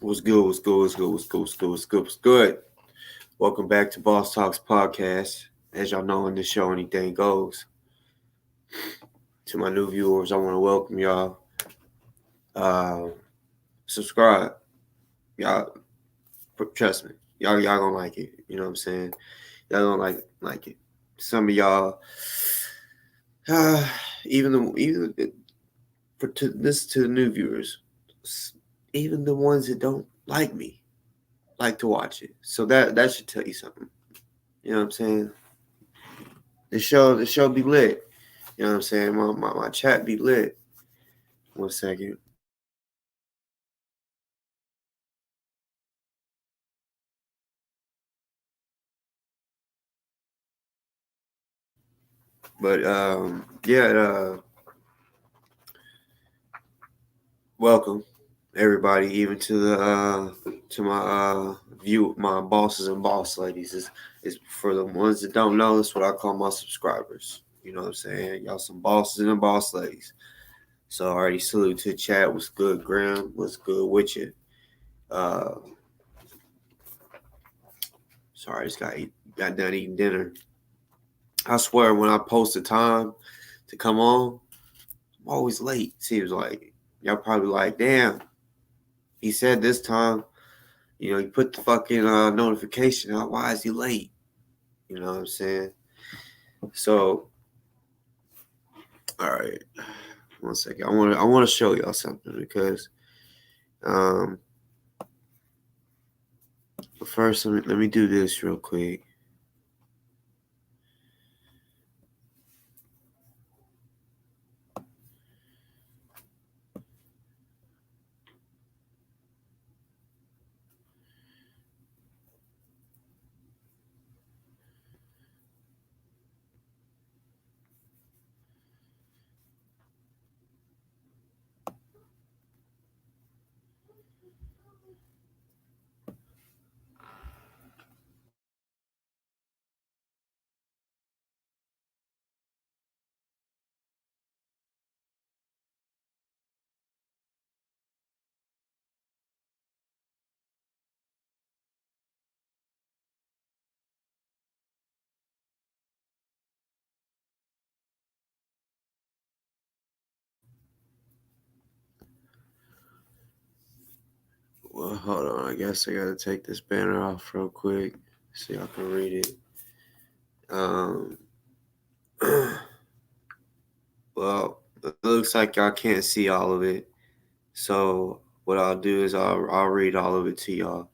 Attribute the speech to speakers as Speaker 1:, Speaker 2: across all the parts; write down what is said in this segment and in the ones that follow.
Speaker 1: What's good? What's good? What's good? What's good? What's good? What's good? What's good? Welcome back to Boss Talks Podcast. As y'all know, in this show, anything goes. To my new viewers, I want to welcome y'all. Subscribe, y'all. Trust me, y'all gonna like it. You know what I'm saying? Y'all gonna like it. Some of y'all, uh, even to the new viewers, even the ones that don't like me, like to watch it. So that should tell you something. You know what I'm saying? The show be lit. You know what I'm saying? My chat be lit. 1 second. But welcome everybody, even to my bosses and boss ladies. Is for the ones that don't know, it's what I call my subscribers. You know what I'm saying? Y'all some bosses and boss ladies. So already salute to the chat. What's good, Graham? What's good with you? Sorry, I just got done eating dinner. I swear, when I post the time to come on, I'm always late. Seems like y'all probably like, damn, he said this time. You know, he put the fucking notification out. Why is he late? You know what I'm saying? So, all right, 1 second. I want to show y'all something because, but first let me do this real quick. Well, hold on. I guess I gotta take this banner off real quick so y'all can read it. Well, it looks like y'all can't see all of it. So what I'll do is I'll read all of it to y'all.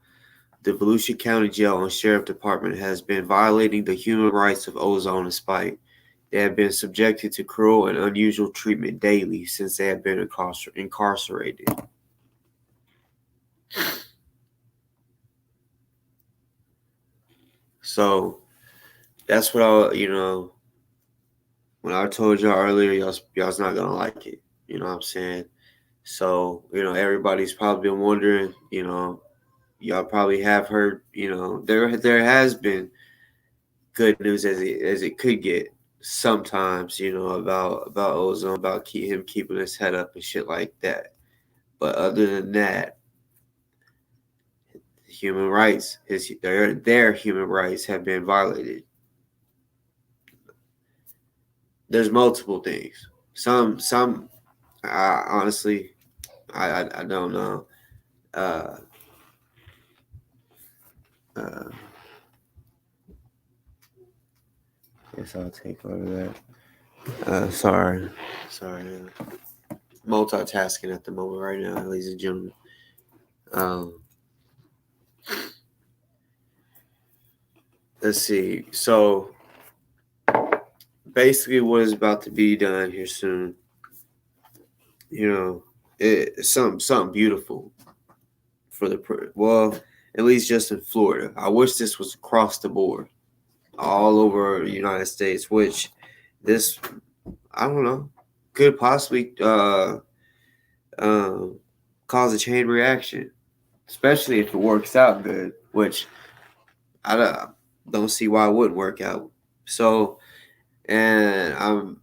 Speaker 1: The Volusia County Jail and Sheriff Department has been violating the human rights of Ozone Spite. They have been subjected to cruel and unusual treatment daily since they have been incarcerated. So that's what when I told y'all earlier, y'all's not gonna like it. You know what I'm saying? So, everybody's probably been wondering, y'all probably have heard, there has been good news as it could get sometimes, about Ozone, about him keeping his head up and shit like that. But other than that, human rights, their human rights have been violated. There's multiple things. Some, honestly, I don't know. Uh, uh, Guess I'll take over that. Sorry. Multitasking at the moment right now, ladies and gentlemen. Let's see. So basically, what is about to be done here soon? It's something beautiful for at least just in Florida. I wish this was across the board, all over the United States. Which this, I don't know, could possibly cause a chain reaction, especially if it works out good. Which I don't see why it wouldn't work out. So, and I'm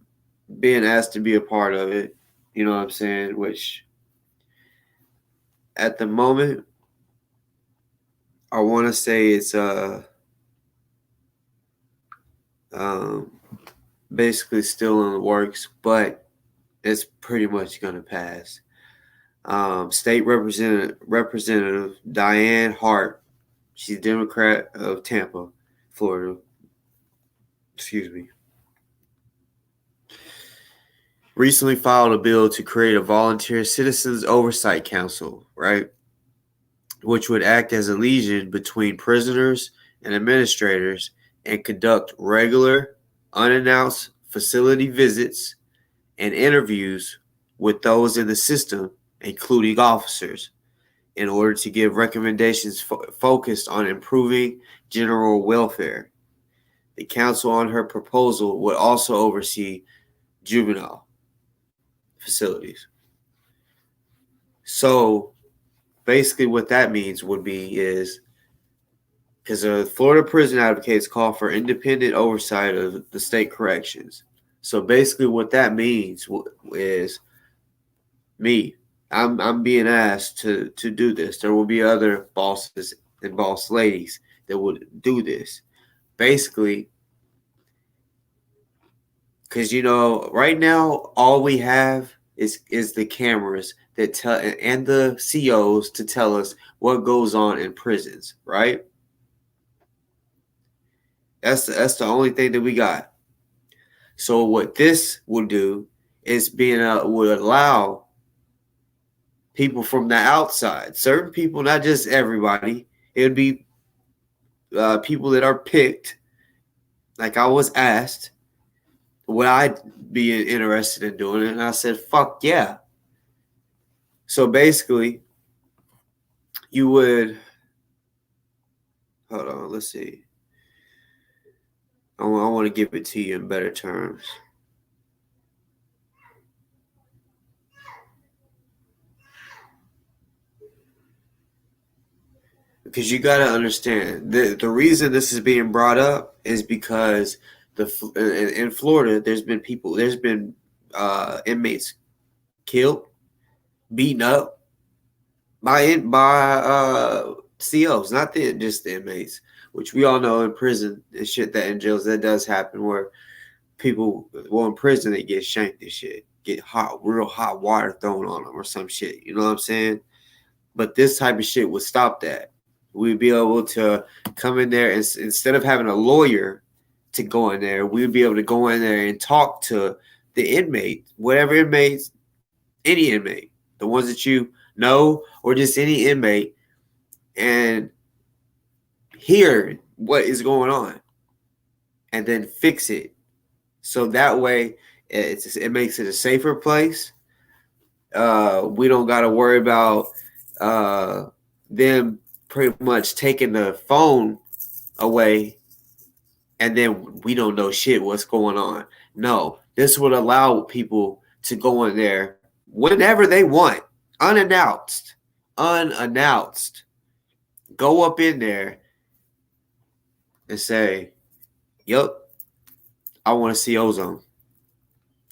Speaker 1: being asked to be a part of it. You know what I'm saying? Which at the moment, I want to say it's basically still in the works, but it's pretty much gonna pass. State Representative Diane Hart, she's Democrat of Tampa, Florida. Excuse me. Recently filed a bill to create a volunteer citizens oversight council, right? Which would act as a liaison between prisoners and administrators and conduct regular, unannounced facility visits and interviews with those in the system, including officers, in order to give recommendations focused on improving general welfare. The council on her proposal would also oversee juvenile facilities. So basically what that means would be is because the Florida prison advocates call for independent oversight of the state corrections. So basically what that means is me. I'm being asked to do this. There will be other bosses and boss ladies that would do this. Basically, because right now all we have is the cameras that tell and the COs to tell us what goes on in prisons, right? That's the only thing that we got. So what this will do is would allow people from the outside, certain people, not just everybody. It would be people that are picked. Like I was asked, would I be interested in doing it? And I said, fuck yeah. So basically, you would, hold on, let's see. I want to give it to you in better terms. Because you got to understand, the reason this is being brought up is because in Florida, there's been inmates killed, beaten up by COs, not just the inmates, which we all know in prison and shit, that in jails that does happen, where people, well, in prison they get shanked and shit, get real hot water thrown on them or some shit. You know what I'm saying? But this type of shit would stop that. We'd be able to come in there and instead of having a lawyer to go in there, we'd be able to go in there and talk to the inmate, whatever inmates, any inmate, the ones that you know, or just any inmate, and hear what is going on and then fix it. So that way it makes it a safer place. We don't got to worry about them pretty much taking the phone away and then we don't know shit what's going on. No, this would allow people to go in there whenever they want, unannounced. Go up in there and say, yup, I want to see Ozone.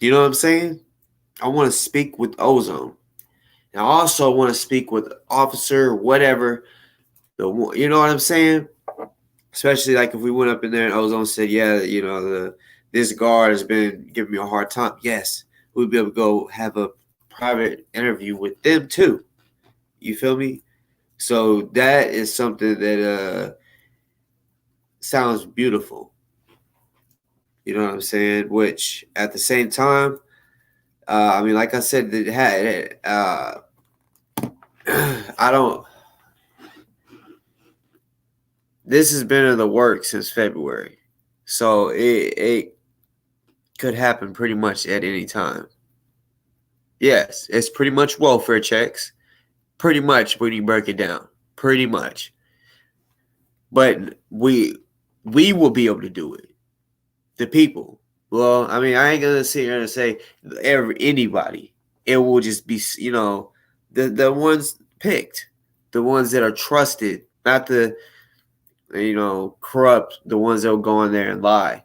Speaker 1: You know what I'm saying? I want to speak with Ozone. And I also want to speak with officer, whatever. You know what I'm saying? Especially like if we went up in there and Ozone said, yeah, this guard has been giving me a hard time. Yes, we'd be able to go have a private interview with them too. You feel me? So that is something that sounds beautiful. You know what I'm saying? Which at the same time, I mean, like I said, it had. I don't. This has been in the works since February, so it could happen pretty much at any time. Yes, it's pretty much welfare checks. Pretty much when you break it down, pretty much. But we will be able to do it. The people. Well, I mean, I ain't gonna sit here and say anybody. It will just be, the ones picked, the ones that are trusted, not the, corrupt, the ones that will go in there and lie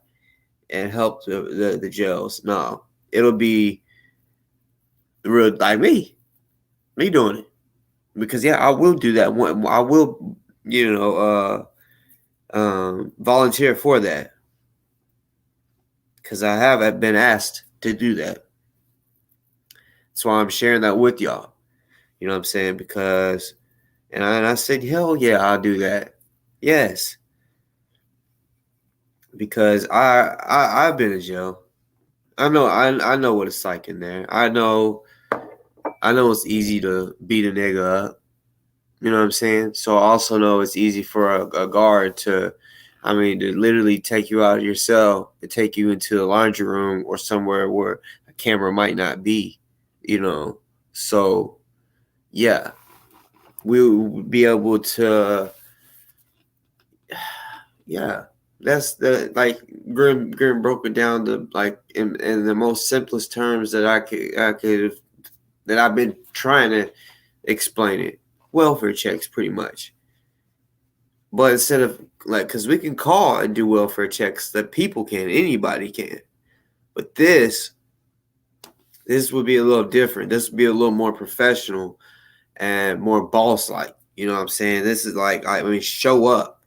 Speaker 1: and help the jails. No, it'll be real like me doing it, because yeah, I will do that. I will, volunteer for that, because I have been asked to do that. That's why I'm sharing that with y'all. You know what I'm saying? Because, and I said, hell yeah, I'll do that. Yes. Because I've been in jail. I know what it's like in there. I know it's easy to beat a nigga up. You know what I'm saying? So I also know it's easy for a guard to literally take you out of your cell and take you into the laundry room or somewhere where a camera might not be, So, yeah, we'll be able to, yeah, that's the, like, Grim broke it down to, like, in the most simplest terms that that I've been trying to explain it. Welfare checks, pretty much. But instead of, like, because we can call and do welfare checks, that people can, anybody can. But this would be a little different. This would be a little more professional and more boss-like. You know what I'm saying? This is like, show up.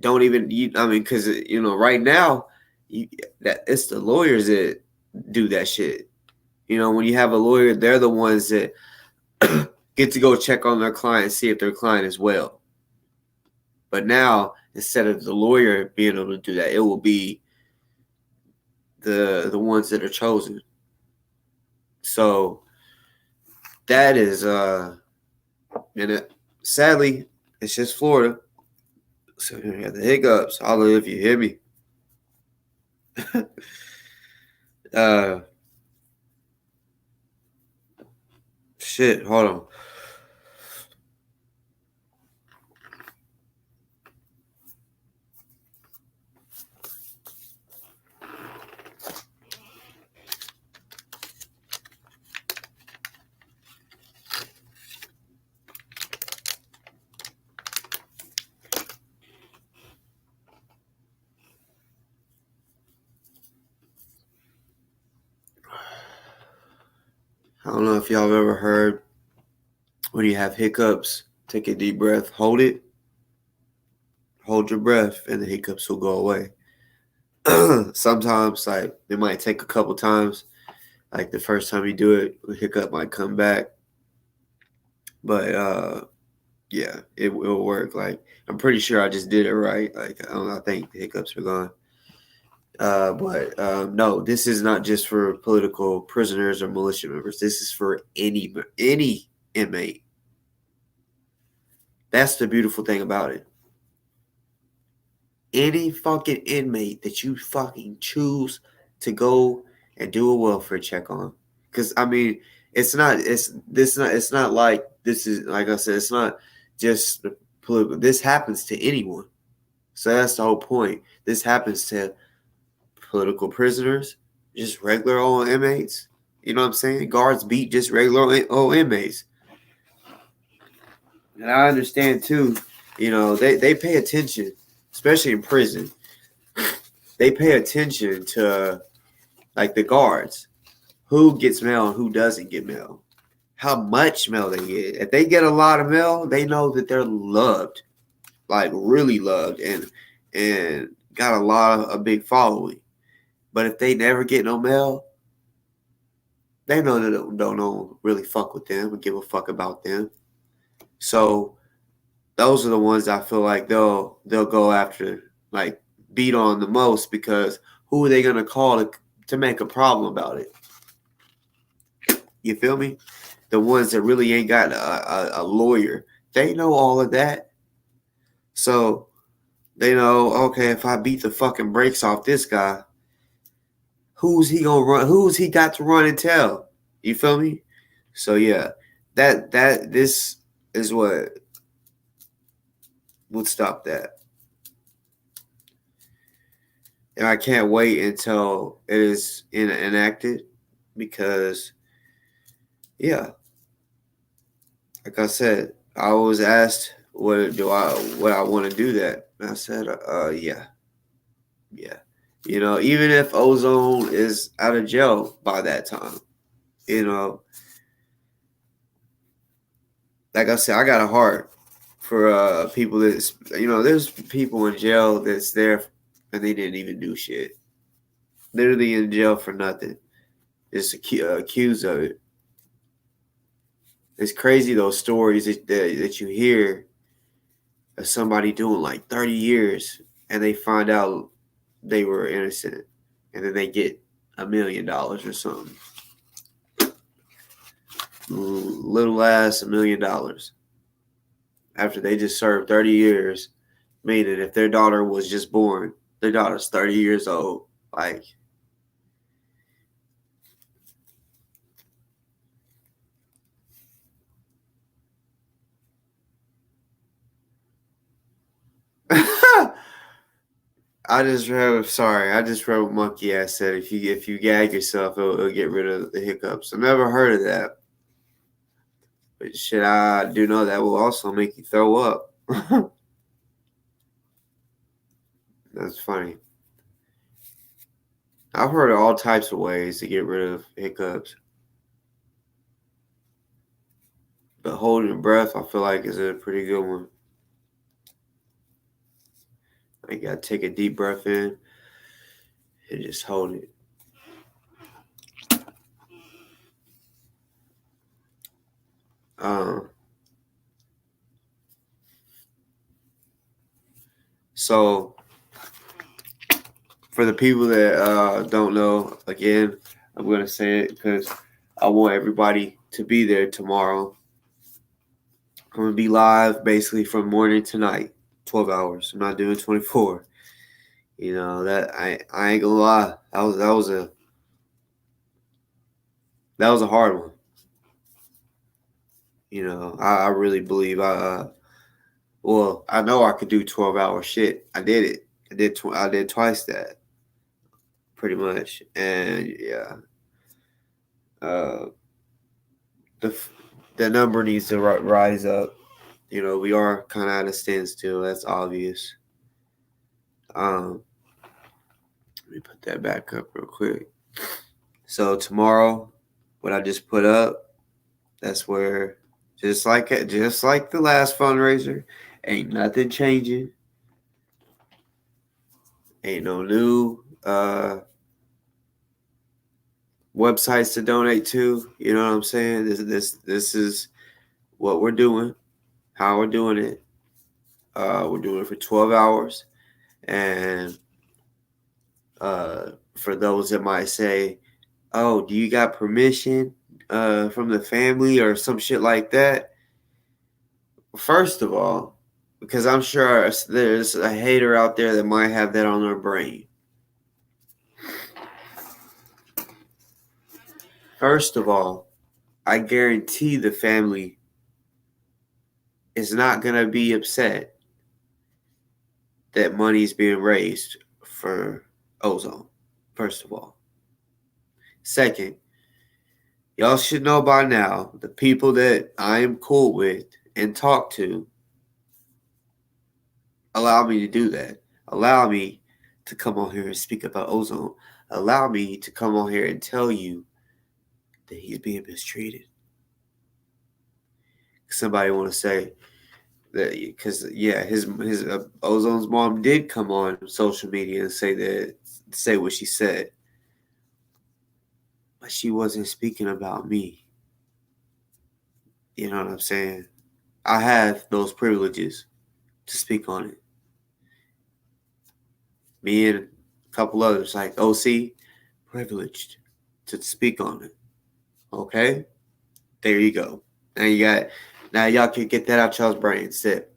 Speaker 1: Don't even, because, right now, that it's the lawyers that do that shit. When you have a lawyer, they're the ones that get to go check on their client, see if their client is well. But now, instead of the lawyer being able to do that, it will be the ones that are chosen. So that is and sadly, it's just Florida. So you have the hiccups. Holla if you hear me. Shit, hold on. I don't know if y'all have ever heard, when you have hiccups, take a deep breath, hold it, hold your breath, and the hiccups will go away. Sometimes, like, it might take a couple times. Like, the first time you do it, the hiccup might come back. But yeah, it will work. Like, I'm pretty sure I just did it right. Like, I think the hiccups are gone. But no, this is not just for political prisoners or militia members. This is for any inmate. That's the beautiful thing about it. Any fucking inmate that you fucking choose to go and do a welfare check on, because it's not like, this is, like I said, it's not just political. This happens to anyone. So that's the whole point. This happens to political prisoners, just regular old inmates. You know what I'm saying? Guards beat just regular old inmates. And I understand too, they pay attention, especially in prison. They pay attention to, like, the guards, who gets mail and who doesn't get mail, how much mail they get. If they get a lot of mail, they know that they're loved, like really loved, and got a big following. But if they never get no mail, they know that don't really fuck with them and give a fuck about them. So those are the ones I feel like they'll go after, like, beat on the most, because who are they gonna call to make a problem about it? You feel me? The ones that really ain't got a lawyer, they know all of that. So they know, okay, if I beat the fucking brakes off this guy, who's he gonna run? Who's he got to run and tell? You feel me? So yeah, this is what would stop that. And I can't wait until it is enacted, because, yeah, like I said, I was asked, would I want to do that? And I said, yeah. Even if Ozone is out of jail by that time, like I said, I got a heart for people that's, there's people in jail that's there and they didn't even do shit. Literally in jail for nothing. Just accused of it. It's crazy those stories that you hear of somebody doing like 30 years and they find out they were innocent and then they get $1 million or something. Little ass $1 million after they just served 30 years. Meaning if their daughter was just born, their daughter's 30 years old. Like, I just read what Monkey Ass said. If you gag yourself, it'll get rid of the hiccups. I've never heard of that. But shit, I do know that will also make you throw up. That's funny. I've heard of all types of ways to get rid of hiccups. But holding your breath, I feel like, is a pretty good one. You gotta take a deep breath in and just hold it. So for the people that don't know, again, I'm going to say it because I want everybody to be there tomorrow. I'm going to be live basically from morning to night, 12 hours. I'm not doing 24. That I ain't gonna lie. That was a hard one. I really believe I know I could do 12-hour shit. I did it. I did twice that, pretty much. And yeah, the number needs to rise up. We are kind of at a standstill. That's obvious. Let me put that back up real quick. So tomorrow, what I just put up, that's where just like the last fundraiser, ain't nothing changing. Ain't no new websites to donate to. You know what I'm saying? This is what we're doing, how we're doing it. We're doing it for 12 hours. And for those that might say, oh, do you got permission from the family or some shit like that? First of all, because I'm sure there's a hater out there that might have that on their brain. First of all, I guarantee the family is not going to be upset that money is being raised for Ozone, first of all. Second, y'all should know by now, the people that I am cool with and talk to, allow me to do that. Allow me to come on here and speak about Ozone. Allow me to come on here and tell you that he's being mistreated. Somebody want to say that because his Ozone's mom did come on social media and say what she said, but she wasn't speaking about me. You know what I'm saying? I have those privileges to speak on it. Me and a couple others like OC, privileged to speak on it. Okay, there you go. Now y'all can get that out y'all's brains. That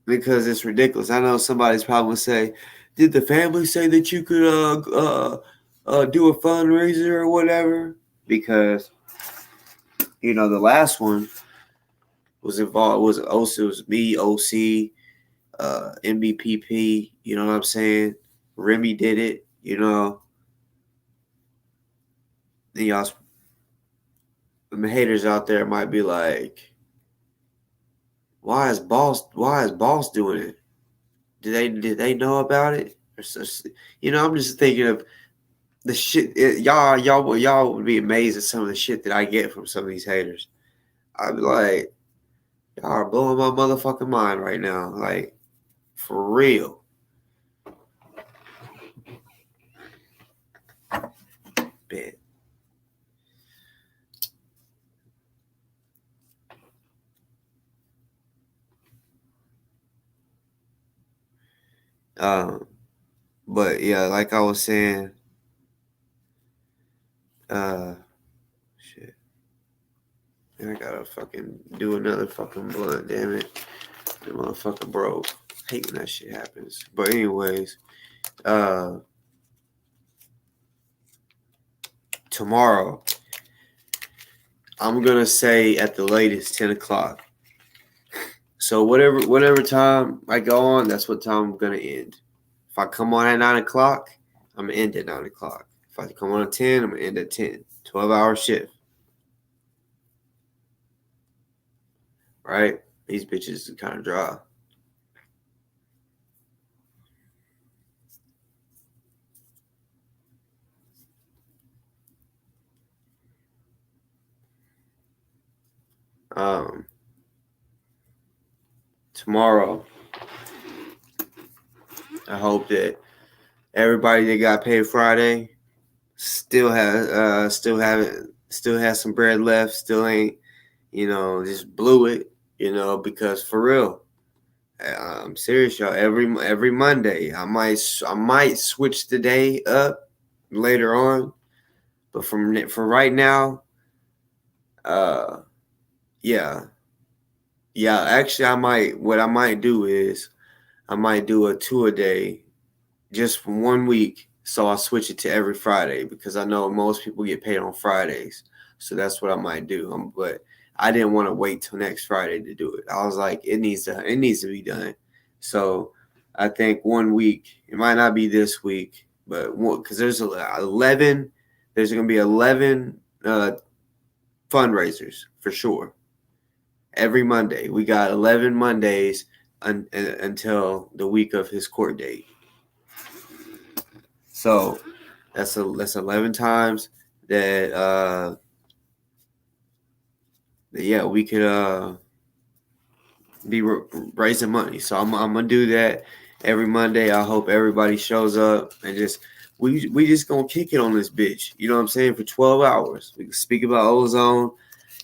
Speaker 1: because it's ridiculous. I know somebody's probably gonna say, "Did the family say that you could do a fundraiser or whatever?" Because the last one was involved was me, OC, MBPP. You know what I'm saying? Remy did it. Then y'all, the haters out there might be like, why is Boss doing it? Did they know about it? I'm just thinking of the shit. Y'all would be amazed at some of the shit that I get from some of these haters. I'd be like, y'all are blowing my motherfucking mind right now. Like, for real. Bet. But yeah, like I was saying, shit. I gotta fucking do another fucking blunt, damn it. The motherfucker broke. Hate when that shit happens. But anyways, tomorrow, I'm gonna say at the latest 10 o'clock. So whatever time I go on, that's what time I'm gonna end. If I come on at 9 o'clock, I'm gonna end at 9 o'clock. If I come on at 10, I'm gonna end at 10. 12-hour shift. Right? These bitches are kind of dry. Tomorrow, I hope that everybody that got paid Friday still has some bread left, still ain't, just blew it, because for real, I'm serious, y'all. Every Monday, I might switch the day up later on, but for right now, yeah. Actually, what I might do is I might do a 2-a-day just for 1 week. So I'll switch it to every Friday because I know most people get paid on Fridays. So that's what I might do. But I didn't want to wait till next Friday to do it. I was like, it needs to be done. So I think 1 week, it might not be this week, but because there's going to be 11 fundraisers for sure. Every Monday. We got 11 Mondays until the week of his court date. So that's 11 times that we could be raising money. So I'm gonna do that every Monday. I hope everybody shows up and we just gonna kick it on this bitch. You know what I'm saying? For 12 hours. We can speak about ozone.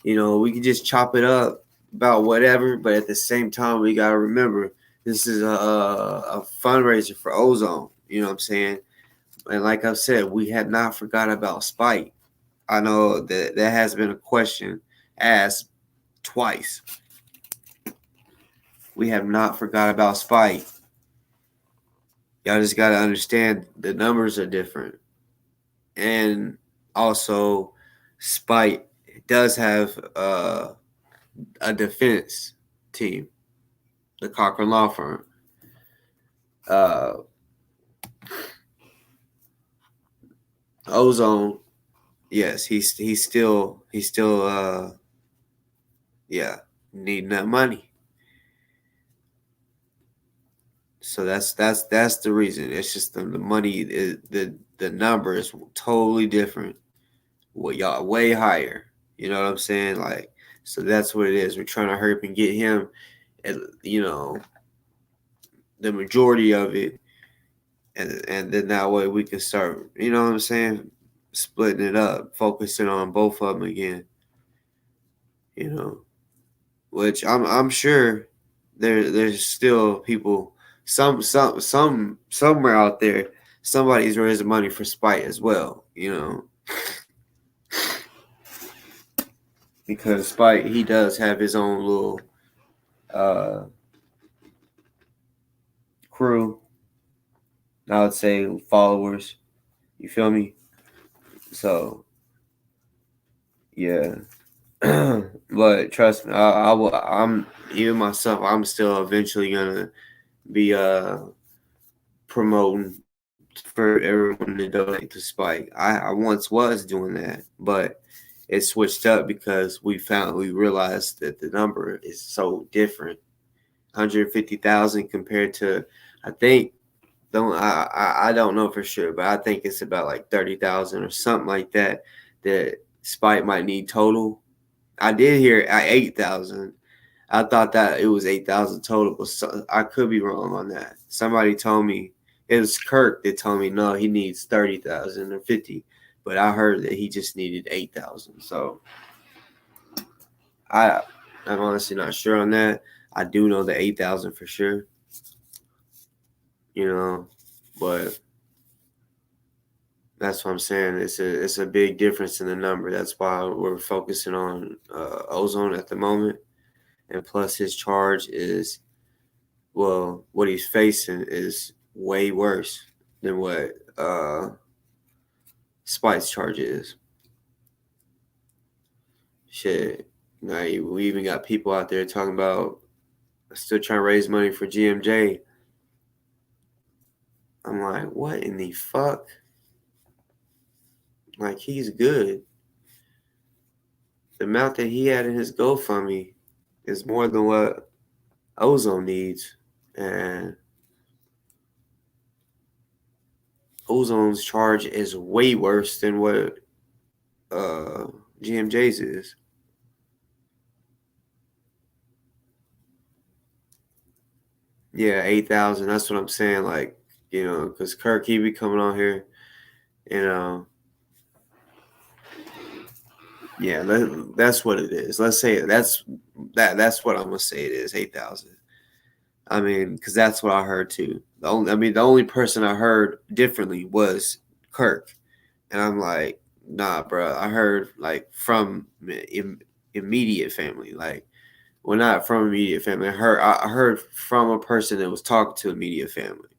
Speaker 1: We can just chop it up about whatever, but at the same time, we gotta remember this is a fundraiser for ozone. You know what I'm saying? And like I said, we had not forgot about Spite. I know that has been a question asked twice. We have not forgot about Spite. Y'all just gotta understand the numbers are different, and also Spite does have a defense team, the Cochran Law Firm. Ozone, yes, he's still needing that money. So that's the reason. It's just the money, the number is totally different. Well, y'all way higher. You know what I'm saying? Like, so that's what it is. We're trying to hurry up and get him, the majority of it, and then that way we can start. You know what I'm saying? Splitting it up, focusing on both of them again. Which I'm sure there's still people, somewhere out there, somebody's raising money for Spite as well. Because Spite, he does have his own little crew, I would say, followers. You feel me? So yeah. But trust me, I'm even myself, I'm still eventually gonna be promoting for everyone to donate to Spike. I once was doing that, but it switched up because we realized that the number is so different. 150,000 compared to, I think, I don't know for sure, but I think it's about like 30,000 or something like that Spike might need total. I did hear at 8,000. I thought that it was 8,000 total, but I could be wrong on that. Somebody told me it was Kirk that told me no, he needs 30,000 or 50, but I heard that he just needed 8,000. So I'm honestly not sure on that. I do know the 8,000 for sure, but that's what I'm saying. It's a big difference in the number. That's why we're focusing on Ozone at the moment, and plus his charge is, well, what he's facing is way worse than what Spite's charge is. Shit, now we even got people out there talking about still trying to raise money for GMJ. I'm like, what in the fuck? Like, he's good. The amount that he had in his GoFundMe is more than what Ozone needs, and Ozone's charge is way worse than what GMJ's is. Yeah, 8,000. That's what I'm saying. Like, because Kirk, he be coming on here, yeah, that's what it is. Let's say that's what I'm gonna say it is, 8,000. I mean, because that's what I heard too. The only person I heard differently was Kirk, and I'm like, nah, bro. I heard like from immediate family, like, well, not from immediate family. I heard from a person that was talking to immediate family.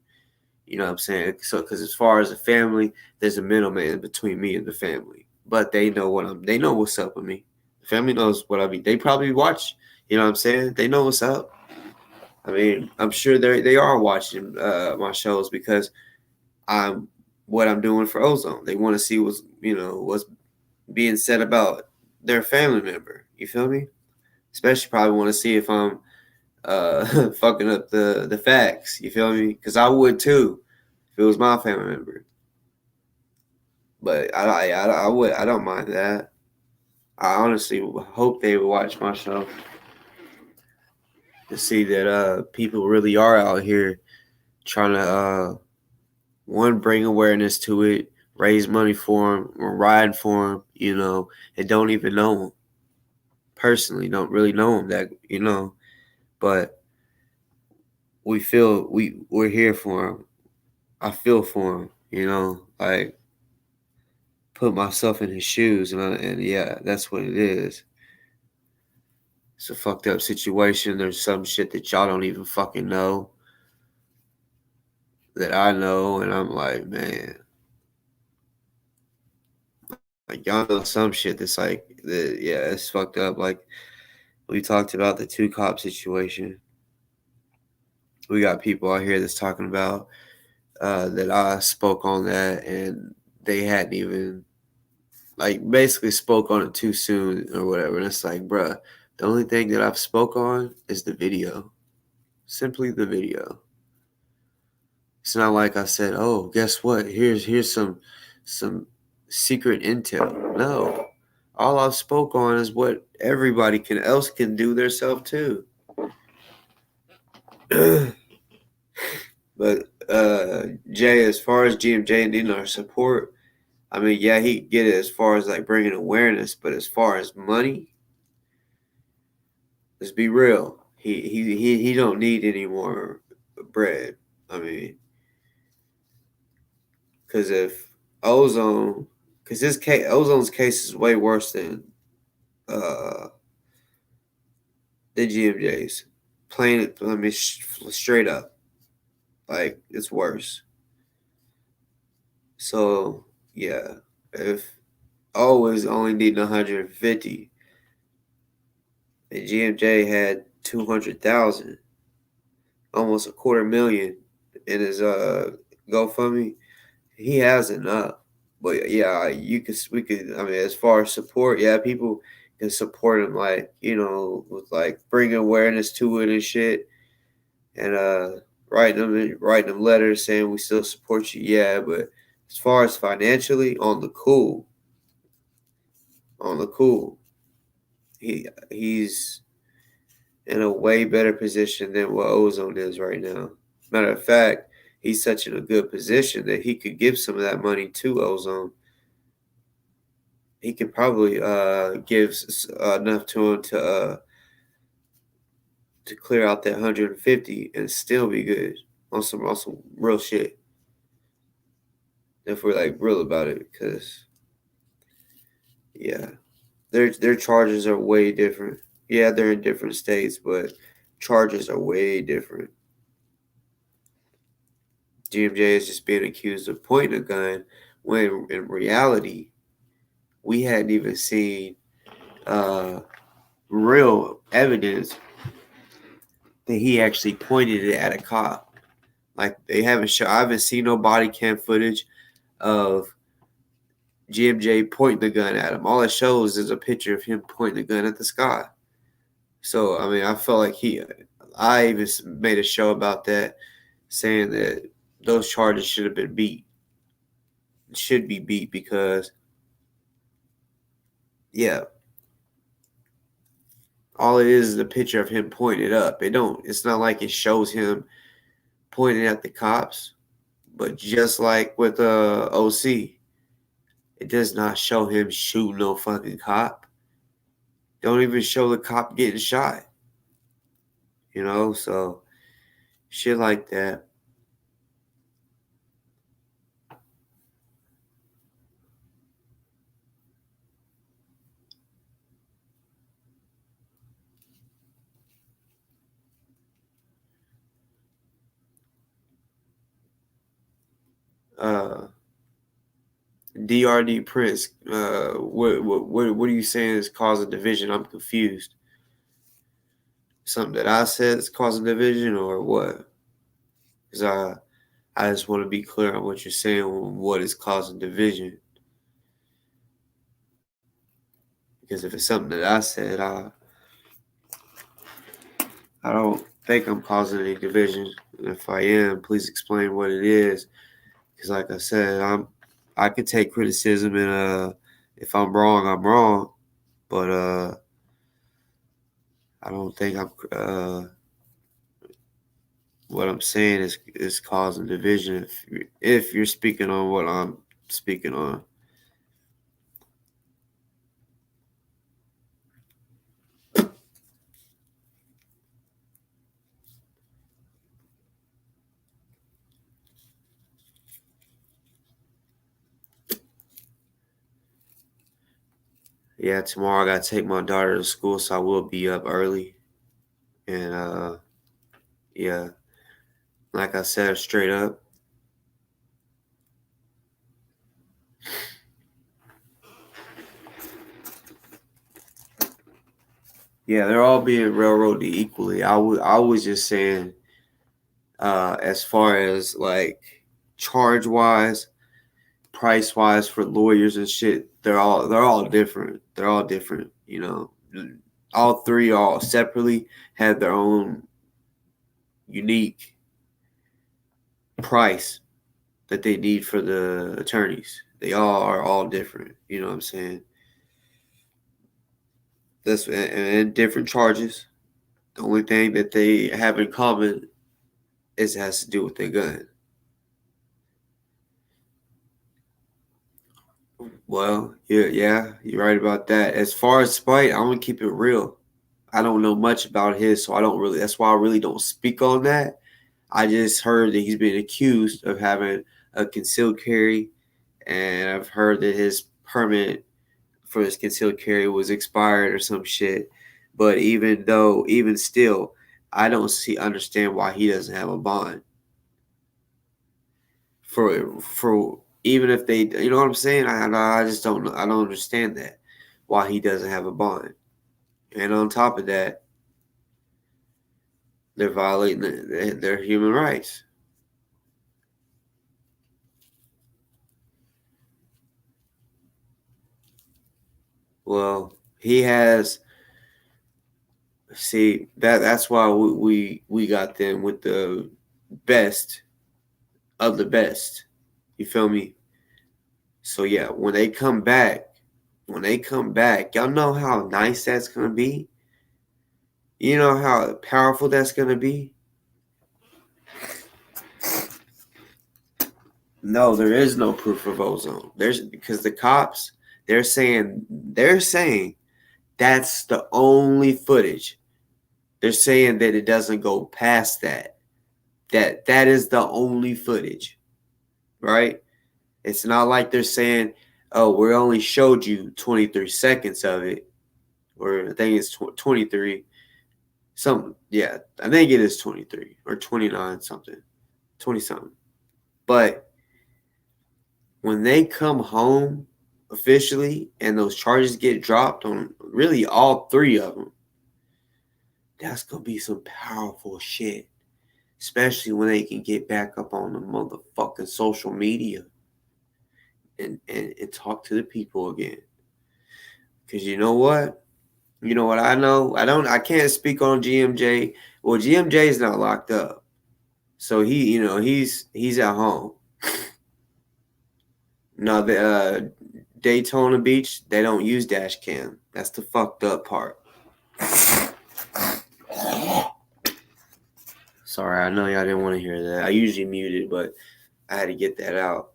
Speaker 1: You know what I'm saying? So, because as far as a family, there's a middleman between me and the family, but they know they know what's up with me. The family knows what I mean. They probably watch. You know what I'm saying? They know what's up. I mean, I'm sure they are watching my shows because I'm what I'm doing for Ozone. They want to see what's being said about their family member. You feel me? Especially probably want to see if I'm fucking up the facts. You feel me? Because I would too if it was my family member. But I don't mind that. I honestly hope they would watch my show to see that people really are out here trying to one, bring awareness to it, raise money for them, or ride for them, and don't even know them personally, don't really know them but we're here for them. I feel for him, like put myself in his shoes, and yeah, that's what it is. It's a fucked up situation. There's some shit that y'all don't even fucking know that I know, and I'm like, man, like y'all know some shit that's like, yeah, it's fucked up. Like we talked about the 2 cop situation. We got people out here that's talking about that I spoke on that, and they hadn't even basically spoke on it too soon or whatever. And it's like, bruh, the only thing that I've spoke on is the video. Simply the video. It's not like I said, oh, guess what? Here's some secret intel. No. All I've spoke on is what everybody else can do theirself too. But Jay, as far as GMJ needing our support, I mean, yeah, he get it as far as like bringing awareness, but as far as money, let's be real. He don't need any more bread. I mean, because if Ozone, because Ozone's case is way worse than the GMJ's. Plain it, I mean, straight up, like it's worse. So yeah, if O is only needing 150, and GMJ had 200,000, almost a quarter million in his GoFundMe, he has enough. But yeah, we could. I mean, as far as support, yeah, people can support him, like with like bringing awareness to it and shit, and writing them letters saying we still support you. Yeah, but as far as financially, on the cool, he's in a way better position than what Ozone is right now. Matter of fact, he's such in a good position that he could give some of that money to Ozone. He could probably give enough to him to clear out that 150 and still be good on some real shit. If we're like real about it, because yeah, their charges are way different. Yeah, they're in different states, but charges are way different. GMJ is just being accused of pointing a gun when in reality we hadn't even seen real evidence that he actually pointed it at a cop. Like they haven't shown. I haven't seen no body cam footage of GMJ pointing the gun at him. All it shows is a picture of him pointing the gun at the sky. So I mean, I felt like I even made a show about that, saying that those charges should have been beat. Should be beat because, yeah, all it is a picture of him pointing it up. It's not like it shows him pointing at the cops, but just like with OC, it does not show him shooting no fucking cop. Don't even show the cop getting shot. So shit like that. DRD Prince, what are you saying is causing division? I'm confused. Something that I said is causing division, or what? Because I just want to be clear on what you're saying. What is causing division? Because if it's something that I said, I don't think I'm causing any division. If I am, please explain what it is. Because like I said, I could take criticism, and if I'm wrong, I'm wrong. But I don't think what I'm saying is causing division. If you're speaking on what I'm speaking on. Yeah, tomorrow I gotta take my daughter to school, so I will be up early. And yeah, like I said, straight up. Yeah, they're all being railroaded equally. I was just saying, as far as like charge wise, price wise for lawyers and shit, they're all different. They're all different. All three all separately have their own unique price that they need for the attorneys. They all are all different. You know what I'm saying? That's and different charges. The only thing that they have in common is it has to do with their gun. Well, yeah, you're right about that. As far as Spite, I'm gonna keep it real. I don't know much about his, so I don't really. That's why I really don't speak on that. I just heard that he's been accused of having a concealed carry, and I've heard that his permit for his concealed carry was expired or some shit. But even still, I don't understand why he doesn't have a bond for even if they, you know what I'm saying. I just don't know. I don't understand that why he doesn't have a bond. And on top of that, they're violating their human rights. Well, he has. See that's why we got them with the best of the best. You feel me? So yeah, when they come back, when they come back, y'all know how nice that's gonna be? You know how powerful that's gonna be? No, there is no proof of ozone. There's because the cops, they're saying that's the only footage. They're saying that it doesn't go past that. That is the only footage, right? It's not like they're saying, "Oh, we only showed you 23 seconds of it," or I think it's 23. Something, yeah, I think it is 23 or 29 something, 20 something. But when they come home officially and those charges get dropped on really all three of them, that's gonna be some powerful shit. Especially when they can get back up on the motherfucking social media and talk to the people again. Because you know what? You know what I know? I can't speak on GMJ. Well, GMJ is not locked up. So he's at home. No, the Daytona Beach, they don't use dash cam. That's the fucked up part. Sorry, I know y'all didn't want to hear that. I usually mute it, but I had to get that out.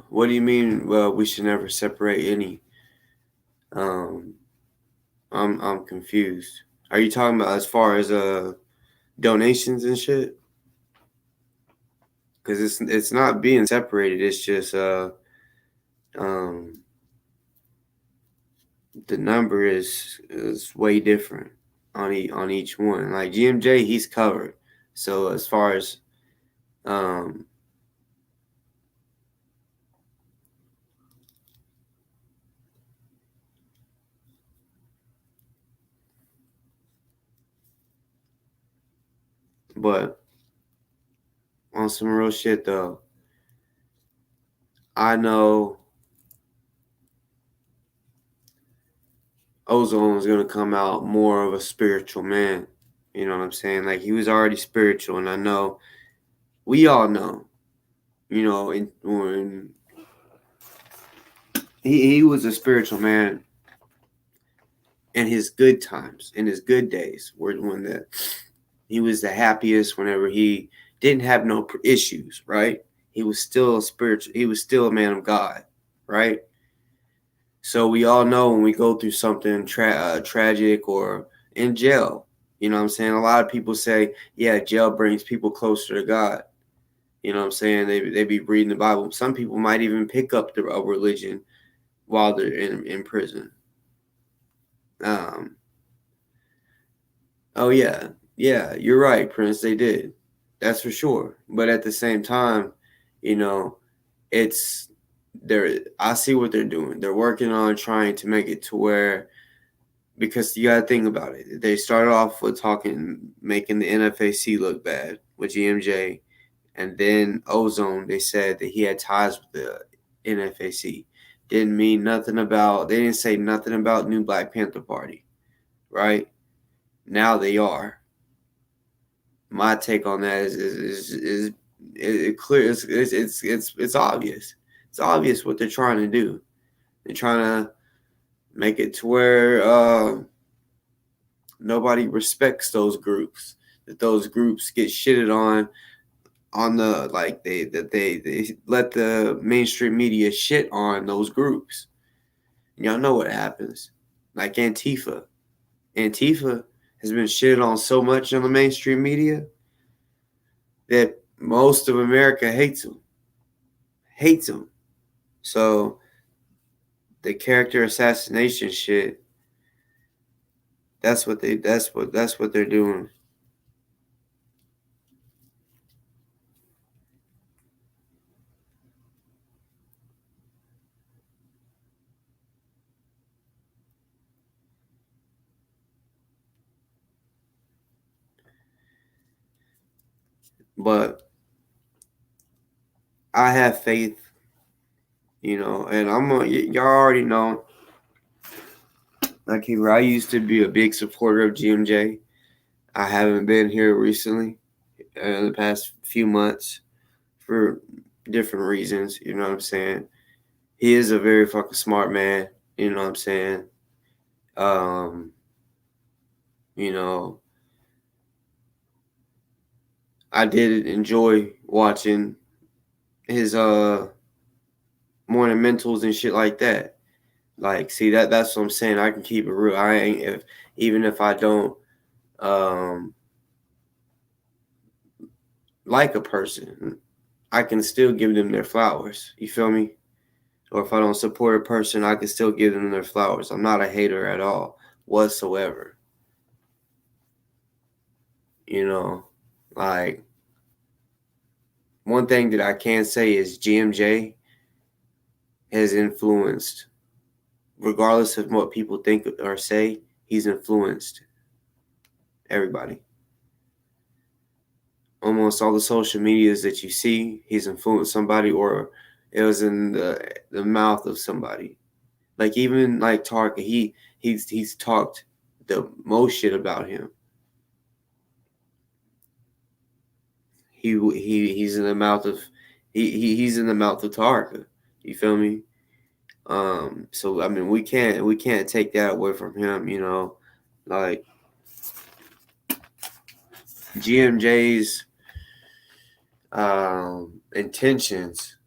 Speaker 1: What do you mean? Well, we should never separate any. Um, I'm confused. Are you talking about as far as donations and shit? Because it's not being separated. It's just um the number is way different on each one. Like GMJ, he's covered. So as far as um but on some real shit though, I know Ozone is gonna come out more of a spiritual man. You know what I'm saying? Like he was already spiritual, and I know we all know. You know, when he was a spiritual man in his good times, in his good days, when he was the happiest whenever he didn't have no issues, right? He was still a spiritual. He was still a man of God, right? So we all know when we go through something tragic or in jail, you know what I'm saying? A lot of people say, yeah, jail brings people closer to God. You know what I'm saying? They be reading the Bible. Some people might even pick up the religion while they're in prison. Um, oh yeah, you're right, Prince. They did, that's for sure. But at the same time, you know, it's they're. I see what they're doing. They're working on trying to make it to where, because you gotta think about it. They started off with making the NFAC look bad with GMJ, and then Ozone. They said that he had ties with the NFAC. Didn't mean nothing about. They didn't say nothing about New Black Panther Party, right? Now they are. My take on that is it clear. It's obvious. It's obvious what they're trying to do. They're trying to make it to where nobody respects those groups. That those groups get shitted on the like they let the mainstream media shit on those groups. And y'all know what happens. Like Antifa. Antifa has been shitted on so much on the mainstream media that most of America hates them. Hates them. So the character assassination shit, that's what they're doing. But I have faith you know. And y'all already know, like I used to be a big supporter of GMJ. I haven't been here recently, in the past few months, for different reasons. You know what I'm saying? He is a very fucking smart man. You know what I'm saying? Um, you know, I did enjoy watching his morning mentals and shit like that. Like, see, that's what I'm saying. I can keep it real. I ain't even if I don't um like a person, I can still give them their flowers. You feel me? Or if I don't support a person, I can still give them their flowers. I'm not a hater at all whatsoever. You know, like, one thing that I can say is GMJ has influenced, regardless of what people think or say, he's influenced everybody. Almost all the social medias that you see, he's influenced somebody, or it was in the mouth of somebody. Like, even like Tarka, he's talked the most shit about him. He's in the mouth of he's in the mouth of Tarka. You feel me? So I mean, we can't take that away from him. You know, like GMJ's intentions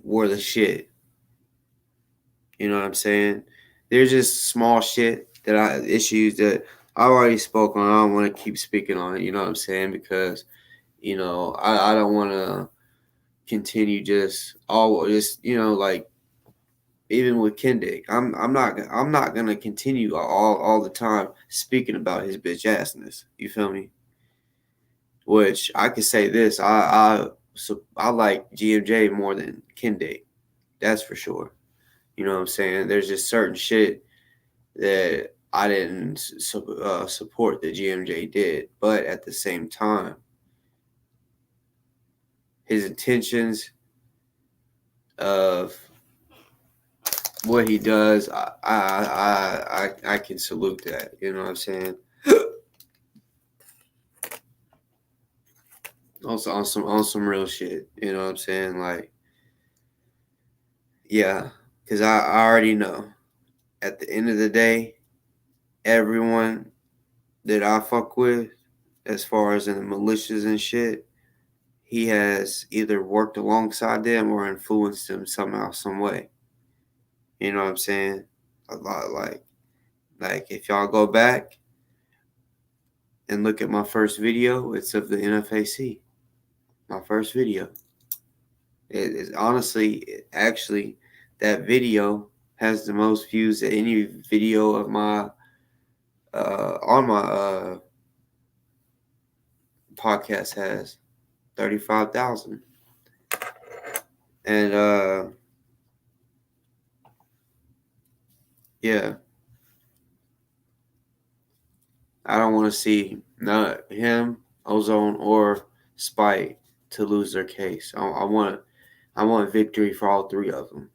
Speaker 1: were the shit. You know what I'm saying? There's just small shit issues that I already spoke on. I don't want to keep speaking on it. You know what I'm saying? Because I don't want to continue just like, even with Kendick, I'm not gonna continue all the time speaking about his bitch assness. You feel me? Which I could say this, I like GMJ more than Kendick. That's for sure. You know what I'm saying? There's just certain shit that I didn't support that GMJ did, but at the same time, his intentions of what he does, I can salute that. You know what I'm saying? Also on some real shit. You know what I'm saying? Like, yeah, because I already know at the end of the day, everyone that I fuck with, as far as in the militias and shit, he has either worked alongside them or influenced them somehow, some way. You know what I'm saying? A lot, like if y'all go back and look at my first video, it's of the NFAC. My first video. It is honestly, actually, that video has the most views that any video of my on my podcast has. 35,000. And yeah, I don't want to see none him, Ozone, or Spite to lose their case. I want victory for all three of them.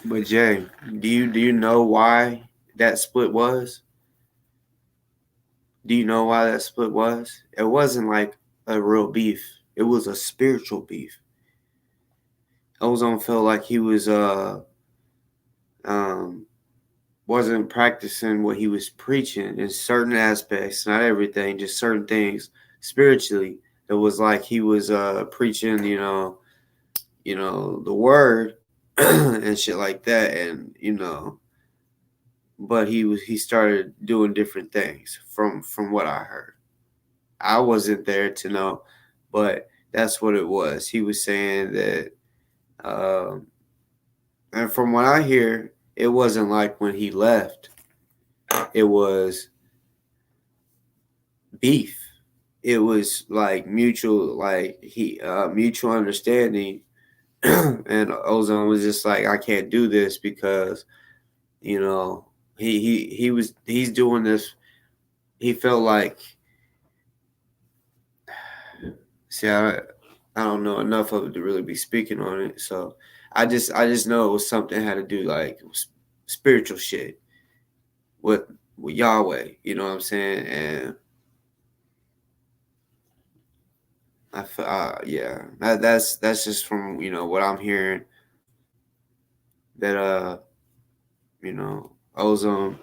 Speaker 1: But Jay, do you know why that split was? Do you know why that split was? It wasn't like a real beef. It was a spiritual beef. Ozone felt like he was um wasn't practicing what he was preaching in certain aspects, not everything, just certain things spiritually. It was like he was preaching, the word and shit like that, and but he started doing different things from what I heard. I wasn't there to know, but that's what it was. He was saying that, and from what I hear, it wasn't like when he left, it was beef. It was like mutual understanding. And Ozone was just like, I can't do this because you know he's doing this. He felt like, see, I don't know enough of it to really be speaking on it. So I just know it was something that had to do like spiritual shit with Yahweh. You know what I'm saying? And yeah, that's just from what I'm hearing, that Ozone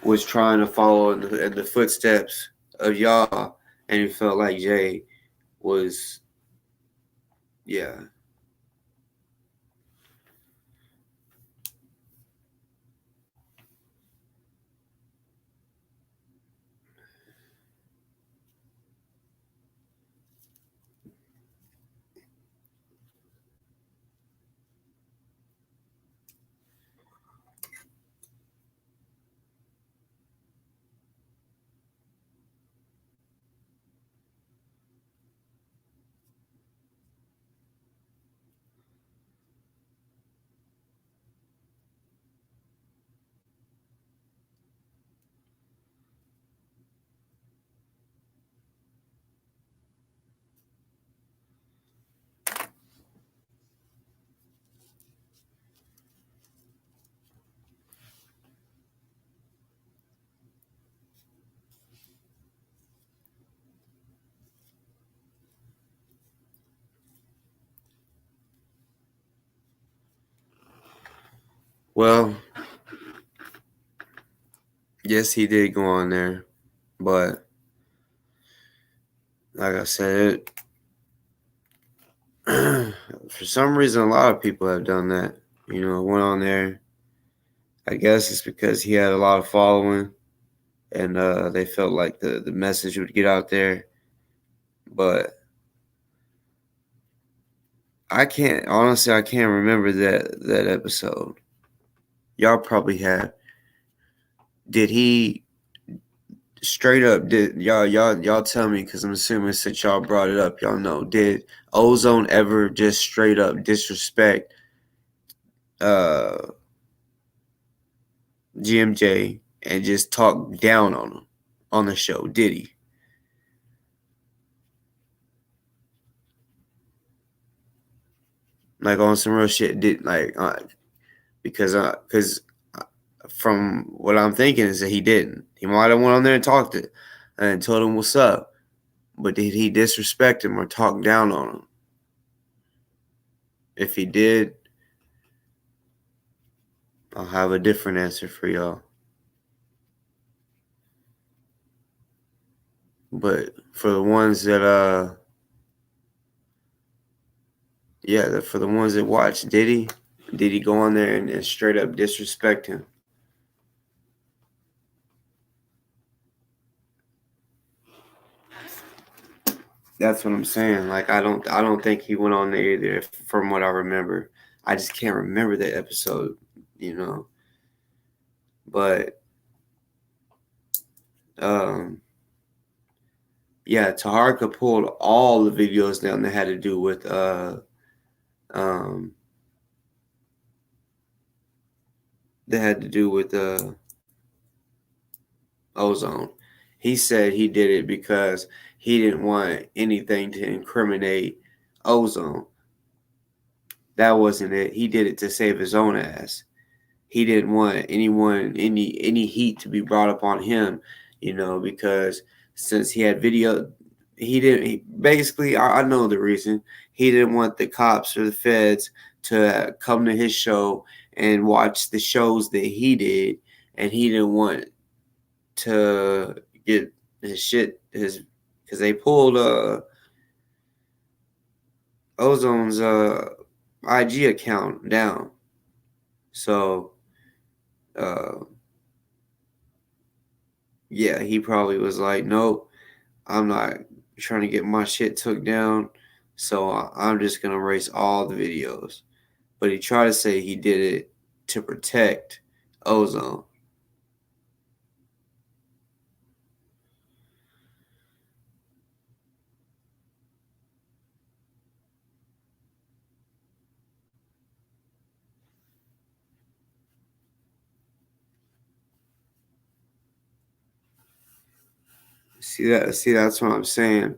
Speaker 1: was trying to follow in the footsteps of y'all, and he felt like Jay was, yeah. Well, yes, he did go on there, but like I said, for some reason, a lot of people have done that. Went on there. I guess it's because he had a lot of following, and they felt like the message would get out there. But I can't remember that episode. Y'all probably have. Did he straight up? Did y'all tell me? Because I'm assuming since y'all brought it up, y'all know. Did Ozone ever just straight up disrespect GMJ and just talk down on him on the show? Did he? Like on some real shit? Did like because from what I'm thinking is that he didn't. He might have went on there and talked it and told him what's up, but did he disrespect him or talk down on him? If he did, I'll have a different answer for y'all. But for the ones that for the ones that watch, did he go on there and straight up disrespect him? That's what I'm saying. Like I don't think he went on there either, from what I remember. I just can't remember that episode, But yeah, Taharka pulled all the videos down that had to do with um that had to do with Ozone. He said he did it because he didn't want anything to incriminate Ozone. That wasn't it. He did it to save his own ass. He didn't want any heat to be brought up on him, because since he had video, basically, I know the reason. He didn't want the cops or the feds to come to his show and watch the shows that he did, and he didn't want to get his shit, because they pulled Ozone's IG account down. So yeah, he probably was like, nope, I'm not trying to get my shit took down, so I'm just gonna erase all the videos. But he tried to say he did it to protect Ozone. See, that's what I'm saying.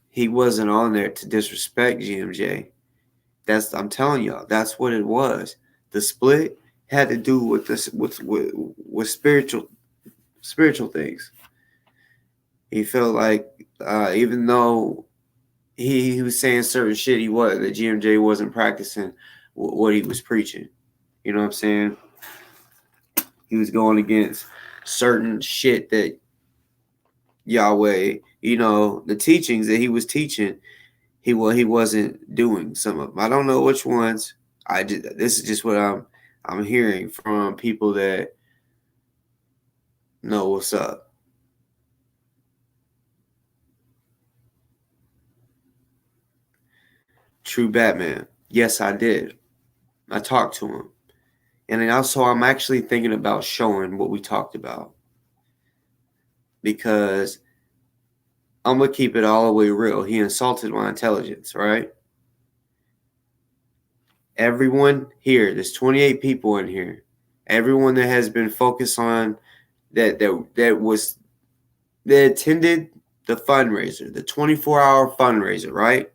Speaker 1: He wasn't on there to disrespect GMJ. I'm telling y'all, that's what it was. The split had to do with this with spiritual things. He felt like even though he was saying certain shit, the GMJ wasn't practicing what he was preaching. You know what I'm saying? He was going against certain shit that Yahweh, the teachings that he was teaching, he wasn't doing some of them. I don't know which ones. This is just what I'm hearing from people that know what's up. True Batman. Yes, I did. I talked to him. And then also I'm actually thinking about showing what we talked about. Because I'm gonna keep it all the way real. He insulted my intelligence, right? Everyone here, there's 28 people in here. Everyone that has been focused on that attended the fundraiser, the 24-hour fundraiser, right?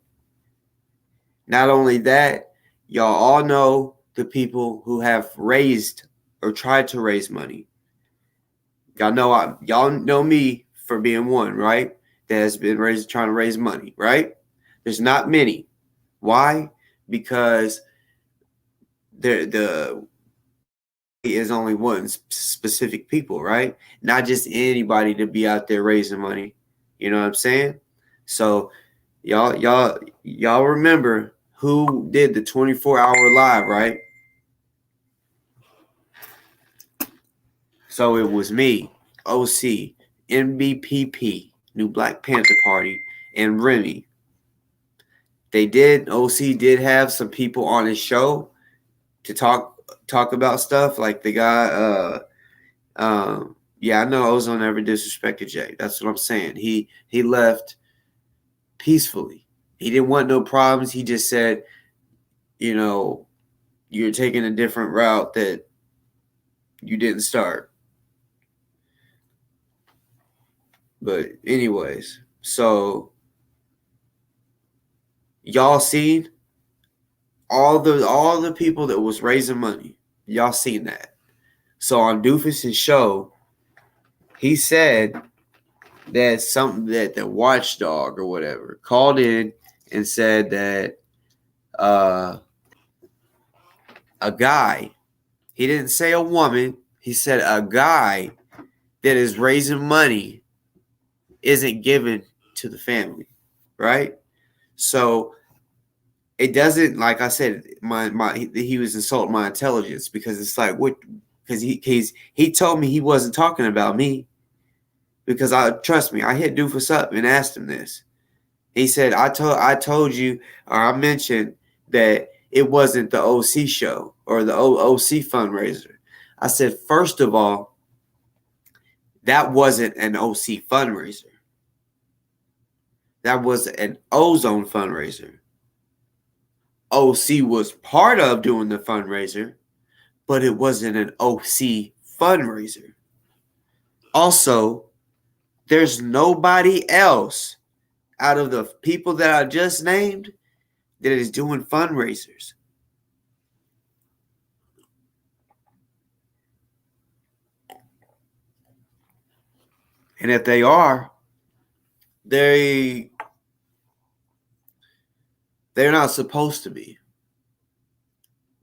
Speaker 1: Not only that, y'all all know the people who have raised or tried to raise money. Y'all know me for being one, right? That has been trying to raise money, right? There's not many. Why? Because the is only one specific people, right? Not just anybody to be out there raising money. You know what I'm saying? So y'all remember who did the 24-hour live, right? So it was me, OC, NBPP, New Black Panther Party, and Remy. OC did have some people on his show to talk about stuff, like the guy yeah, I know Ozone never disrespected Jay. That's what I'm saying. He left peacefully. He didn't want no problems. He just said, you're taking a different route that you didn't start. But anyways, so y'all seen all the people that was raising money. Y'all seen that. So on Doofus's show, he said that the watchdog or whatever called in and said that a guy, he didn't say a woman, he said a guy that is raising money isn't given to the family, right? So it doesn't, like I said, he was insulting my intelligence, because it's like, what? Because he told me he wasn't talking about me, because trust me, I hit Doofus up and asked him this. He said, I told you, or I mentioned that it wasn't the OC show or the OC fundraiser. I said, first of all, that wasn't an OC fundraiser. That was an Ozone fundraiser. OC was part of doing the fundraiser, but it wasn't an OC fundraiser. Also, there's nobody else out of the people that I just named that is doing fundraisers. And if they are, they're not supposed to be,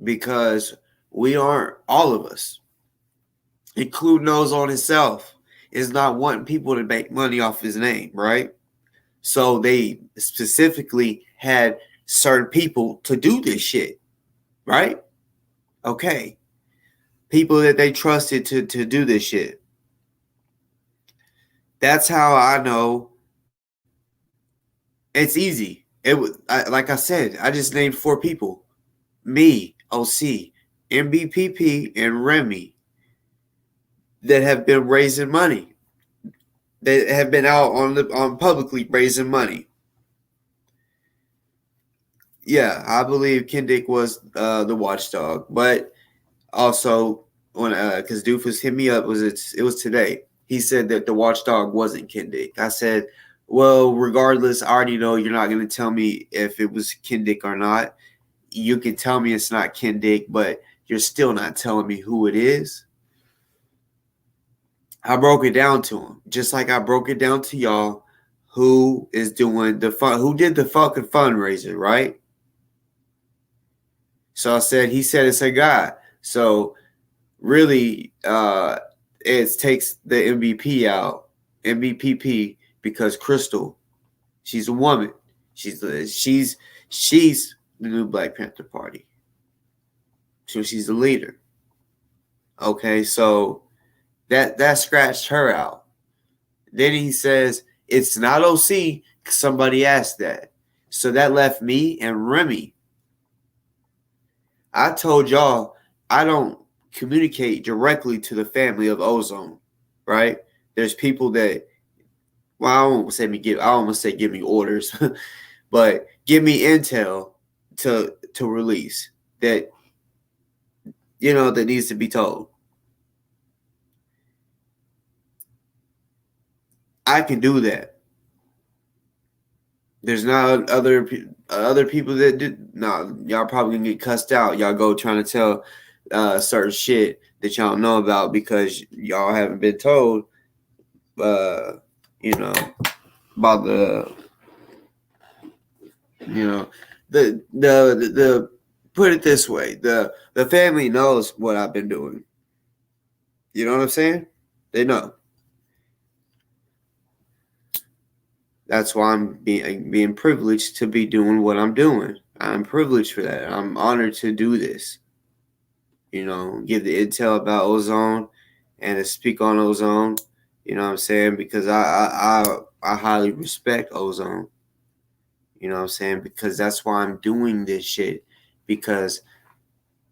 Speaker 1: because we aren't, all of us, including Ozone himself, is not wanting people to make money off his name, right? So they specifically had certain people to do this shit, right? Okay. People that they trusted to do this shit. That's how I know it's easy. Like I said, I just named 4 people. Me, OC, MBPP, and Remy that have been raising money. That have been out on publicly raising money. Yeah, I believe Kendick was the watchdog, but also when because Doofus hit me up, it was today. He said that the watchdog wasn't Kendick. I said, well, regardless, I already know you're not going to tell me if it was Kendick or not. You can tell me it's not Kendick, but you're still not telling me who it is. I broke it down to him, just like I broke it down to y'all. Who is doing the fun? Who did the fucking fundraiser, right? So he said it's a guy. So really, it takes the MVP out, MVPP, because Crystal, she's a woman. She's the new Black Panther Party. So she's the leader. Okay, so that scratched her out. Then he says it's not OC. Somebody asked that, so that left me and Remy. I told y'all I don't communicate directly to the family of Ozone, right? There's people that, well, I don't say give me orders, but give me intel to release that, that needs to be told. I can do that. There's not other people that did. No, y'all probably gonna get cussed out. Y'all go trying to tell certain shit that y'all know about because y'all haven't been told. You know, about the, the put it this way, the family knows what I've been doing. You know what I'm saying? They know. That's why I'm being privileged to be doing what I'm doing. I'm privileged for that. I'm honored to do this. Give the intel about Ozone and to speak on Ozone. You know what I'm saying? Because I highly respect Ozone. You know what I'm saying? Because that's why I'm doing this shit. Because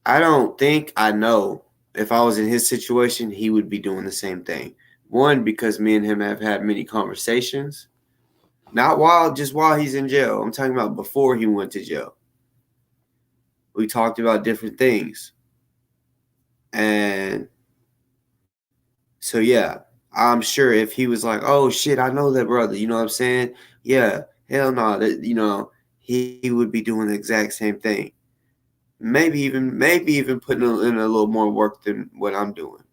Speaker 1: I don't think I know if I was in his situation, he would be doing the same thing. One, because me and him have had many conversations. Not while he's in jail. I'm talking about before he went to jail. We talked about different things. And so, yeah, I'm sure if he was like, oh, shit, I know that brother. You know what I'm saying? Yeah, hell no. He would be doing the exact same thing. Maybe even putting in a little more work than what I'm doing.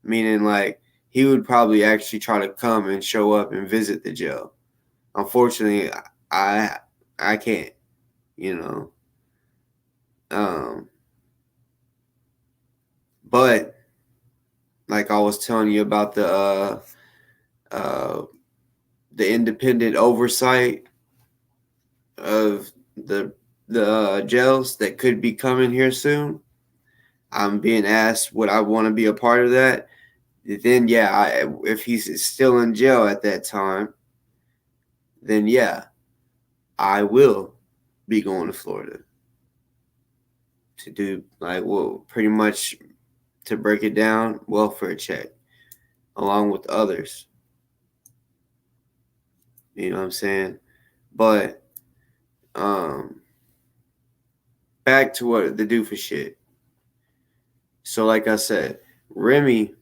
Speaker 1: Meaning, like, he would probably actually try to come and show up and visit the jail. Unfortunately, I can't, but like I was telling you about the independent oversight of the jails that could be coming here soon. I'm being asked would I want to be a part of that. Then yeah, if he's still in jail at that time, then yeah, I will be going to Florida to do pretty much, to break it down, welfare check along with others. You know what I'm saying? But back to what the doofus shit. So like I said, Remy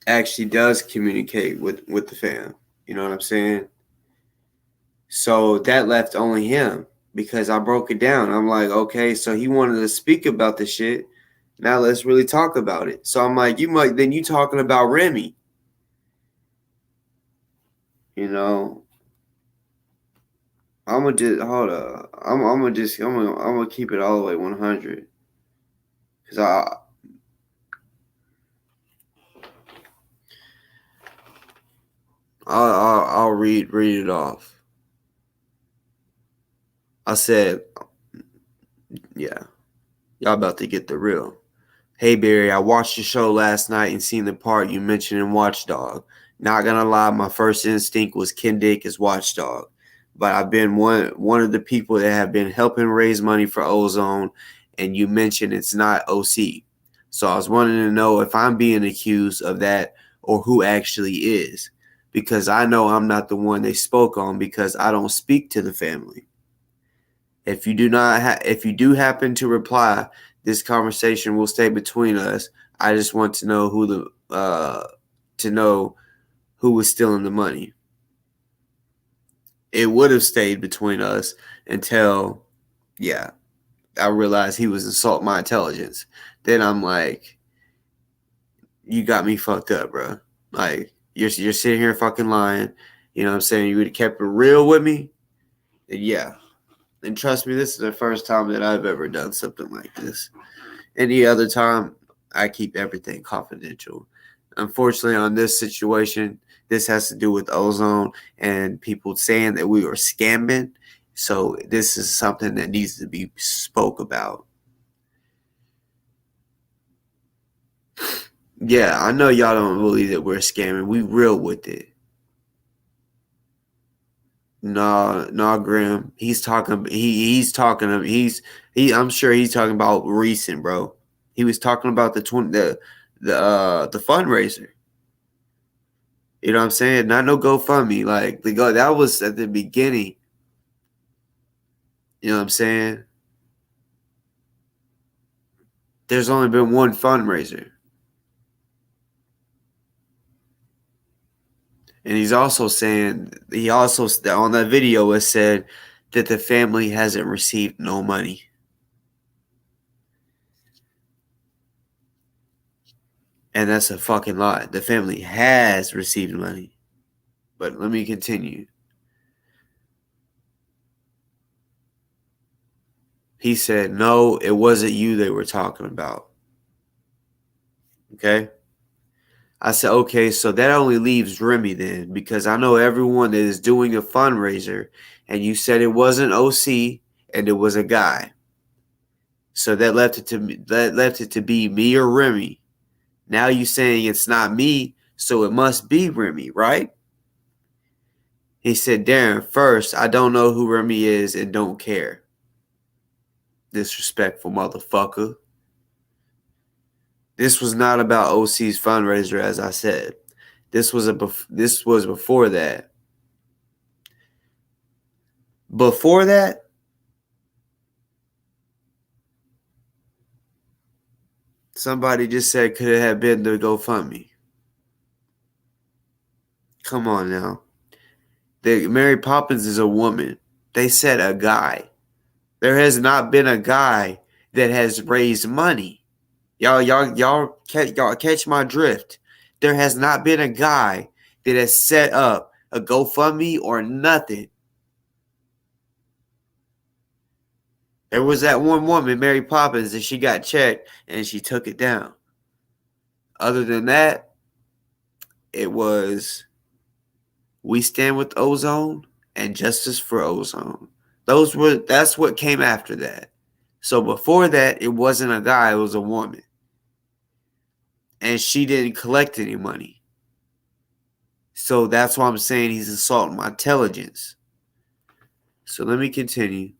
Speaker 1: actually does communicate with the fam. You know what I'm saying? So that left only him because I broke it down. I'm like, okay, so he wanted to speak about the shit. Now let's really talk about it. So I'm like, you talking about Remy. I'm gonna just hold up. I'm gonna keep it all the way 100. Cause I'll read it off. I said, yeah, y'all about to get the real. Hey Barry, I watched the show last night and seen the part you mentioned in Watchdog. Not gonna lie, my first instinct was Ken Dick as Watchdog, but I've been one of the people that have been helping raise money for Ozone, and you mentioned it's not OC. So I was wanting to know if I'm being accused of that or who actually is, because I know I'm not the one they spoke on because I don't speak to the family. If you do happen to reply, this conversation will stay between us. I just want to know who was stealing the money. It would have stayed between us until, I realized he was insulting my intelligence. Then I'm like, you got me fucked up, bro. Like, you're sitting here fucking lying. You know what I'm saying? You would have kept it real with me. And yeah. And trust me, this is the first time that I've ever done something like this. Any other time, I keep everything confidential. Unfortunately, on this situation, this has to do with Ozone and people saying that we were scamming. So this is something that needs to be spoke about. Yeah, I know y'all don't believe that we're scamming. We real with it. Nah, Graham. He's talking. I'm sure he's talking about recent, bro. He was talking about the fundraiser. You know what I'm saying? Not no GoFundMe. Like that was at the beginning. You know what I'm saying? There's only been one fundraiser. And he's also saying, on that video has said that the family hasn't received no money. And that's a fucking lie. The family has received money. But let me continue. He said, no, it wasn't you they were talking about. Okay? I said, okay, so that only leaves Remy then, because I know everyone that is doing a fundraiser, and you said it wasn't OC and it was a guy. So that left it to be me or Remy. Now you saying it's not me, so it must be Remy, right? He said, Darren, first, I don't know who Remy is and don't care. Disrespectful motherfucker. This was not about OC's fundraiser, as I said. This was before that. Before that, somebody just said could it have been the GoFundMe. Come on now. Mary Poppins is a woman. They said a guy. There has not been a guy that has raised money. Y'all catch my drift. There has not been a guy that has set up a GoFundMe or nothing. There was that one woman, Mary Poppins, and she got checked and she took it down. Other than that, it was We Stand with Ozone and Justice for Ozone. That's what came after that. So before that, it wasn't a guy, it was a woman. And she didn't collect any money. So that's why I'm saying he's assaulting my intelligence. So let me continue.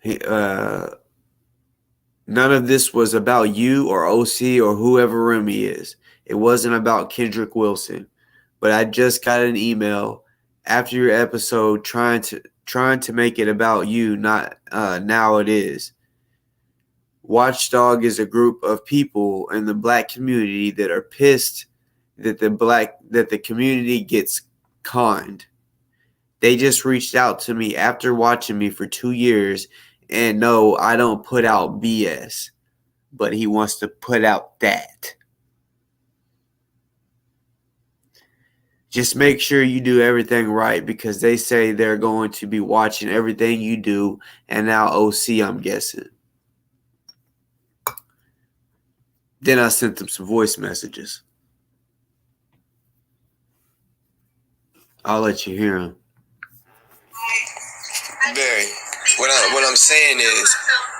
Speaker 1: None of this was about you or OC or whoever Remy is. It wasn't about Kendrick Wilson. But I just got an email after your episode trying to make it about you. Not now it is. Watchdog is a group of people in the black community that are pissed that the community gets conned. They just reached out to me after watching me for 2 years, and no, I don't put out BS, but he wants to put out that. Just make sure you do everything right, because they say they're going to be watching everything you do, and now OC, I'm guessing. Then I sent them some voice messages. I'll let you hear them.
Speaker 2: Barry, what I'm saying is,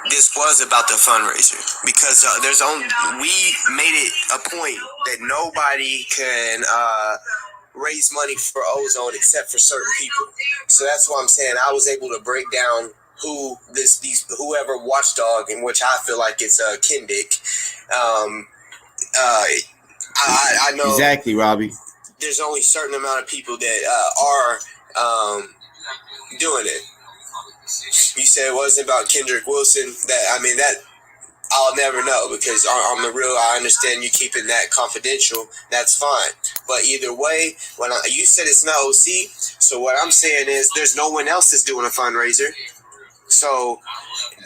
Speaker 2: this was about the fundraiser because we made it a point that nobody can raise money for Ozone except for certain people. So that's why I'm saying I was able to break down whoever watchdog, in which I feel like it's Kindick. I know
Speaker 1: exactly, Robbie.
Speaker 2: There's only a certain amount of people that are doing it. You said it wasn't about Kendrick Wilson. That I'll never know because on the real, I understand you keeping that confidential. That's fine. But either way, you said it's not OC, so what I'm saying is there's no one else that's doing a fundraiser. So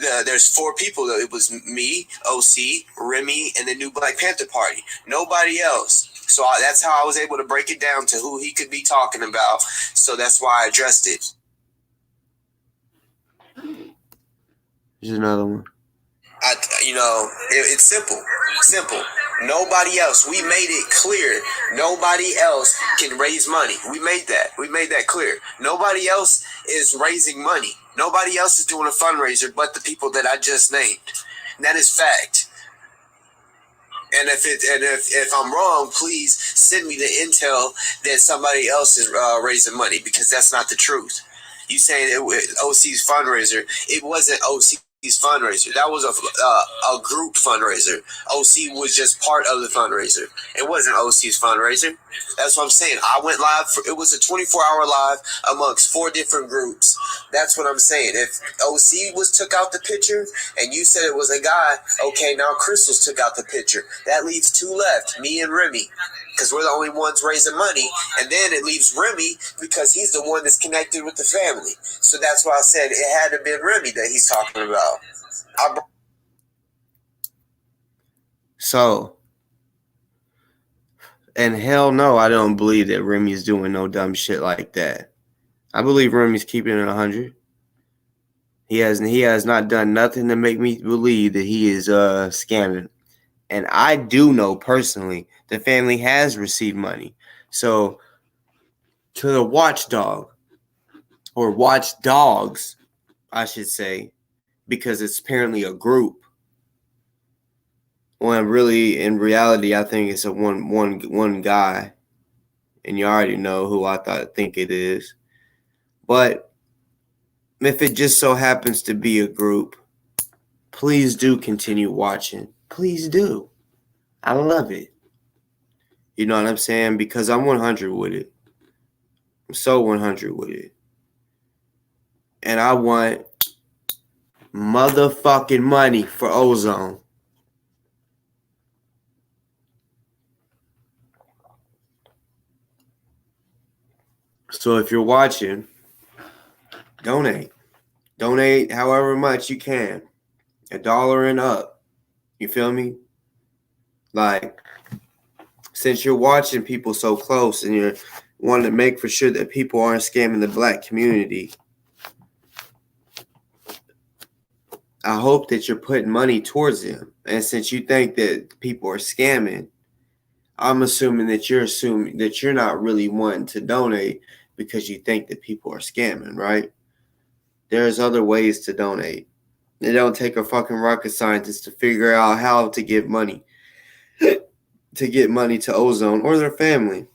Speaker 2: there's 4 people. It was me, OC, Remy, and the New Black Panther Party. Nobody else. So that's how I was able to break it down to who he could be talking about. So that's why I addressed it.
Speaker 1: Here's another one.
Speaker 2: It's simple. Nobody else. We made it clear. Nobody else can raise money. We made that clear. Nobody else is raising money. Nobody else is doing a fundraiser but the people that I just named. And that is fact. And if I'm wrong, please send me the intel that somebody else is raising money because that's not the truth. You saying it was OC's fundraiser? It wasn't OC's fundraiser. That was a group fundraiser. OC was just part of the fundraiser. It wasn't OC's fundraiser. That's what I'm saying. I went live. It was a 24-hour live amongst 4 different groups. That's what I'm saying. If OC took out the picture and you said it was a guy, okay, now Crystals took out the picture. That leaves 2 left, me and Remy, because we're the only ones raising money. And then it leaves Remy because he's the one that's connected with the family. So that's why I said it had to be Remy that he's talking about.
Speaker 1: So, and hell no, I don't believe that Remy's doing no dumb shit like that. I believe Remy's keeping it 100. He has not done nothing to make me believe that he is scamming. And I do know personally the family has received money. So to the watchdog, or watchdogs, I should say, because it's apparently a group. When really, in reality, I think it's a one guy, and you already know who I think it is. But if it just so happens to be a group, please do continue watching. Please do. I love it. You know what I'm saying? Because I'm 100 with it. I'm so 100 with it. And I want motherfucking money for Ozone. So if you're watching, donate. Donate however much you can. $1 and up. You feel me? Like, since you're watching people so close and you're wanting to make for sure that people aren't scamming the Black community, I hope that you're putting money towards them. And since you think that people are scamming, I'm assuming that you're not really wanting to donate because you think that people are scamming, right? There's other ways to donate. It don't take a fucking rocket scientist to figure out how to give money to Ozone or their family.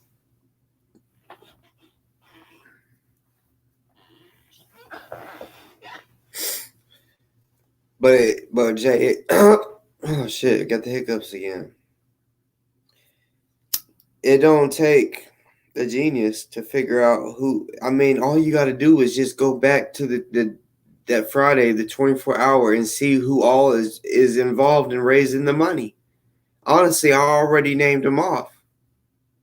Speaker 1: But Jay, oh shit, I got the hiccups again. It don't take a genius to figure out who. I mean, all you got to do is just go back to that Friday, the 24-hour, and see who all is involved in raising the money. Honestly, I already named them off.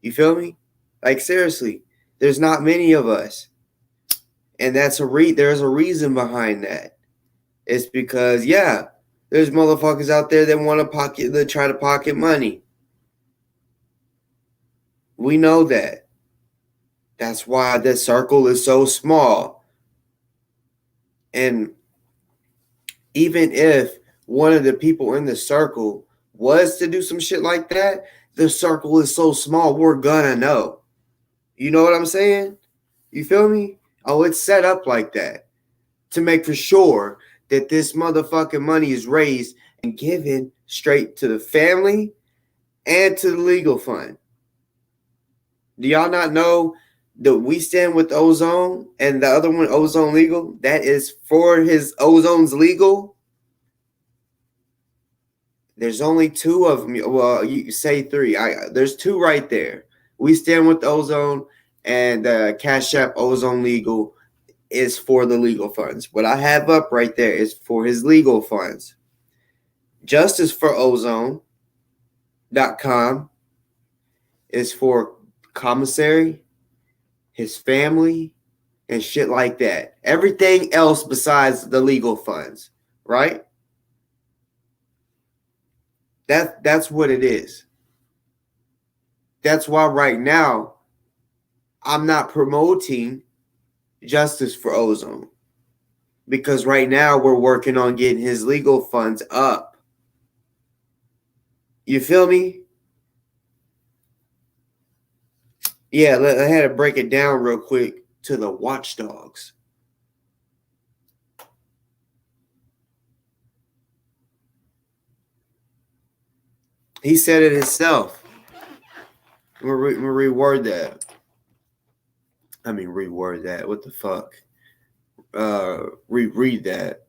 Speaker 1: You feel me? Like, seriously, there's not many of us, and there's a reason behind that. It's because there's motherfuckers out there that try to pocket money. We know that. That's why the circle is so small. And even if one of the people in the circle was to do some shit like that, the circle is so small, we're gonna know. You know what I'm saying? You feel me? Oh, it's set up like that to make for sure that this motherfucking money is raised and given straight to the family and to the legal fund. Do y'all not know that we stand with Ozone and the other one, Ozone Legal? That is for his Ozone's legal. There's only two of them. Well, you say three. There's two right there. We stand with Ozone, and Cashapp Ozone Legal is for the legal funds. What I have up right there is for his legal funds. Justice for Ozone.com is for commissary, his family, and shit like that. Everything else besides the legal funds, right? That's what it is. That's why right now I'm not promoting Justice for Ozone, because right now we're working on getting his legal funds up. You feel me? Yeah, I had to break it down real quick to the watchdogs. He said it himself. I'm gonna reword that. I mean, reword that. What the fuck? Reread that.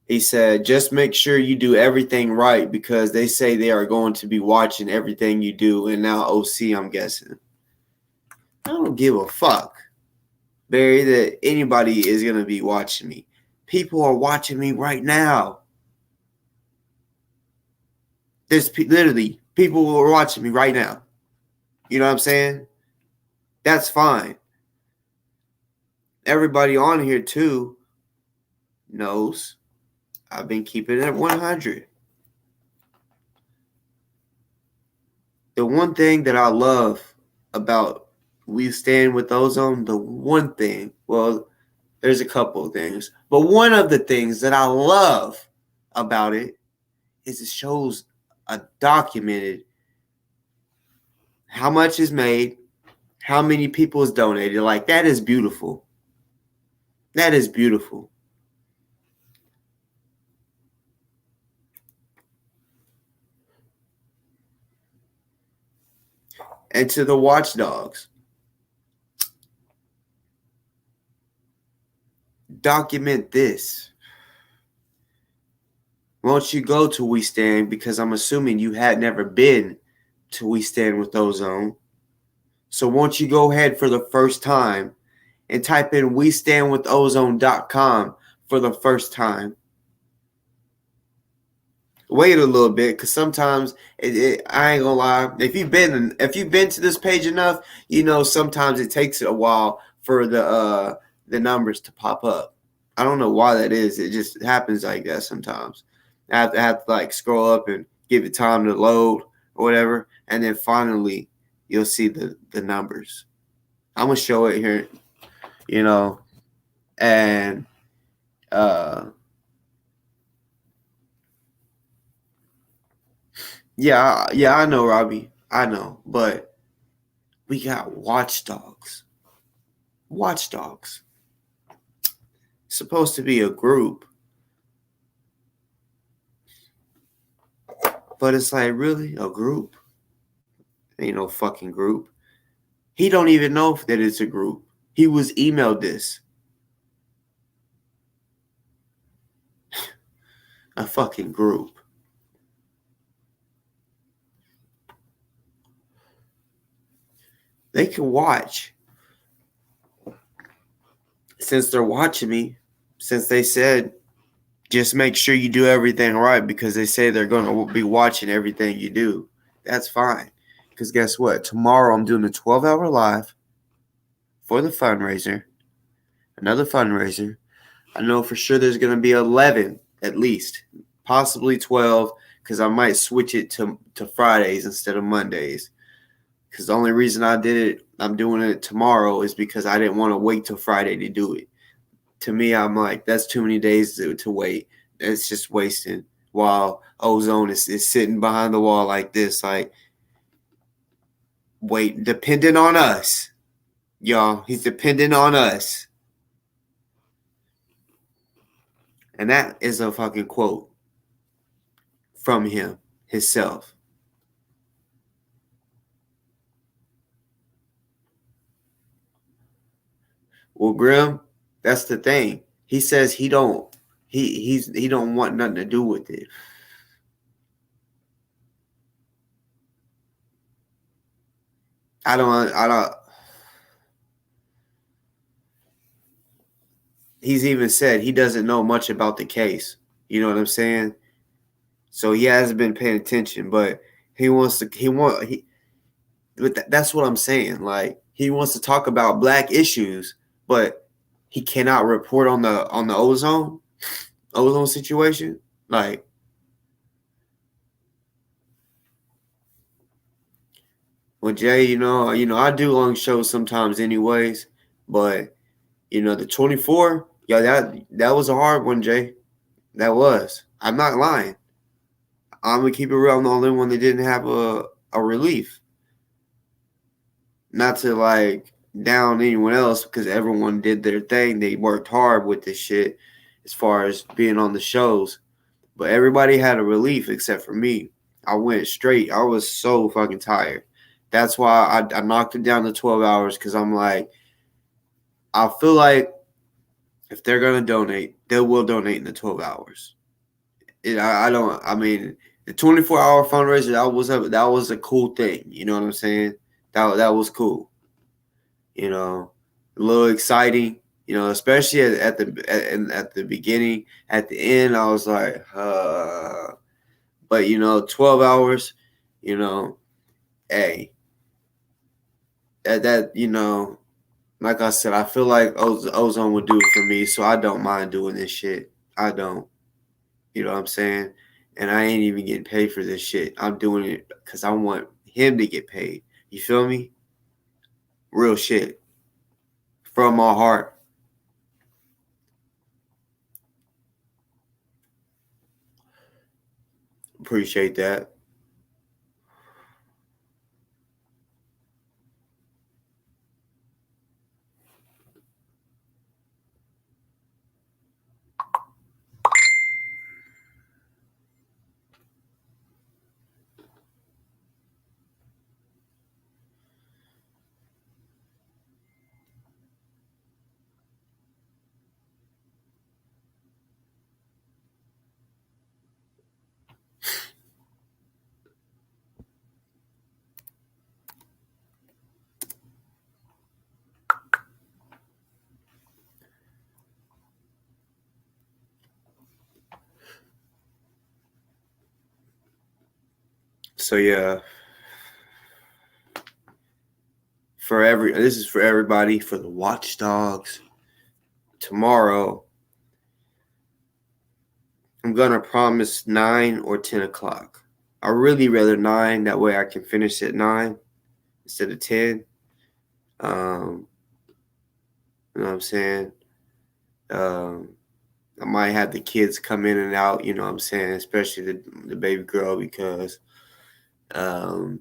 Speaker 1: He said, just make sure you do everything right, because they say they are going to be watching everything you do. And now OC, I'm guessing. I don't give a fuck, Barry, that anybody is going to be watching me. People are watching me right now. There's literally people who are watching me right now. You know what I'm saying? That's fine. Everybody on here, too, knows I've been keeping it at 100. The one thing that I love about We Stand with Ozone, the one thing, well, there's a couple of things, but one of the things that I love about it is it shows a documented how much is made, how many people is donated. Like, that is beautiful. That is beautiful. And to the watchdogs, document this. Won't you go to We Stand, because I'm assuming you had never been to We Stand with Ozone. So won't you go ahead for the first time and type in WeStandWithOzone.com for the first time. Wait a little bit, because sometimes I ain't gonna lie. If you've been to this page enough, you know sometimes it takes a while for the numbers to pop up. I don't know why that is. It just happens like that sometimes. I have to like scroll up and give it time to load or whatever, and then finally you'll see the numbers. I'm gonna show it here, you know, and yeah, I know, Robbie. I know, but we got watchdogs. Watchdogs. Supposed to be a group. But it's like, really? A group? Ain't no fucking group. He don't even know that it's a group. He was emailed this. A fucking group. They can watch. Since they're watching me, since they said, just make sure you do everything right, because they say they're going to be watching everything you do. That's fine. Because guess what? Tomorrow I'm doing a 12-hour live for the fundraiser. Another fundraiser. I know for sure there's going to be 11 at least. Possibly 12, because I might switch it to Fridays instead of Mondays. Because the only reason I'm doing it tomorrow is because I didn't want to wait till Friday to do it. To me, I'm like, that's too many days to wait. It's just wasting while Ozone is sitting behind the wall like this, like, wait, dependent on us. Y'all, he's dependent on us. And that is a fucking quote from him, himself. Well, Grim, that's the thing. He says he don't want nothing to do with it. I don't he's even said he doesn't know much about the case. You know what I'm saying? So he hasn't been paying attention, but that's what I'm saying. Like, he wants to talk about black issues, but he cannot report on the ozone situation. Like, well, Jay, I do long shows sometimes anyways, but the 24, yeah, that was a hard one, Jay. That was. I'm not lying. I'm gonna keep it real. I'm the only one that didn't have a relief. Not to like down anyone else, because everyone did their thing. They worked hard with this shit as far as being on the shows. But everybody had a relief except for me. I went straight. I was so fucking tired. That's why I knocked it down to 12 hours, because I'm like, I feel like if they're gonna donate, they will donate in the 12 hours. I mean, the 24-hour fundraiser, that was a cool thing. You know what I'm saying? That was cool. A little exciting. Especially at the beginning. At the end, I was like, but 12 hours. Hey, that like I said, I feel like Ozone would do it for me, so I don't mind doing this shit. I don't. You know what I'm saying? And I ain't even getting paid for this shit. I'm doing it because I want him to get paid. You feel me? Real shit. From my heart. Appreciate that. So yeah, this is for everybody, for the watchdogs. Tomorrow, I'm gonna promise 9 or 10 o'clock. I really rather 9. That way I can finish at 9 instead of 10. You know what I'm saying? I might have the kids come in and out. You know what I'm saying? Especially the baby girl, because I'll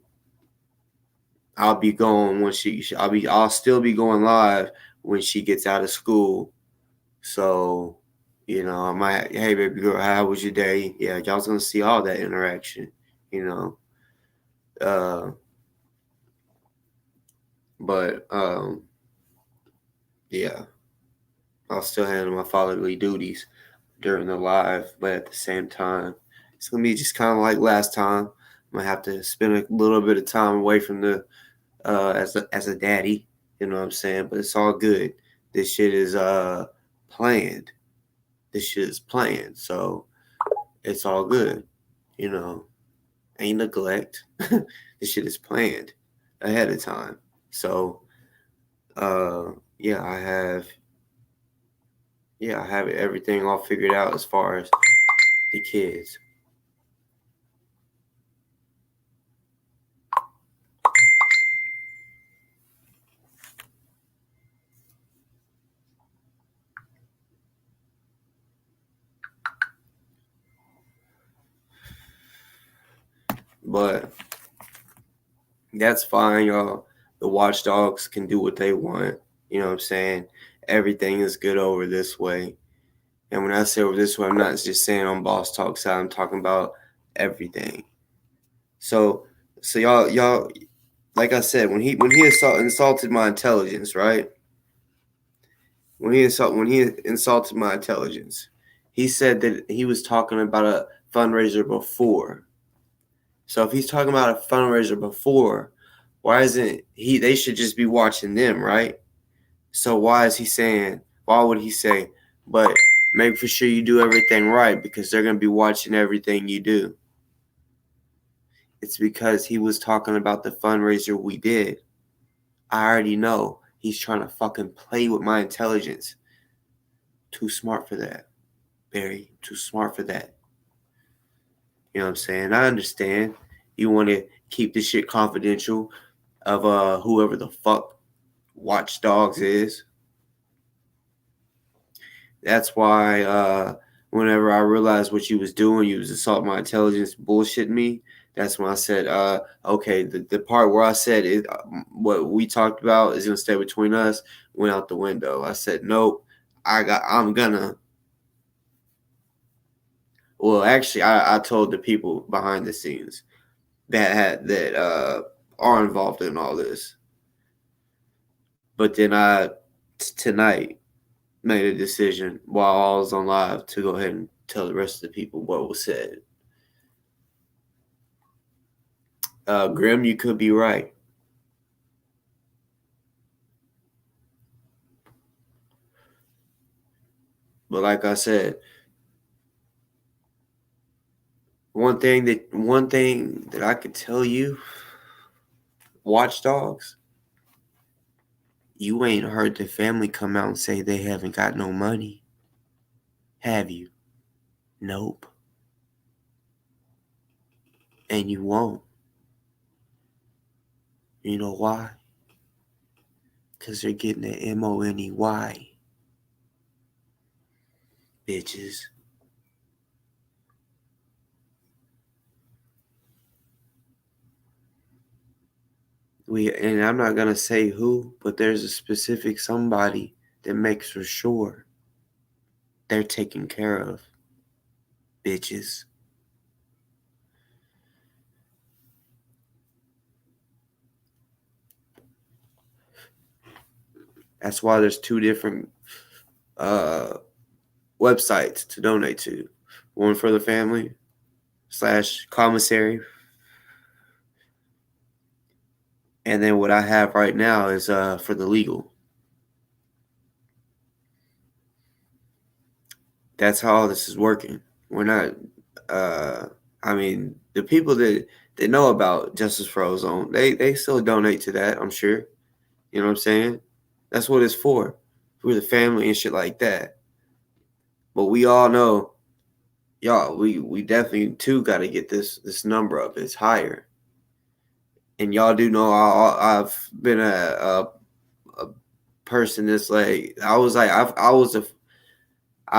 Speaker 1: be going when I'll still be going live when she gets out of school. So, I might, hey baby girl, how was your day? Yeah, y'all's gonna see all that interaction, you know. Uh, but yeah, I'll still handle my fatherly duties during the live, but at the same time, it's gonna be just kind of like last time. I'm gonna have to spend a little bit of time away from the as a daddy, you know what I'm saying? But it's all good. This shit is planned. This shit is planned, so it's all good. Ain't neglect. This shit is planned ahead of time. So yeah, I have everything all figured out as far as the kids. But that's fine, y'all. The watchdogs can do what they want. You know what I'm saying? Everything is good over this way. And when I say over this way, I'm not just saying on Boss Talk side. I'm talking about everything. So y'all, like I said, when he insulted my intelligence, right? When he insulted my intelligence, he said that he was talking about a fundraiser before. So if he's talking about a fundraiser before, why isn't he? They should just be watching them, right? So why is he saying? Why would he say? But make for sure you do everything right because they're gonna be watching everything you do. It's because he was talking about the fundraiser we did. I already know he's trying to fucking play with my intelligence. Too smart for that, Barry. Too smart for that. You know what I'm saying? I understand. You want to keep this shit confidential of whoever the fuck Watchdogs is. That's why whenever I realized what you was doing, you was assaulting my intelligence, bullshitting me. That's when I said, okay, the part where I said it, what we talked about is gonna stay between us, went out the window. I said, nope, I'm gonna. Well, actually, I told the people behind the scenes that are involved in all this. But then I tonight made a decision while I was on live to go ahead and tell the rest of the people what was said. Grim, you could be right. But like I said, one thing that I could tell you, Watchdogs, you ain't heard the family come out and say they haven't got no money. Have you? Nope. And you won't. You know why? Because they're getting the money. Bitches. And I'm not gonna say who, but there's a specific somebody that makes for sure they're taken care of. Bitches. That's why there's two different websites to donate to. One for the family / commissary. And then what I have right now is for the legal. That's how all this is working. We're not I mean, the people that know about Justice for Ozone, they still donate to that, I'm sure. You know what I'm saying? That's what it's for the family and shit like that. But we all know, y'all, we definitely too got to get this number up. It's higher. And y'all do know I've been a person that's like I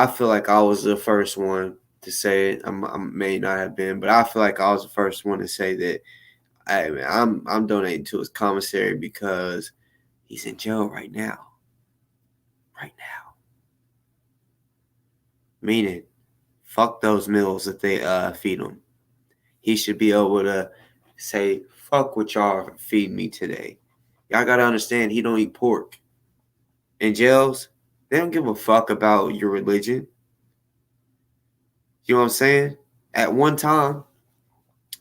Speaker 1: feel like I was the first one to say it. I may not have been, but I feel like I was the first one to say that I'm donating to his commissary because he's in jail right now. Right now. Meaning, fuck those meals that they feed him. He should be able to say, fuck what y'all feed me today. Y'all gotta understand he don't eat pork. In jails, they don't give a fuck about your religion. You know what I'm saying? At one time,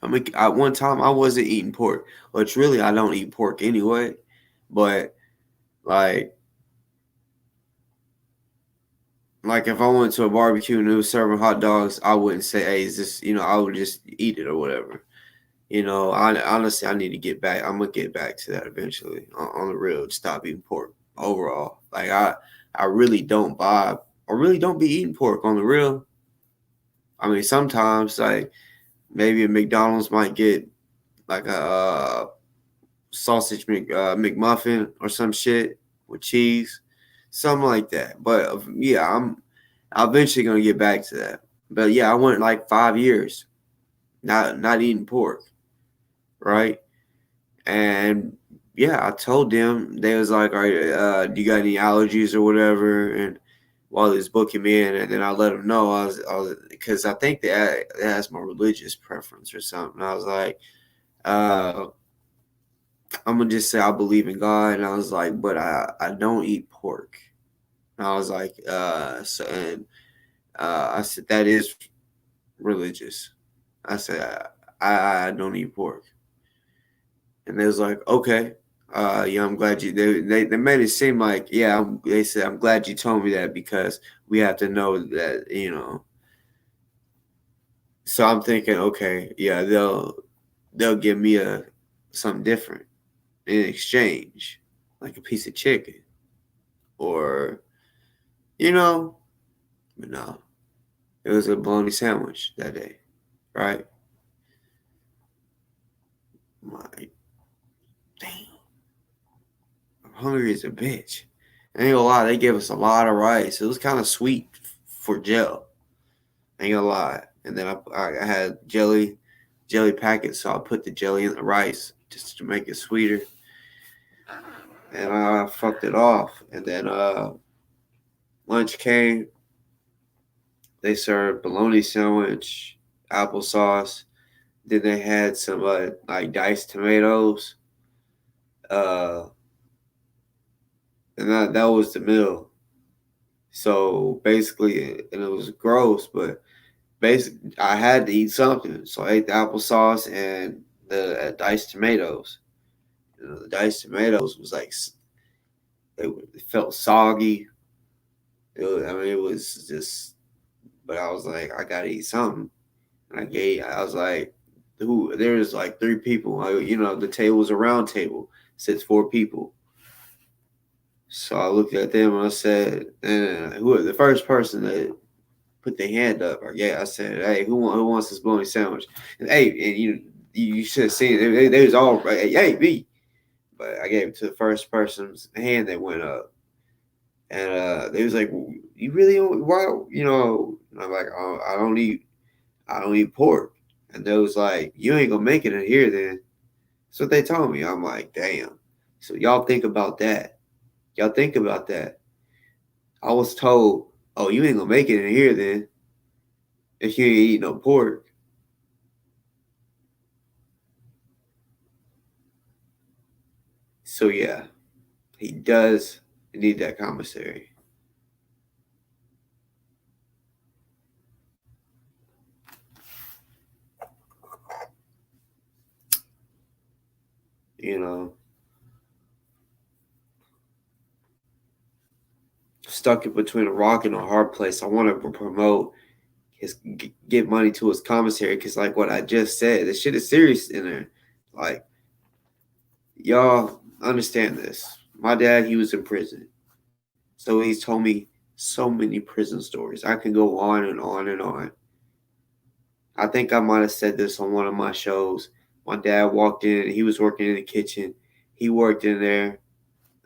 Speaker 1: I wasn't eating pork. Which really I don't eat pork anyway. But like if I went to a barbecue and it was serving hot dogs, I wouldn't say, hey, is this, I would just eat it or whatever. Honestly, I need to get back. I'm gonna get back to that eventually on the real. To stop eating pork overall. Like I really don't vibe. I really don't be eating pork on the real. I mean, sometimes like maybe a McDonald's might get like a sausage McMuffin or some shit with cheese, something like that. But yeah, I'm eventually gonna get back to that. But yeah, I went like 5 years not eating pork. right? And yeah, I told them, they was like, all right, do you got any allergies or whatever? And while he's booking me in, and then I let him know, because I think that it has my religious preference or something. I was like, uh, I'm gonna just say I believe in God, and I was like, but I don't eat pork. And I was like, I said that is religious. I said I don't eat pork, and they was like, okay. Yeah, I'm glad you. They made it seem like, yeah. They said, I'm glad you told me that, because we have to know that, So I'm thinking, okay, yeah, they'll give me something different in exchange, like a piece of chicken, or you know, but no, it was a bologna sandwich that day, right? I'm like, damn, I'm hungry as a bitch. Ain't gonna lie, they gave us a lot of rice. It was kind of sweet for gel. Ain't gonna lie. And then I had jelly packets, so I put the jelly in the rice just to make it sweeter, and I fucked it off. And then lunch came. They served bologna sandwich, applesauce. Then they had some like diced tomatoes. Uh, and that was the meal. So basically, and it was gross, but basically I had to eat something. So I ate the applesauce and the diced tomatoes. The diced tomatoes was like, it felt soggy. I mean, it was just. But I was like, I gotta eat something. And I was like, who? There was like three people. The table was a round table. Sits four people. So I looked at them and I said, who? The first person that put their hand up, or yeah, I said, hey, who wants this bologna sandwich? And hey, and you should have seen it. They was all, hey, me. But I gave it to the first person's hand that went up, and they was like, well, you really don't, why? And I'm like, oh, I don't eat pork. And they was like, you ain't gonna make it in here then. That's what they told me. I'm like, damn. So y'all think about that. Y'all think about that. I was told, oh, you ain't gonna make it in here then if you ain't eat no pork. So yeah, he does need that commissary. You know, stuck in between a rock and a hard place. I want to promote get money to his commissary, because like what I just said, this shit is serious in there. Like, y'all understand this. My dad, he was in prison. So he's told me so many prison stories. I can go on and on and on. I think I might have said this on one of my shows. My dad walked in, he was working in the kitchen. He worked in there,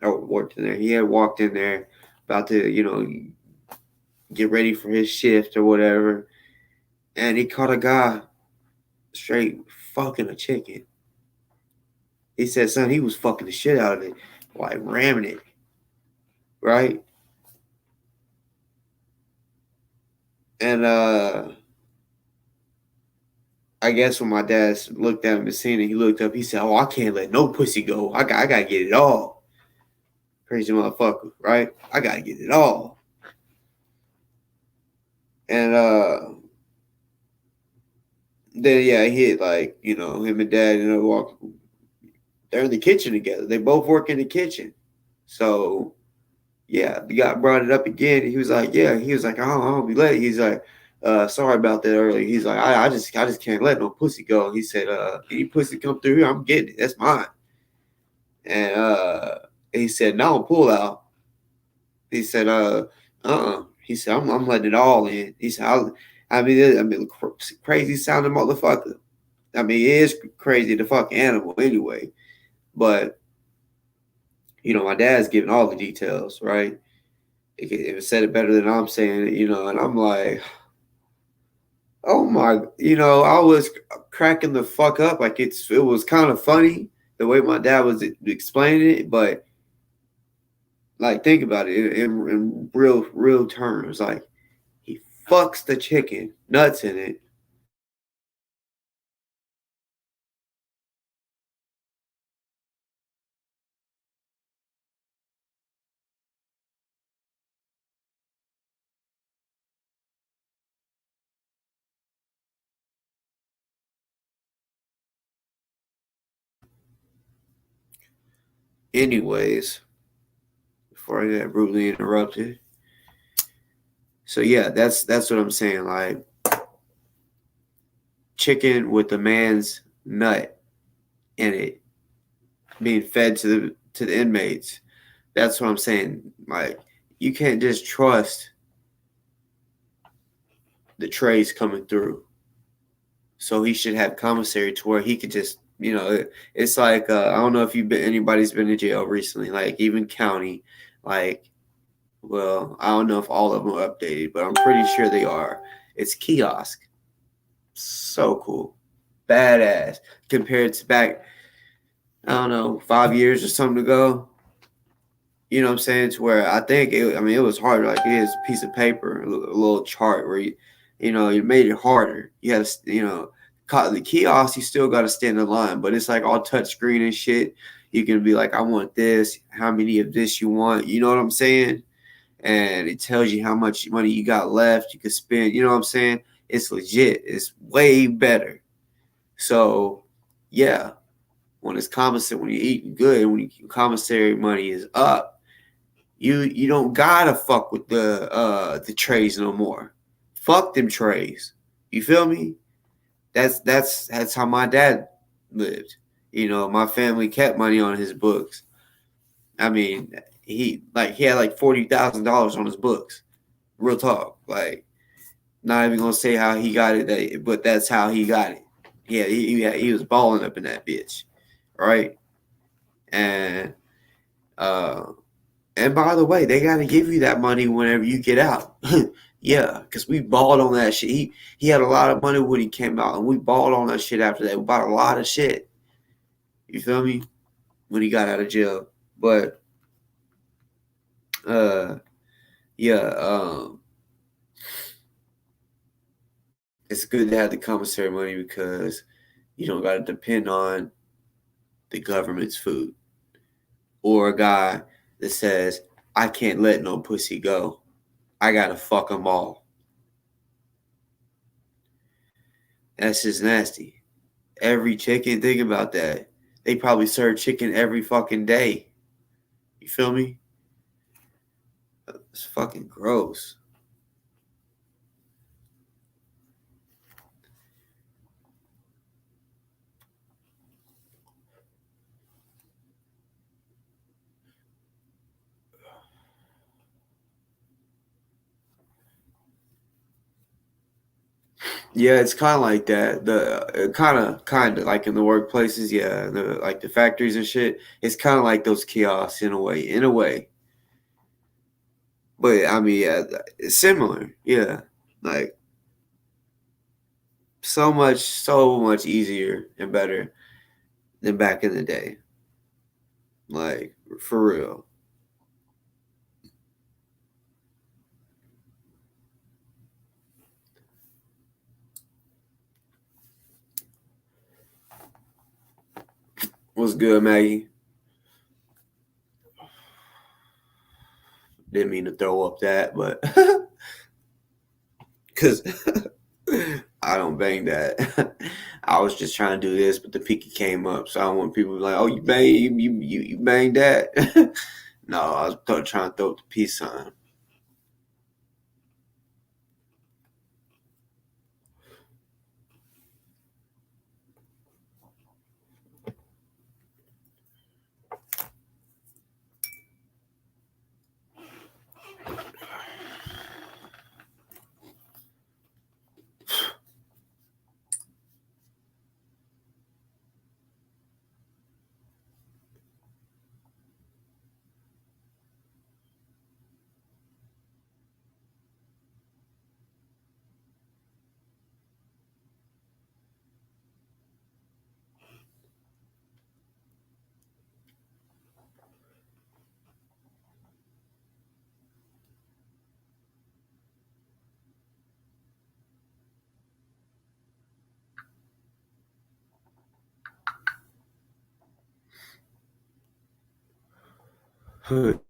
Speaker 1: or worked in there. He had walked in there about to, get ready for his shift or whatever. And he caught a guy straight fucking a chicken. He said, son, he was fucking the shit out of it, like ramming it, right? And I guess when my dad looked at him and seen it, he looked up. He said, "Oh, I can't let no pussy go. I gotta get it all." Crazy motherfucker, right? I gotta get it all. And then yeah, he hit, like, him and dad, walk. They're in the kitchen together. They both work in the kitchen. So yeah, the guy brought it up again. He was like, yeah. He was like, I'll be late. He's like, sorry about that earlier. He's like, I just can't let no pussy go. He said, any pussy come through here, I'm getting it. That's mine. And he said, no, pull out. He said, He said, I'm letting it all in. He said, crazy sounding motherfucker. I mean, it is crazy to fuck animal anyway. But my dad's giving all the details, right? It said it better than I'm saying it, and I'm like, Oh my, I was cracking the fuck up. Like it was kind of funny the way my dad was explaining it, but like think about it in real terms. Like he fucks the chicken, nuts in it. Anyways, before I got rudely interrupted. So yeah, that's what I'm saying. Like chicken with the man's nut in it being fed to the inmates. That's what I'm saying. Like you can't just trust the trays coming through. So he should have commissary to where he could just, it's like I don't know if anybody's been in jail recently, like even county, like well, I don't know if all of them are updated, but I'm pretty sure they are. It's kiosk, so cool, badass compared to back, I don't know, 5 years or something ago. You know what I'm saying? To where I think it was harder. Like it is a piece of paper, a little chart where you made it harder. You had to, the kiosk, you still got to stand in line, but it's like all touch screen and shit. You can be like, I want this. How many of this you want? You know what I'm saying? And it tells you how much money you got left. You can spend. You know what I'm saying? It's legit. It's way better. So, yeah, when it's commissary, when you're eating good, when commissary money is up, you don't gotta fuck with the trays no more. Fuck them trays. You feel me? That's how my dad lived. My family kept money on his books. I mean, he had like $40,000 on his books. Real talk. Like, not even gonna say how he got it, but that's how he got it. Yeah, he was balling up in that bitch, right? And uh, and by the way, they gotta give you that money whenever you get out. Yeah, because we balled on that shit. He had a lot of money when he came out, and we balled on that shit after that. We bought a lot of shit. You feel me? When he got out of jail, but uh, yeah, it's good to have the commissary money because you don't got to depend on the government's food or a guy that says I can't let no pussy go. I gotta fuck them all. That's just nasty. Every chicken, think about that. They probably serve chicken every fucking day. You feel me? It's fucking gross. Yeah, it's kind of like that. The kind of like in the workplaces, yeah, like the factories and shit. It's kind of like those kiosks in a way, But I mean, yeah, it's similar. Yeah, like so much easier and better than back in the day. Like for real. What's good, Maggie? Didn't mean to throw up that, but because I don't bang that. I was just trying to do this, but the pinky came up, so I don't want people to be like, "Oh, you bang you bang that." No, I was trying to throw up the peace sign.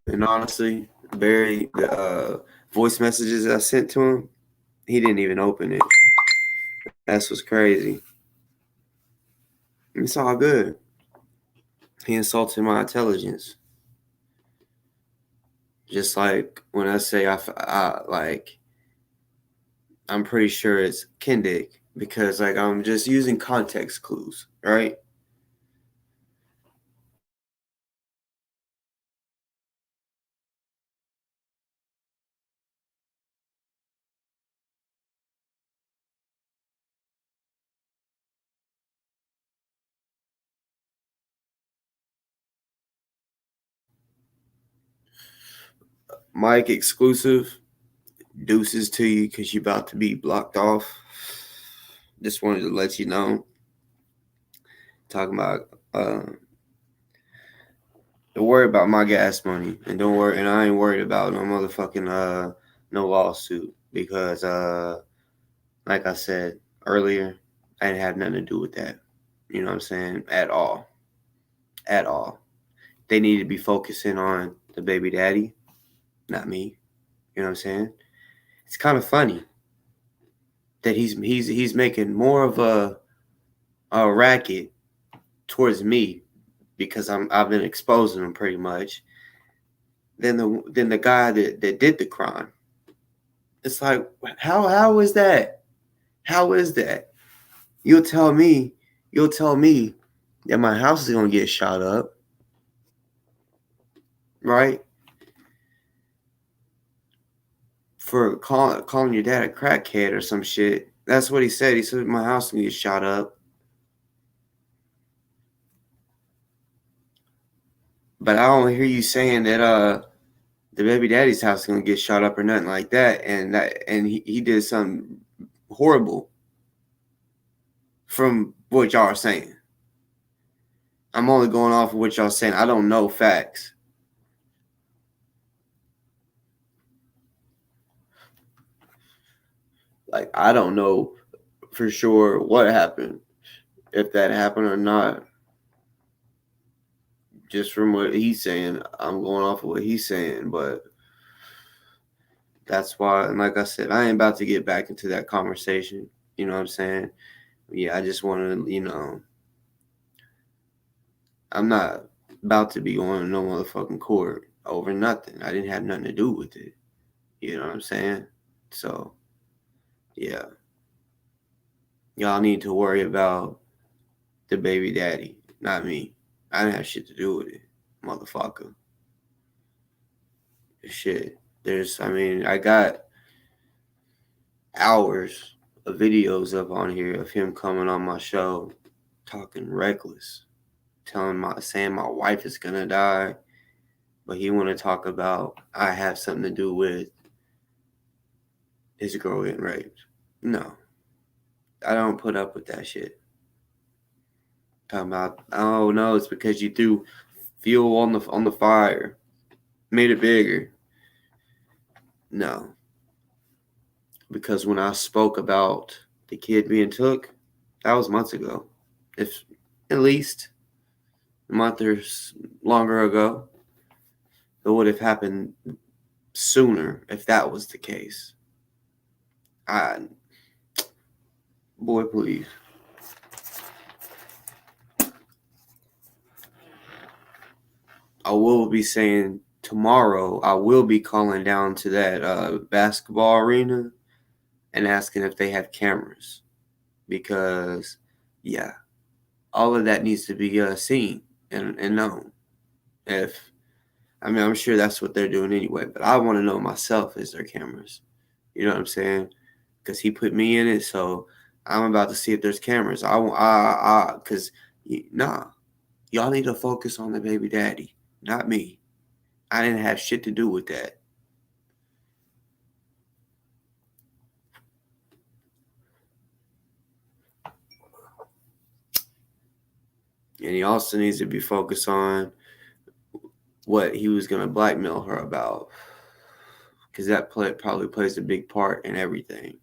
Speaker 1: And honestly, Barry, the voice messages I sent to him, he didn't even open it. That's what's crazy. It's all good. He insulted my intelligence. Just like when I say I'm pretty sure it's Kendick because like I'm just using context clues, right? Mike exclusive. Deuces to you because you're about to be blocked off. Just wanted to let you know. Talking about don't worry about my gas money and don't worry and I ain't worried about no motherfucking no lawsuit because like I said earlier, I didn't have nothing to do with that. You know what I'm saying? At all. At all. They need to be focusing on the baby daddy, not me. You know what I'm saying? It's kind of funny that he's making more of a racket towards me because I've been exposing him pretty much than the guy that did the crime. It's like how is that? How is that? You'll tell me that my house is gonna get shot up, right? For calling your dad a crackhead or some shit. That's what he said. He said my house is gonna get shot up. But I don't hear you saying that the baby daddy's house is gonna get shot up or nothing like that. And he did something horrible from what y'all are saying. I'm only going off of what y'all saying. I don't know facts. Like I don't know for sure what happened, if that happened or not. Just from what he's saying, I'm going off of what he's saying, but that's why. And like I said, I ain't about to get back into that conversation. You know what I'm saying? Yeah, I just want to, I'm not about to be going to no motherfucking court over nothing. I didn't have nothing to do with it. You know what I'm saying? So, yeah. Y'all need to worry about the baby daddy, not me. I didn't have shit to do with it, motherfucker. Shit. I got hours of videos up on here of him coming on my show talking reckless, saying my wife is gonna die, but he want to talk about I have something to do with his girl getting raped. No, I don't put up with that shit. Talking about, oh no, it's because you threw fuel on the fire, made it bigger. No, because when I spoke about the kid being took, that was months ago, if at least a month or longer ago. It would have happened sooner if that was the case. Boy, please. I will be saying tomorrow, I will be calling down to that basketball arena and asking if they have cameras. Because, yeah, all of that needs to be seen and known. I'm sure that's what they're doing anyway, but I want to know myself, is there cameras? You know what I'm saying? Because he put me in it, so I'm about to see if there's cameras. Because, nah, y'all need to focus on the baby daddy, not me. I didn't have shit to do with that. And he also needs to be focused on what he was going to blackmail her about. Because that probably plays a big part in everything.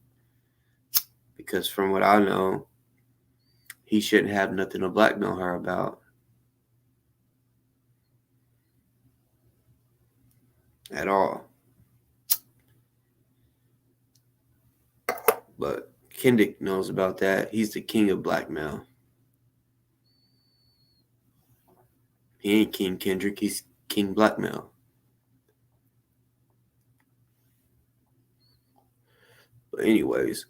Speaker 1: Because from what I know, he shouldn't have nothing to blackmail her about. at all. But Kendrick knows about that. He's the king of blackmail. He ain't King Kendrick. He's King Blackmail. But anyways,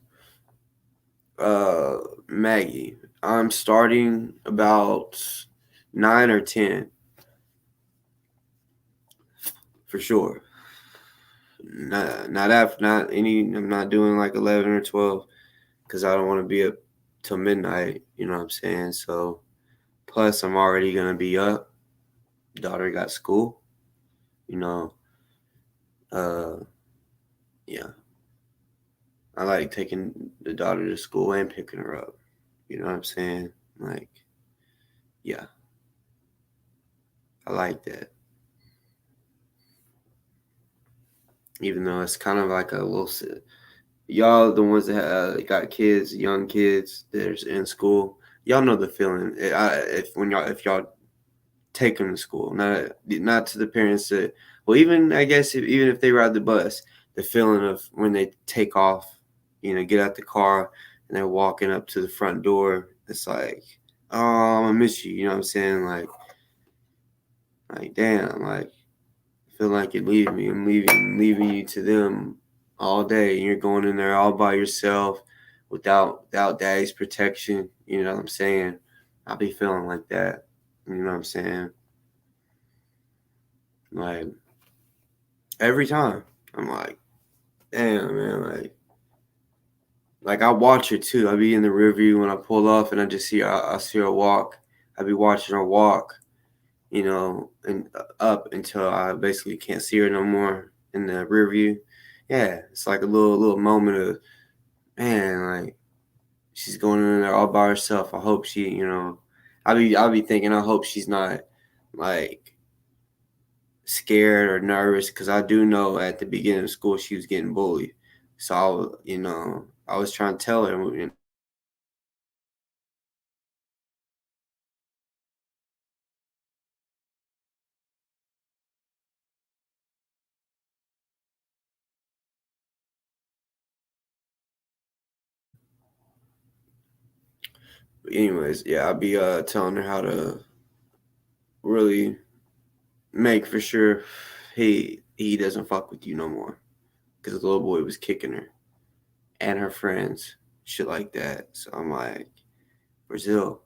Speaker 1: Maggie, I'm starting about 9 or 10 for sure. Not any. I'm not doing like 11 or 12 because I don't want to be up till midnight. You know what I'm saying? So plus I'm already gonna be up. Daughter got school. You know. Yeah. I like taking the daughter to school and picking her up. You know what I'm saying? Like, yeah, I like that. Even though it's kind of like a little. Y'all, the ones that got kids, young kids that's in school, y'all know the feeling. If y'all take them to school, not to the parents that. Well, even I guess even if they ride the bus, the feeling of when they take off, get out the car and they're walking up to the front door. It's like, oh, I'm gonna miss you. You know what I'm saying? Like damn, like I feel like you're leaving me. I'm leaving you to them all day. And you're going in there all by yourself, without daddy's protection. You know what I'm saying? I'll be feeling like that. You know what I'm saying? Like every time, I'm like, damn man, like I watch her too. I be in the rear view when I pull off, and I just I see her walk. I be watching her walk, and up until I basically can't see her no more in the rear view. Yeah, it's like a little moment of, man, like she's going in there all by herself. I hope I'll be thinking, I hope she's not like scared or nervous, because I do know at the beginning of school she was getting bullied. So I was trying to tell her. But anyways, yeah, I'll be telling her how to really make for sure he doesn't fuck with you no more, because the little boy was kicking her and her friends, shit like that. So I'm like, Brazil.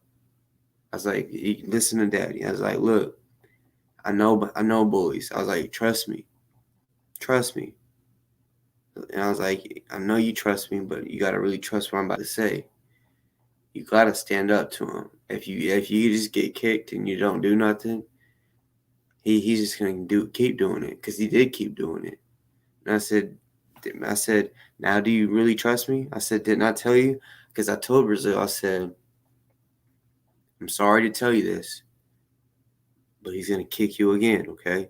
Speaker 1: I was like, listen to daddy. I was like, look, I know bullies. I was like, trust me. And I was like, I know you trust me, but you gotta really trust what I'm about to say. You gotta stand up to him. If you just get kicked and you don't do nothing, he's just gonna keep doing it, because he did keep doing it. And I said, now do you really trust me? I said, didn't I tell you? Because I told Brazil, I said, I'm sorry to tell you this, but he's gonna kick you again, okay? I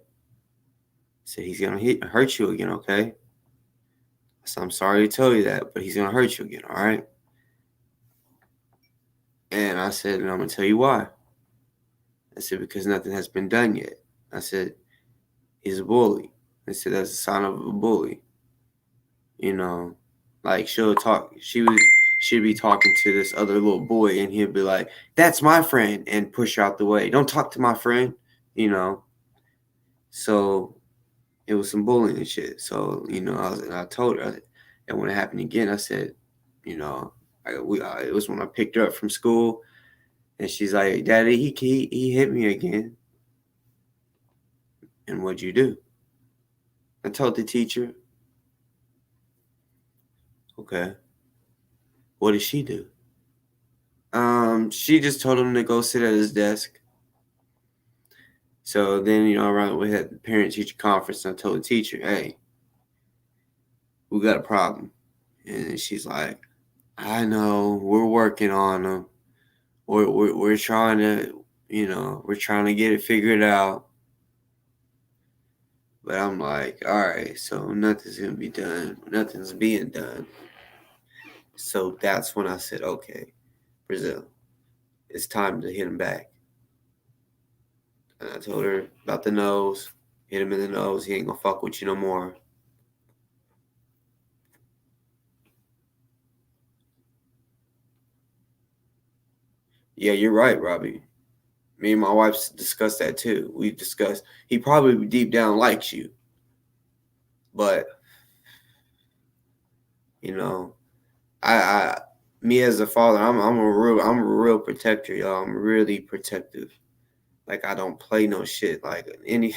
Speaker 1: said he's gonna hurt you again, okay? I said, I'm sorry to tell you that, but he's gonna hurt you again, all right? And I said, and I'm gonna tell you why. I said, because nothing has been done yet. I said, he's a bully. I said, that's a sign of a bully. Like she'd be talking to this other little boy, and he'd be like, that's my friend, and push her out the way. Don't talk to my friend, you know. So it was some bullying and shit. So, I told her, and when it happened again, I said, it was when I picked her up from school, and she's like, Daddy, he hit me again. And what'd you do? I told the teacher. Okay. What did she do? She just told him to go sit at his desk. So then, around we had the parent teacher conference, and I told the teacher, hey, we got a problem. And she's like, I know, we're working on them. We're trying to, we're trying to get it figured out. But I'm like, all right, so nothing's going to be done. Nothing's being done. So that's when I said, okay, Brazil, it's time to hit him back. And I told her about the nose. Hit him in the nose. He ain't gonna fuck with you no more. Yeah, you're right, Robbie. Me and my wife discussed that too. We discussed he probably deep down likes you, but you know, I me as a father, I'm a real protector, y'all. I'm really protective. Like I don't play no shit. Like any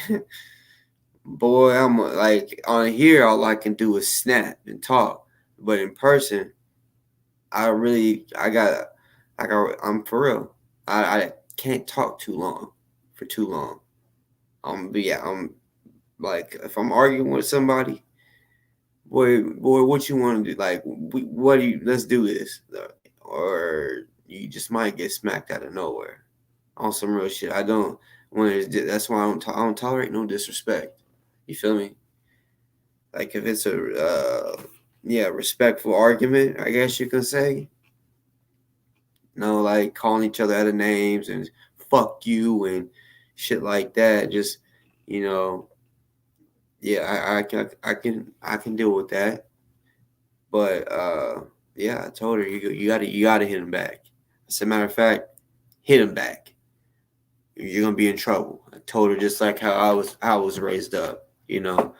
Speaker 1: boy, I'm like on here. All I can do is snap and talk, but in person, I'm for real. I can't talk too long, for too long. But yeah, I'm like if I'm arguing with somebody, boy, what you want to do? Like, what do you? Let's do this, or you just might get smacked out of nowhere on some real shit. I don't that's why I don't tolerate no disrespect. You feel me? Like if it's a respectful argument, I guess you can say. No, like calling each other out of names and fuck you and shit like that. Just you know, yeah, I can deal with that. But yeah, I told her you gotta hit him back. As a matter of fact, hit him back. You're gonna be in trouble. I told her just like how I was raised up. You know,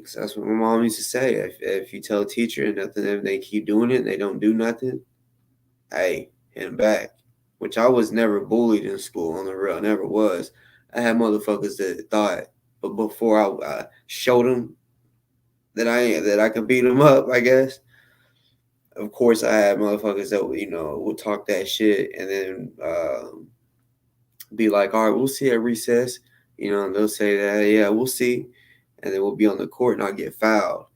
Speaker 1: so that's what my mom used to say. If you tell a teacher and nothing, if they keep doing it, and they don't do nothing. Hey, hit him back. Which I was never bullied in school on the real. I never was. I had motherfuckers that thought, but before I showed them that I could beat them up, I guess. Of course, I had motherfuckers that would talk that shit and then be like, "All right, we'll see at recess." You know, and they'll say that, "Yeah, we'll see," and then we'll be on the court and I'll get fouled.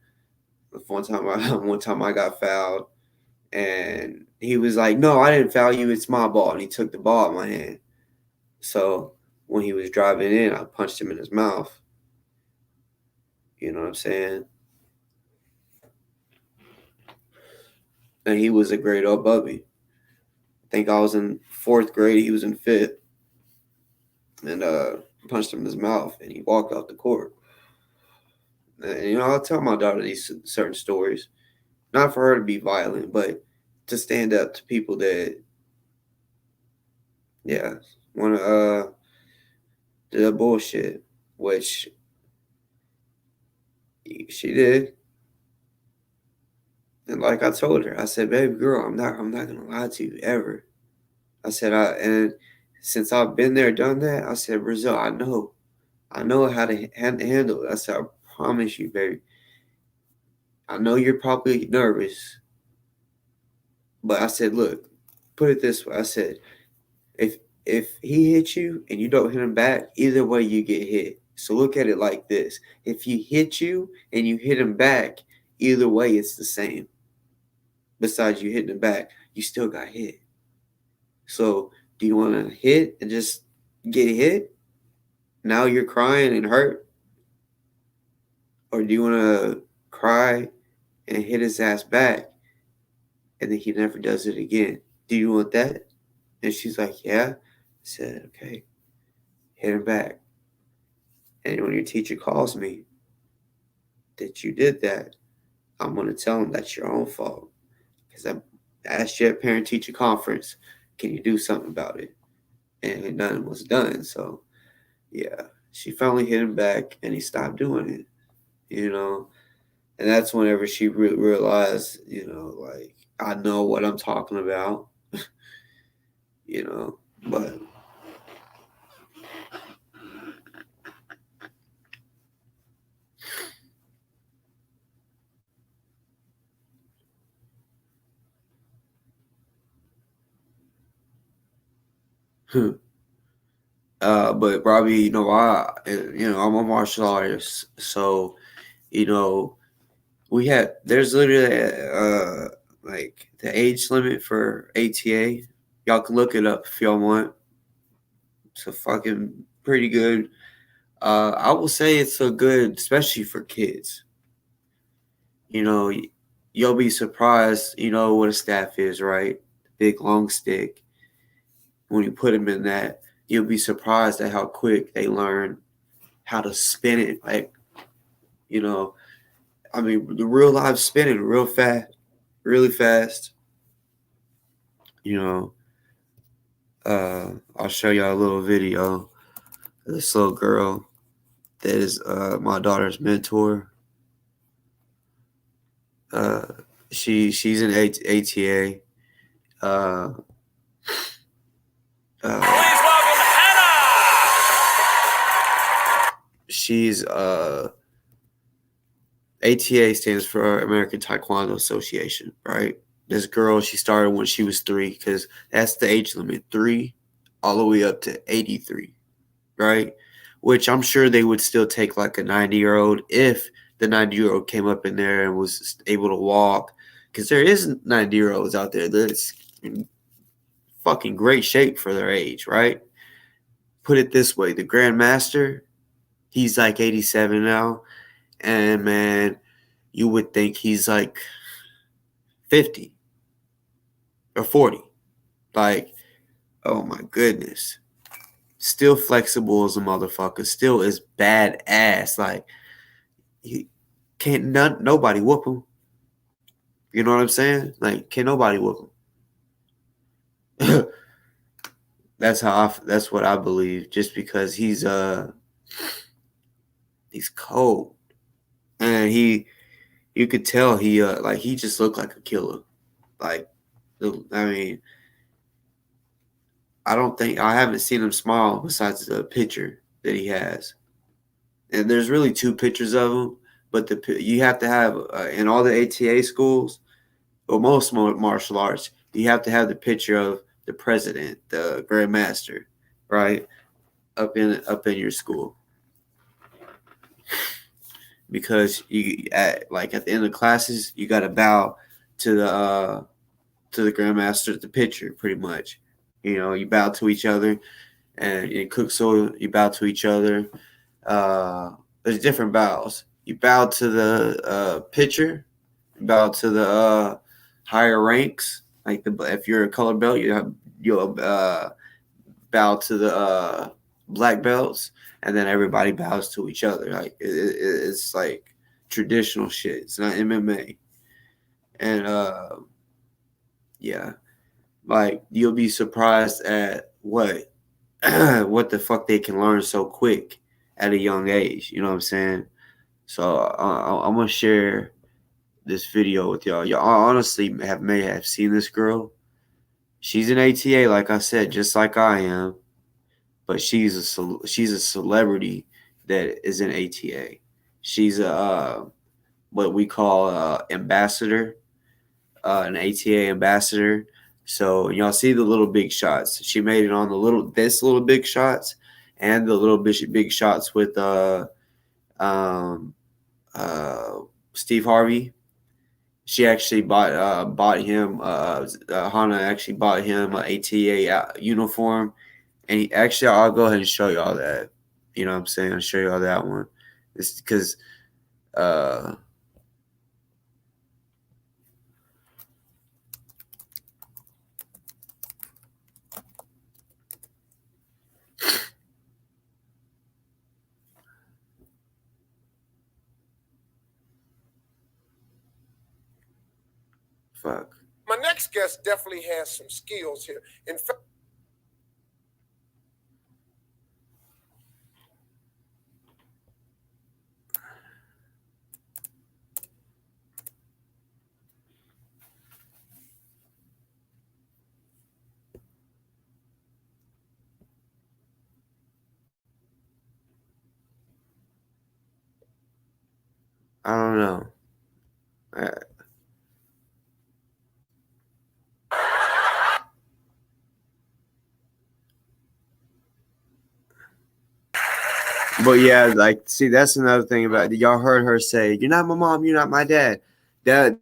Speaker 1: One time I got fouled, and he was like, "No, I didn't foul you. It's my ball," and he took the ball in my hand. So when he was driving in, I punched him in his mouth. You know what I'm saying? And he was a grade above me. I think I was in fourth grade. He was in fifth, and punched him in his mouth, and he walked off the court. And I'll tell my daughter these certain stories, not for her to be violent, but to stand up to people that, yeah, want to do that bullshit, which she did. And like I told her, I said, "Baby girl, I'm not gonna lie to you ever." I said, and since I've been there, done that, I said, "Brazil, I know how to handle it." I said, "I promise you, baby. I know you're probably nervous, but I said, look, put it this way. I said, if he hits you and you don't hit him back, either way you get hit. So look at it like this: if he hit you and you hit him back, either way it's the same. Besides you hitting him back, you still got hit. So do you want to hit and just get hit? Now you're crying and hurt, or do you want to cry and hit his ass back, and then he never does it again? Do you want that?" And she's like, "Yeah." I said, "Okay, hit him back. And when your teacher calls me that you did that, I'm going to tell him that's your own fault. Because I asked you at parent teacher conference, can you do something about it?" And nothing was done. So, yeah, she finally hit him back and he stopped doing it, you know. And that's whenever she realized, like, I know what I'm talking about, but. But Robbie, I'm a martial artist, so you know, there's literally like the age limit for ATA. Y'all can look it up if y'all want. It's a fucking pretty good. I will say it's a good, especially for kids. You know, you'll be surprised. You know what a staff is, right? Big long stick. When you put them in that, you'll be surprised at how quick they learn how to spin it. Like, you know, I mean, the real life spinning real fast, really fast. You know, I'll show y'all a little video of this little girl that is my daughter's mentor. Uh, she's an ATA. Uh,
Speaker 3: Please welcome Hannah.
Speaker 1: she's ATA stands for American Taekwondo Association, right? This girl, she started when she was 3 because that's the age limit, 3 all the way up to 83, right? Which I'm sure they would still take like a 90-year-old if the 90-year-old came up in there and was able to walk, because there is 90-year-olds out there that's in fucking great shape for their age, right? Put it this way, the Grandmaster, he's like 87 now, and man, you would think he's like 50 or 40. Like, oh my goodness. Still flexible as a motherfucker. Still is badass. Like, he can't nobody whoop him. You know what I'm saying? Like, can't nobody whoop him. That's what I believe. Just because he's cold. And you could tell he just looked like a killer. Like, I mean, I haven't seen him smile besides the picture that he has. And there's really 2 pictures of him, but you have to have in all the ATA schools, or most martial arts, you have to have the picture of the president, the grandmaster, right, up in your school, because at the end of classes you got to bow to the grandmaster at the picture, pretty much. You bow to each other, and in cook soil you bow to each other. There's different bows. You bow to the pitcher, you bow to the higher ranks. Like if you're a color belt, you'll bow to the black belts, and then everybody bows to each other. Like it's like traditional shit. It's not MMA, and yeah, like you'll be surprised at what the fuck they can learn so quick at a young age. You know what I'm saying? So I'm gonna share this video with y'all. Y'all honestly may have seen this girl. She's an ATA, like I said, just like I am, but she's a celebrity that is an ATA. She's a what we call ambassador, an ATA ambassador. So y'all see the little big shots. She made it on this little big shots, and the little big shots with um, uh, Steve Harvey. She actually bought him. Hana actually bought him an ATA uniform, and I'll go ahead and show y'all that. You know what I'm saying? I'll show y'all that one. It's because fuck.
Speaker 3: My next guest definitely has some skills here. In fact,
Speaker 1: I don't know. But yeah, like, see, that's another thing about it. Y'all heard her say, "You're not my mom, you're not my dad." That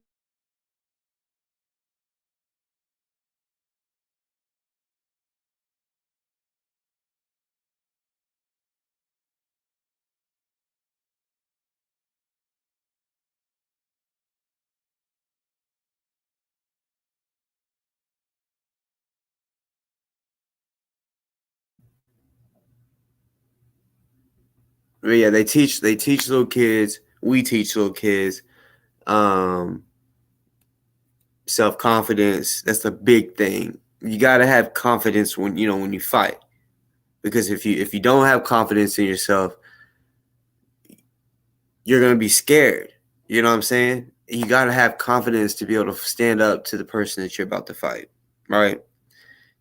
Speaker 1: But yeah, they teach little kids. We teach little kids self-confidence. That's a big thing. You got to have confidence when you fight, because if you don't have confidence in yourself, you're going to be scared. You know what I'm saying? You got to have confidence to be able to stand up to the person that you're about to fight, right?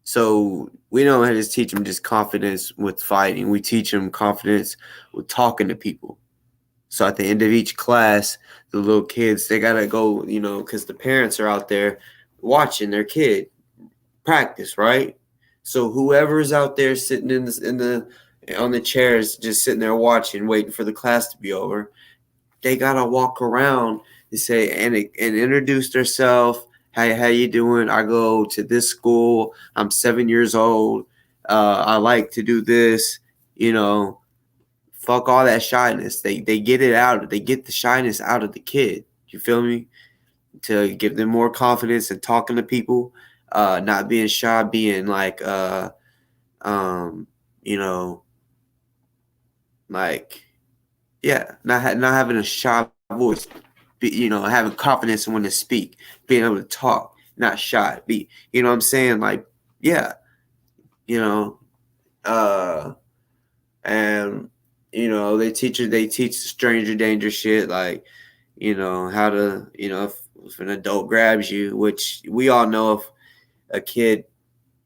Speaker 1: So we don't just teach them just confidence with fighting. We teach them confidence with talking to people. So at the end of each class, the little kids, they got to go, because the parents are out there watching their kid practice, right? So whoever's out there sitting on the chairs, just sitting there watching, waiting for the class to be over, they gotta walk around and say and introduce themselves. How you doing? I go to this school. I'm 7 years old. I like to do this. Fuck all that shyness. They get it out. They get the shyness out of the kid. You feel me? To give them more confidence in talking to people, not being shy, being like like not having a shy voice, having confidence in when to speak, being able to talk, not shy, what I'm saying, like, yeah, you know, and they teach stranger danger shit, like, how to, if an adult grabs you, which we all know if a kid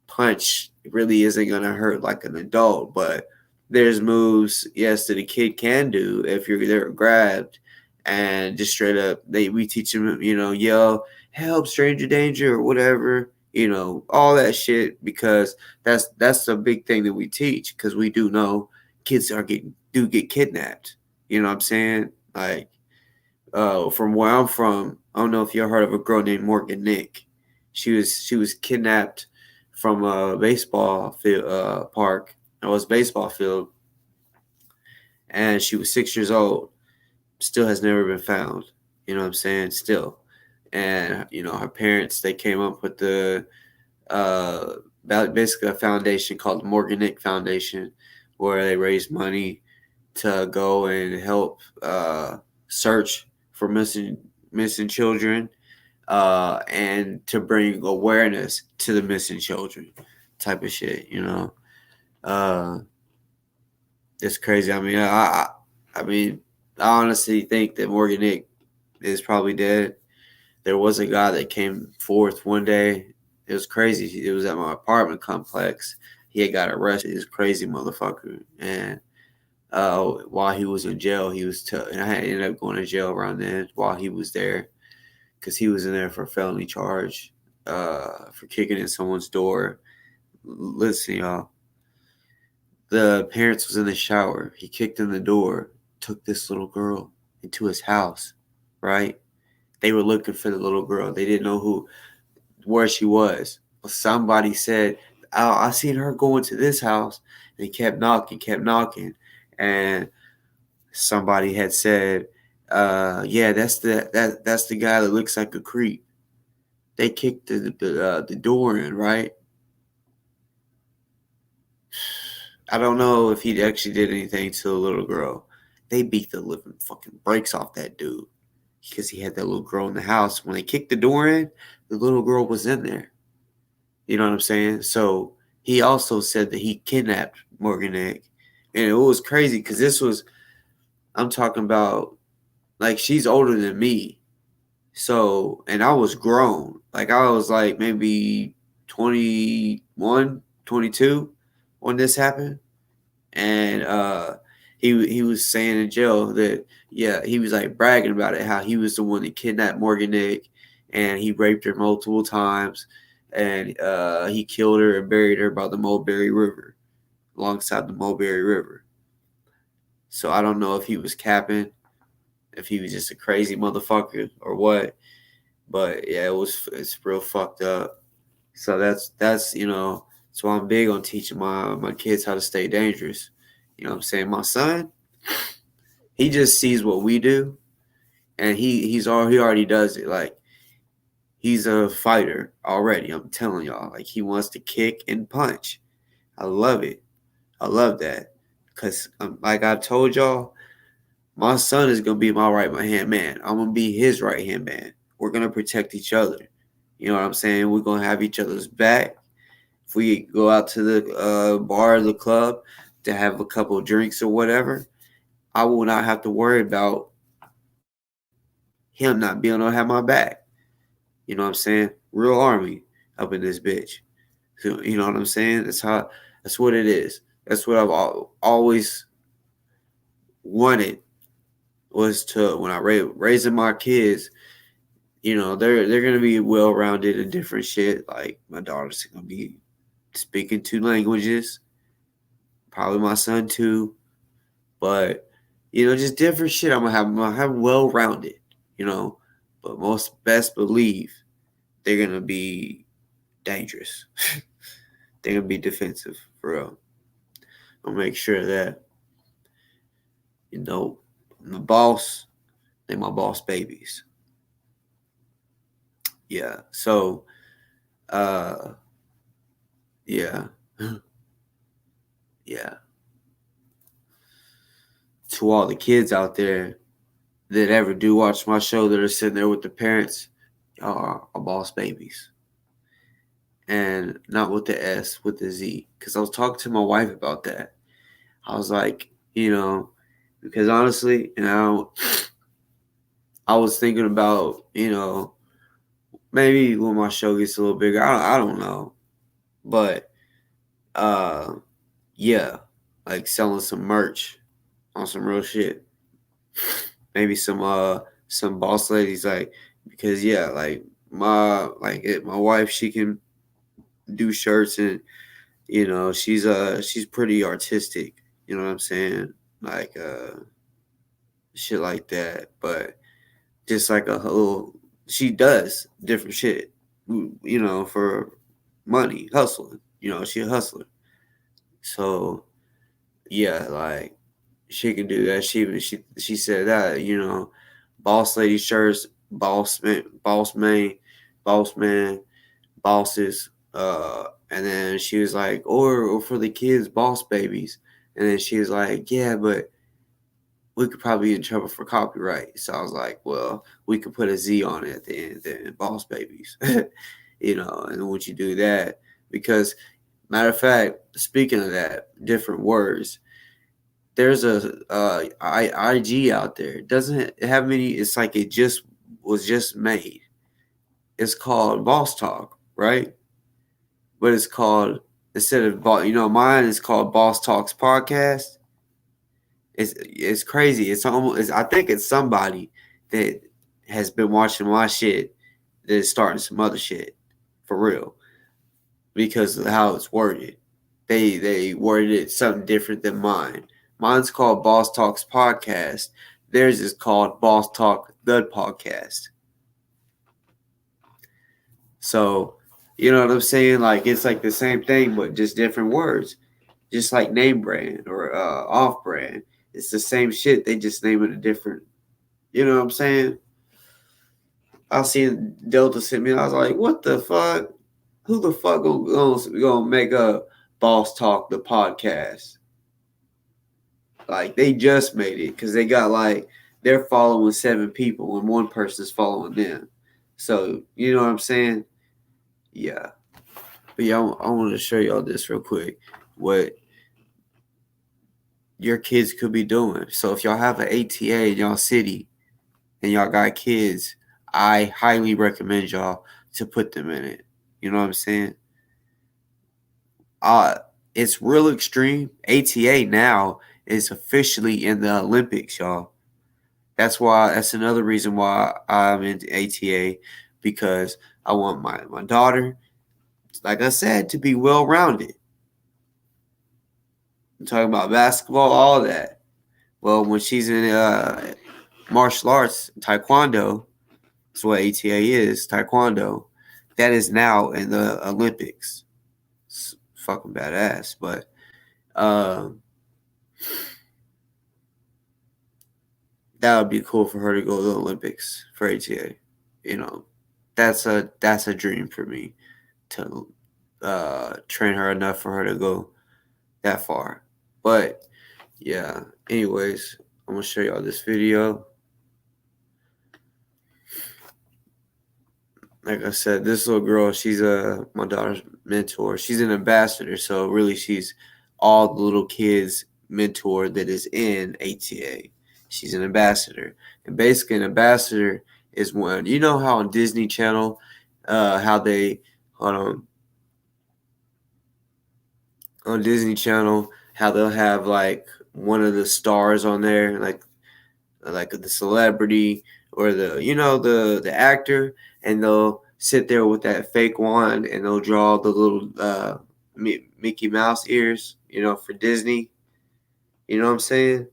Speaker 1: punch really isn't gonna hurt like an adult, but there's moves, yes, that a kid can do if they're grabbed, and just straight up we teach them, yell, help, stranger danger, or whatever, all that shit, because that's a big thing that we teach, because we do know kids get kidnapped. You know what I'm saying? Like, from where I'm from, I don't know if you heard of a girl named Morgan Nick. She was kidnapped from a baseball field, park. It was baseball field, and she was 6 years old. Still has never been found. You know what I'm saying? Still, and her parents, they came up with the basically a foundation called the Morgan Nick Foundation, where they raise money to go and help search for missing children, and to bring awareness to the missing children, type of shit. It's crazy. I mean, I honestly think that Morgan Nick is probably dead. There was a guy that came forth one day. It was crazy. It was at my apartment complex. He had got arrested. He was a crazy motherfucker. And while he was in jail, and I ended up going to jail around then while he was there, because he was in there for a felony charge, for kicking in someone's door. Listen, y'all. The parents was in the shower. He kicked in the door, took this little girl into his house, right? They were looking for the little girl. They didn't know where she was. But somebody said, oh, I seen her going to this house. And he kept knocking. And somebody had said, yeah, that's the guy that looks like a creep. They kicked the door in, right? I don't know if he actually did anything to the little girl. They beat the living fucking brakes off that dude, because he had that little girl in the house. When they kicked the door in, the little girl was in there. You know what I'm saying? So he also said that he kidnapped Morgan Egg. And it was crazy, because I'm talking about, like, she's older than me. So, and I was grown. Like, I was like maybe 21, 22 when this happened. And he was saying in jail that, yeah, he was like bragging about it, how he was the one that kidnapped Morgan Nick, and he raped her multiple times, and he killed her and buried her by the Mulberry River, alongside the Mulberry River. So I don't know if he was capping, if he was just a crazy motherfucker or what, but yeah, it's real fucked up. So that's that's why I'm big on teaching my kids how to stay dangerous. You know what I'm saying? My son, he just sees what we do, and he already does it. Like, he's a fighter already. I'm telling y'all, like, he wants to kick and punch. I love it. I love that. Because like I told y'all, my son is gonna be my right hand man. I'm gonna be his right hand man. We're gonna protect each other. You know what I'm saying? We're gonna have each other's back. If we go out to the bar or the club to have a couple of drinks or whatever, I will not have to worry about him not being able to have my back. You know what I'm saying? Real army up in this bitch. So, you know what I'm saying? That's what it is. That's what I've always wanted, was to, when I raising my kids, you know, they're gonna be well rounded in different shit. Like my daughter's gonna be speaking 2 languages, probably my son too, but you know, just different shit. I'm gonna have well rounded, you know, but most best believe they're gonna be dangerous. They're gonna be defensive for real. I'll make sure that, you know, I'm the boss. They're my boss babies. Yeah. So, yeah, yeah. To all the kids out there that ever do watch my show that are sitting there with the parents, y'all are boss babies. And not with the S, with the Z. Because I was talking to my wife about that. I was like, you know, because honestly, you know, I was thinking about, you know, maybe when my show gets a little bigger, I don't know. But, yeah, like selling some merch on some real shit. Maybe some boss ladies, like, because yeah, like my wife, she can do shirts, and you know, she's pretty artistic, you know what I'm saying, like shit like that. But just like a little, she does different shit, you know, for money, hustling, you know, she a hustler. So yeah, like she can do that. She said that, you know, boss lady shirts, boss man, bosses, and then she was like, or for the kids, boss babies. And then she was like, yeah, but we could probably be in trouble for copyright. So I was like, well, we could put a Z on it at the end, then boss babies. You know, and once you do that, because matter of fact, speaking of that, different words, there's a IG out there. It doesn't have many. It's like it just was just made. It's called Boss Talk, right? But it's called, instead of, you know, mine is called Boss Talks Podcast. It's crazy. It's almost, I think it's somebody that has been watching my shit that is starting some other shit for real, because of how it's worded. They worded it something different than mine. Mine's called Boss Talks Podcast. Theirs is called Boss Talk the Podcast. So, you know what I'm saying? Like, it's like the same thing, but just different words. Just like name brand or off brand. It's the same shit. They just name it a different, you know what I'm saying? I seen Delta sent me. I was like, what the fuck? Who the fuck gonna make a Boss Talk the podcast? Like, they just made it because they got like, they're following 7 people and one person's following them. So, you know what I'm saying? Yeah. But yeah, I want to show y'all this real quick. What your kids could be doing. So if y'all have an ATA in y'all city and y'all got kids, I highly recommend y'all to put them in it. You know what I'm saying? It's real extreme. ATA now is officially in the Olympics, y'all. That's another reason why I'm into ATA, because I want my daughter, like I said, to be well rounded. I'm talking about basketball, all that. Well, when she's in martial arts, taekwondo, that's what ATA is, taekwondo. That is now in the Olympics. It's fucking badass. But that would be cool for her to go to the Olympics for ATA. You know, that's a dream for me, to train her enough for her to go that far. But yeah. Anyways, I'm gonna show y'all this video. Like I said, this little girl, she's my daughter's mentor. She's an ambassador, so really she's all the little kids' mentor that is in ATA. She's an ambassador. And basically an ambassador is one, you know how on Disney Channel, how they on Disney Channel, how they'll have like one of the stars on there, like the celebrity or the actor, and they'll sit there with that fake wand and they'll draw the little Mickey Mouse ears, for Disney. You know what I'm saying?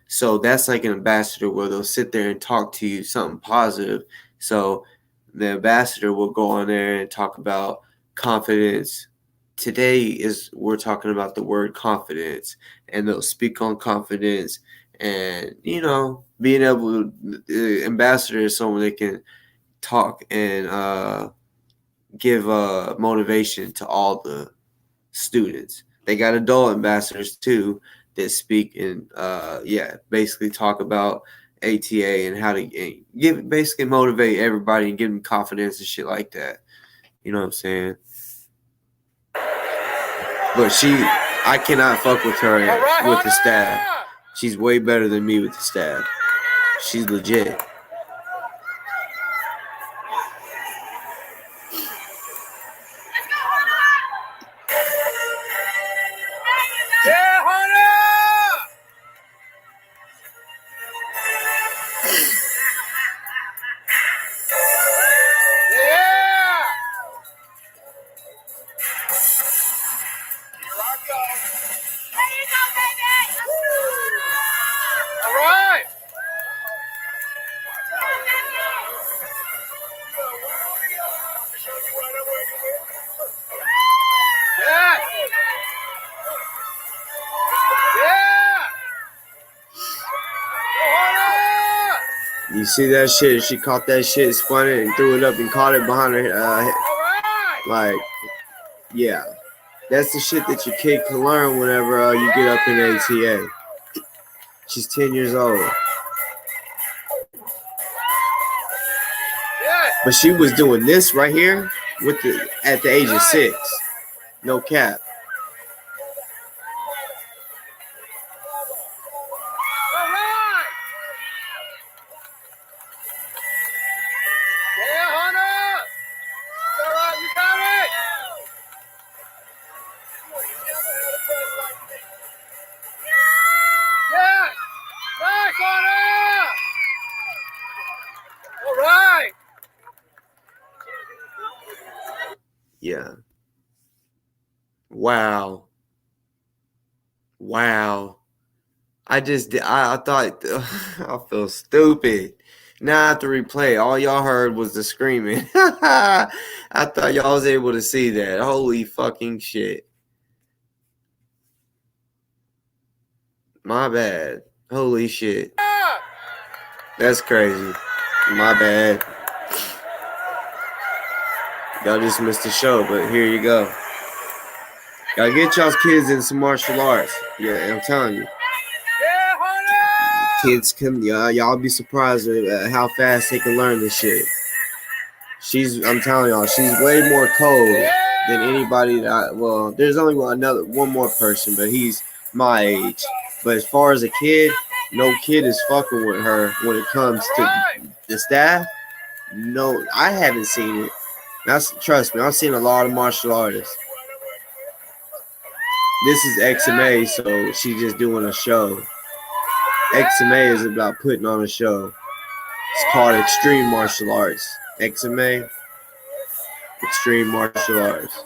Speaker 1: So that's like an ambassador where they'll sit there and talk to you something positive. So the ambassador will go on there and talk about confidence. Today we're talking about the word confidence, and they'll speak on confidence, and being able to, ambassador is someone that can talk and give motivation to all the students. They got adult ambassadors too that speak and basically talk about ATA and how to basically motivate everybody and give them confidence and shit like that. You know what I'm saying? But I cannot fuck with her with the staff. She's way better than me with the staff. She's legit. You see that shit? She caught that shit, spun it, and threw it up and caught it behind her. Yeah. That's the shit that your kid can learn whenever you get up in ATA. She's 10 years old. But she was doing this right here at the age of 6. No cap. Yeah. Wow. I thought I feel stupid. Now I have to replay. All y'all heard was the screaming. I thought y'all was able to see that. Holy fucking shit. My bad. Holy shit. That's crazy. My bad. Y'all just missed the show, but here you go. Y'all get y'all's kids in some martial arts. Yeah, I'm telling you. Kids can, y'all be surprised at how fast they can learn this shit. I'm telling y'all, she's way more cold than anybody there's only one more person, but he's my age. But as far as a kid, no kid is fucking with her when it comes to the staff. No, I haven't seen it. Trust me, I've seen a lot of martial artists. This is XMA, so she's just doing a show. XMA is about putting on a show. It's called Extreme Martial Arts. XMA, Extreme Martial Arts.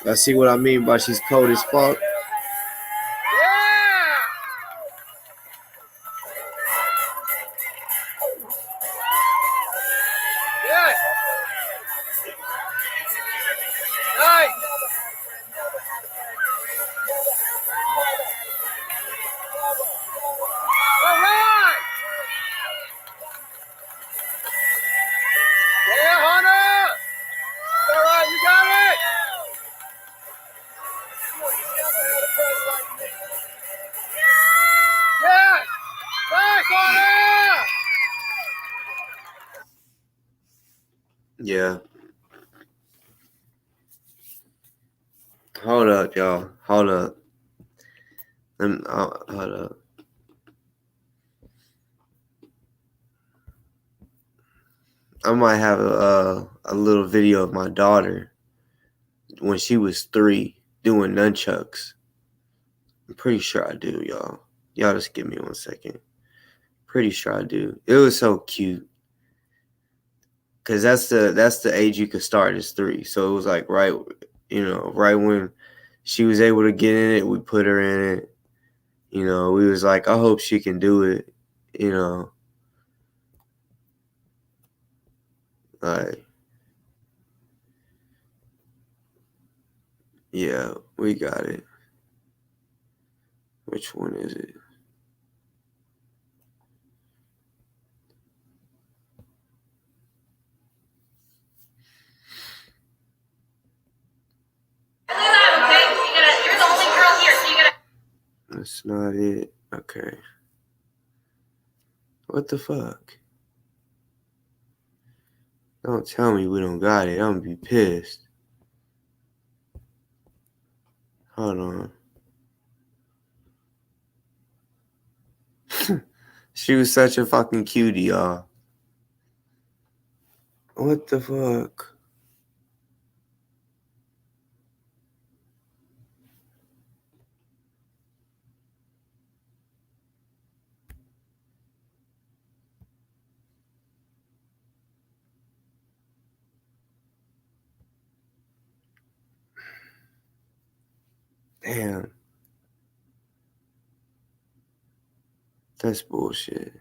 Speaker 1: Y'all see what I mean by she's cold as fuck? Hold up, y'all. Hold up. Hold up. I might have a little video of my daughter when she was 3 doing nunchucks. I'm pretty sure I do, y'all. Y'all just give me 1 second. Pretty sure I do. It was so cute. Cause that's the age you could start is 3. So it was like right when she was able to get in it, we put her in it. We was like, I hope she can do it. Like, yeah, we got it. Which one is it? That's not it. Okay. What the fuck? Don't tell me we don't got it. I'm gonna be pissed. Hold on. She was such a fucking cutie, y'all. What the fuck? Damn. That's bullshit.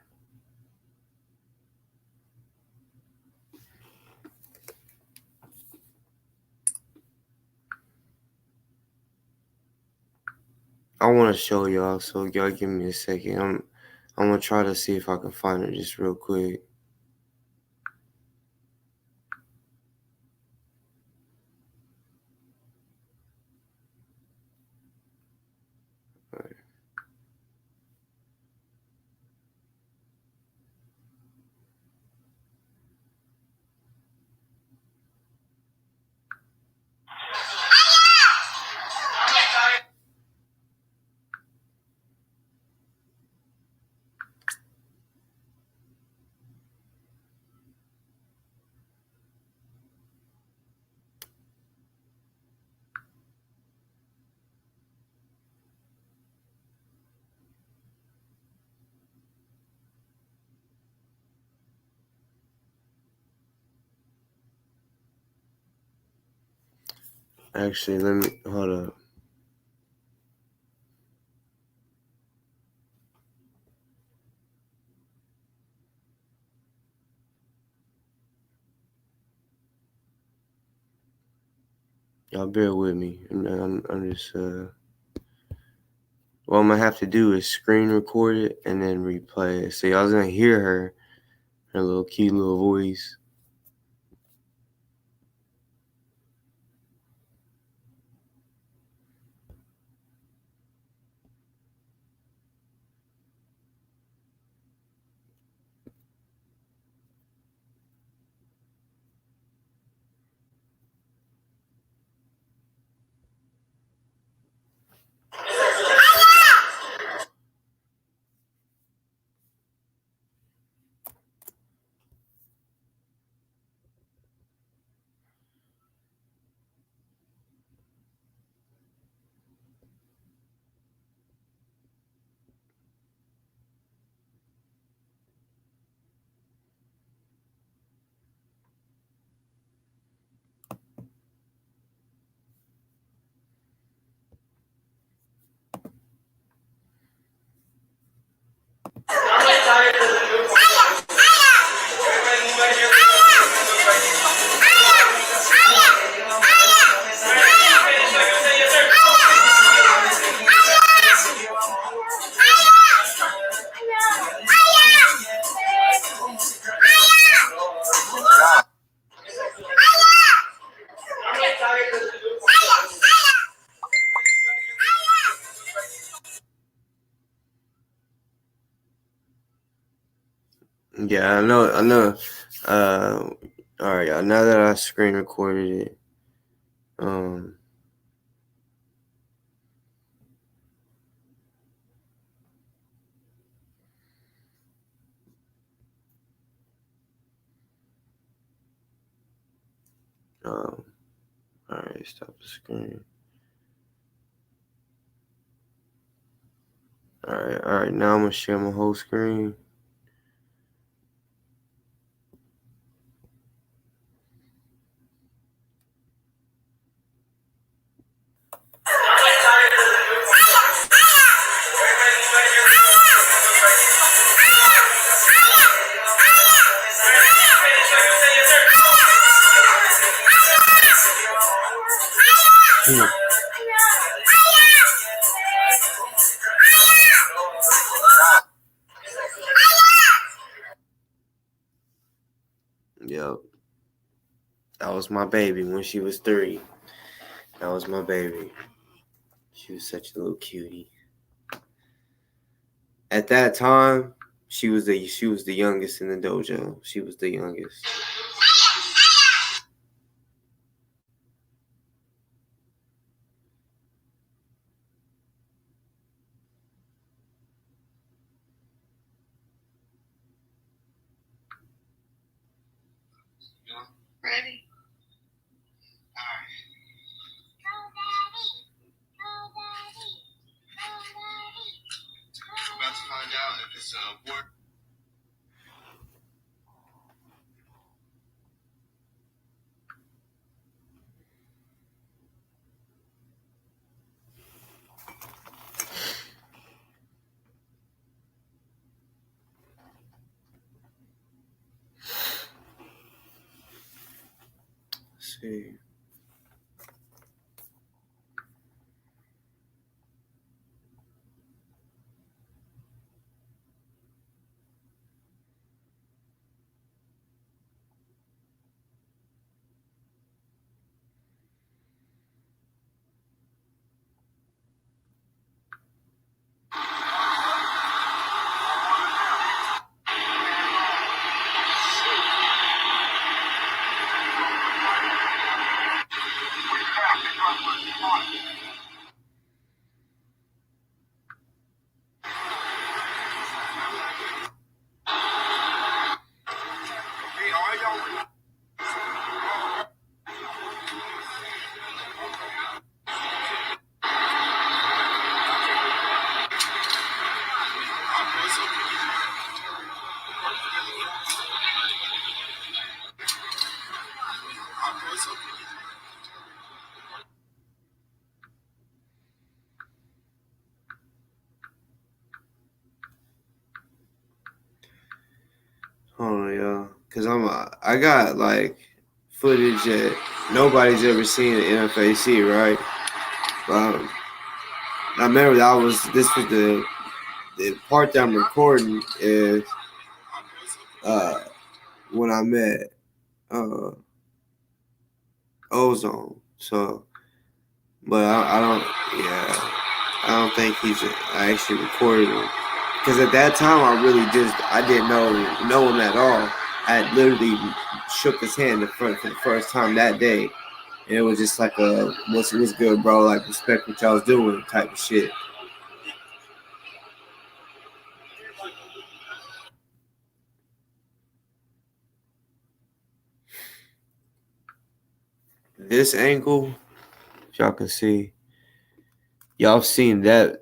Speaker 1: I want to show y'all, so y'all give me a second. I'm gonna try to see if I can find her just real quick. Right. Actually, let me hold up. Y'all bear with me. I'm just what I'm gonna have to do is screen record it and then replay it. So y'all's gonna hear her little cute little voice. Yeah, I know. All right, y'all. Now that I screen recorded it, Okay, stop the screen. All right. Now I'm gonna share my whole screen. Yep. That was my baby when she was 3. That was my baby. She was such a little cutie. At that time, she was the youngest in the dojo. She was the youngest.
Speaker 2: Ready? All right. Go, Daddy. Go, Daddy. Go, Daddy. We're about to find out if it's a word.
Speaker 1: Let's see. Hold on, y'all. Cause I got like footage that nobody's ever seen at NFAC, right? I remember this was the part that I'm recording is when I met Ozone. So, but I don't think I actually recorded him. Because at that time, I didn't know him at all. I literally shook his hand for the first time that day. And it was just like what's good, bro? Like, respect what y'all was doing type of shit. This angle, if y'all can see, y'all seen that,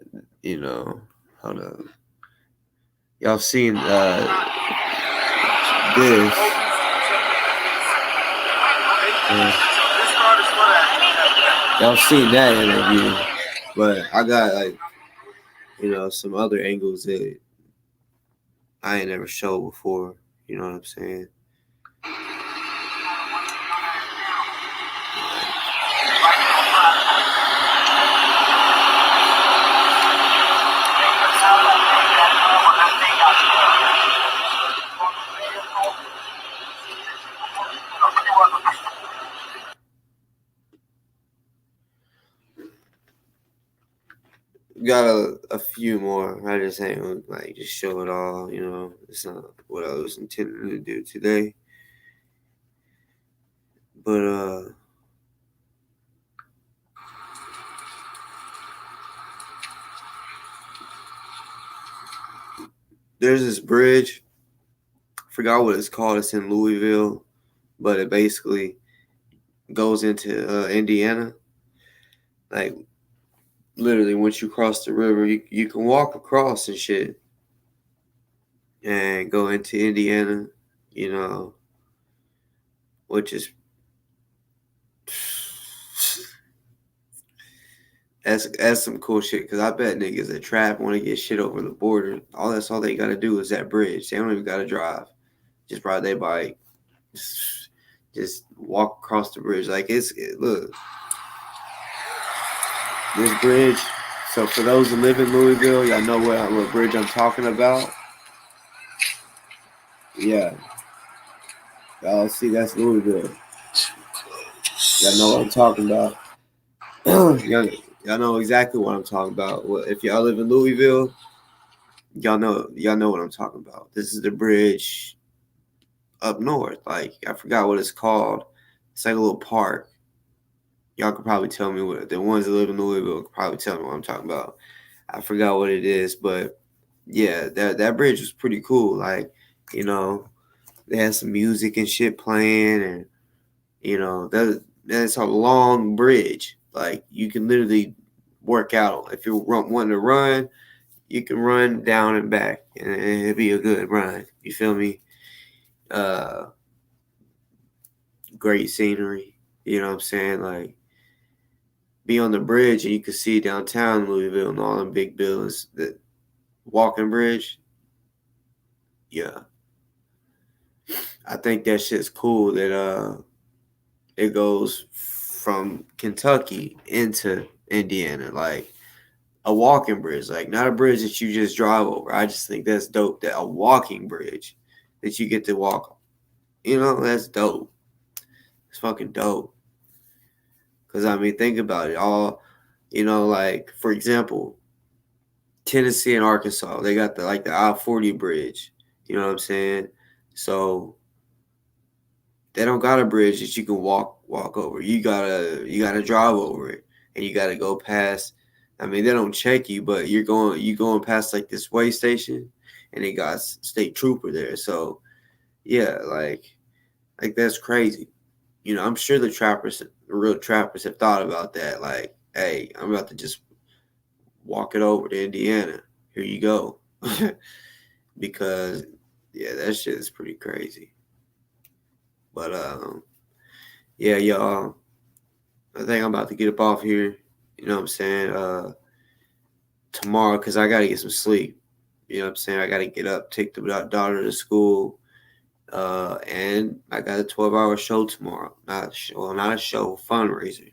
Speaker 1: hold up. Y'all seen this. Y'all seen that interview. But I got some other angles that I ain't never showed before. You know what I'm saying? Got a few more. I just ain't just show it all. It's not what I was intending to do today. But there's this bridge. I forgot what it's called. It's in Louisville, but it basically goes into Indiana. Like literally, once you cross the river, you can walk across and shit, and go into Indiana. You know, which is that's some cool shit. Because I bet niggas that trap want to get shit over the border. That's all they got to do is that bridge. They don't even got to drive. Just ride their bike. Just walk across the bridge. Like look, this bridge. So for those who live in Louisville, y'all know what bridge I'm talking about. Yeah. Y'all see, that's Louisville. Y'all know what I'm talking about. y'all know exactly what I'm talking about. Well, if y'all live in Louisville, y'all know what I'm talking about. This is the bridge up north. Like, I forgot what it's called. It's like a little park. Y'all could probably tell me what the ones that live in Louisville could probably tell me what I'm talking about. I forgot what it is, but yeah, that bridge was pretty cool. Like, you know, they had some music and shit playing, and you know, that's a long bridge. Like, you can literally work out. If you're wanting to run, you can run down and back, and it'd be a good run. You feel me? Great scenery. You know what I'm saying? Like, be on the bridge and you can see downtown Louisville and all them big buildings. That walking bridge, yeah. I think that shit's cool that it goes from Kentucky into Indiana, like a walking bridge, like not a bridge that you just drive over. I just think that's dope, that a walking bridge that you get to walk. You know, that's dope. It's fucking dope. Because, I mean, think about it. All, you know, like, for example, Tennessee and Arkansas, they got the I-40 bridge. You know what I'm saying? So they don't got a bridge that you can walk over. You gotta drive over it, and you gotta go past. I mean, they don't check you, but you going past like this way station, and they got state trooper there. So yeah, like that's crazy. You know, I'm sure the real trappers have thought about that. Like, hey, I'm about to just walk it over to Indiana. Here you go. Because yeah, that shit is pretty crazy. But yeah, y'all, I think I'm about to get up off here. You know what I'm saying? Tomorrow, because I gotta get some sleep. You know what I'm saying? I gotta get up, take the daughter to school. And I got a 12-hour show tomorrow. Not a show, fundraiser.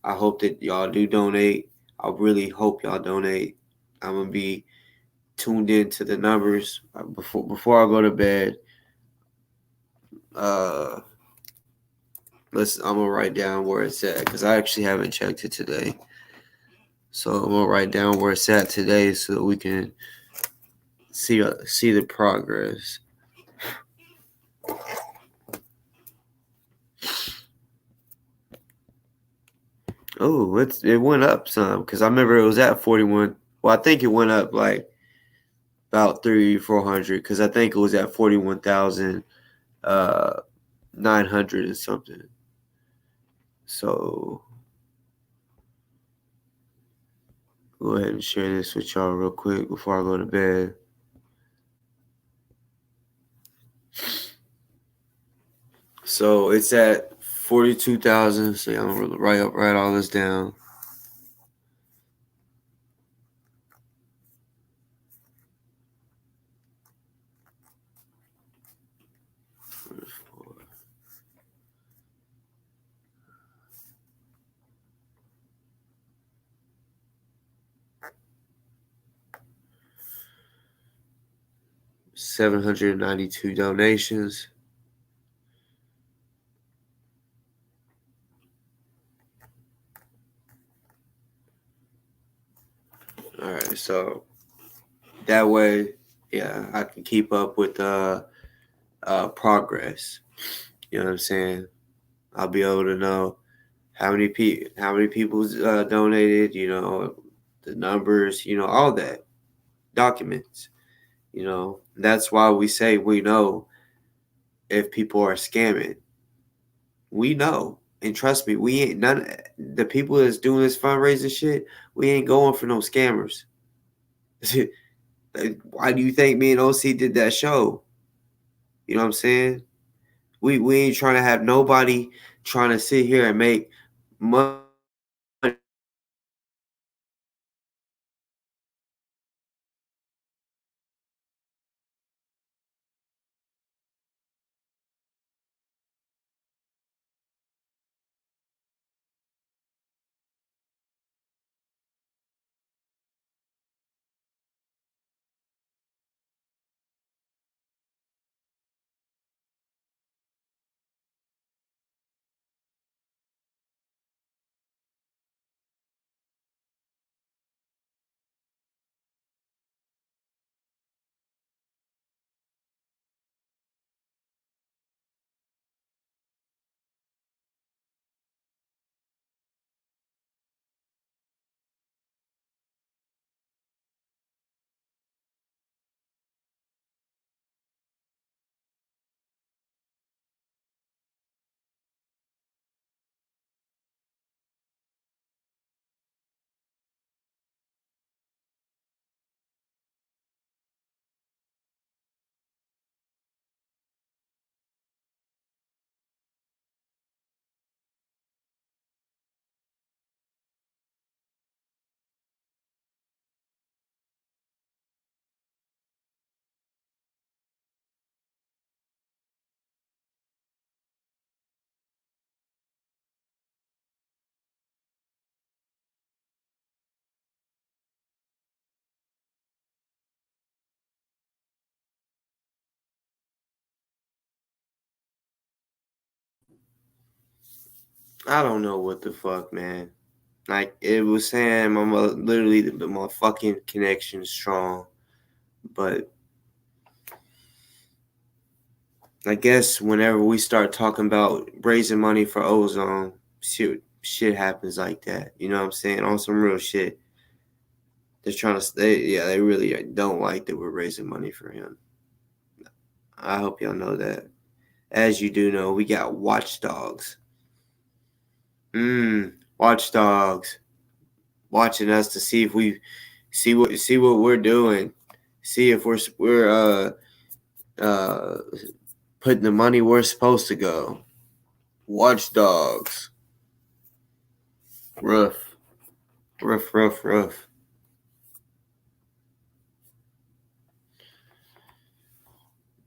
Speaker 1: I hope that y'all do donate. I really hope y'all donate. I'm gonna be tuned in to the numbers before I go to bed. I'm gonna write down where it's at because I actually haven't checked it today. So I'm gonna write down where it's at today so that we can see the progress. Oh, it went up some because I remember it was at 41. Well, I think it went up like about 300-400 because I think it was at 41,900 and something. So go ahead and share this with y'all real quick before I go to bed. So it's at 42,000. So I'm gonna write all this down. $792 donations. All right, so that way, yeah, I can keep up with progress. You know what I'm saying? I'll be able to know how many people donated. You know, the numbers. You know, all that documents. You know, that's why we say we know if people are scamming. We know And trust me, we ain't none. The people that's doing this fundraising shit, we ain't going for no scammers. Why do you think me and OC did that show? You know what I'm saying? We ain't trying to have nobody trying to sit here and make money. I don't know what the fuck, man. Like it was saying, literally my fucking connection's strong, but I guess whenever we start talking about raising money for Ozone, shit happens like that. You know what I'm saying? On some real shit. They're trying to, they really don't like that we're raising money for him. I hope y'all know that. As you do know, we got watchdogs. Watchdogs watching us to see if we see what we're doing, see if we're putting the money where it's supposed to go. Watchdogs. Rough.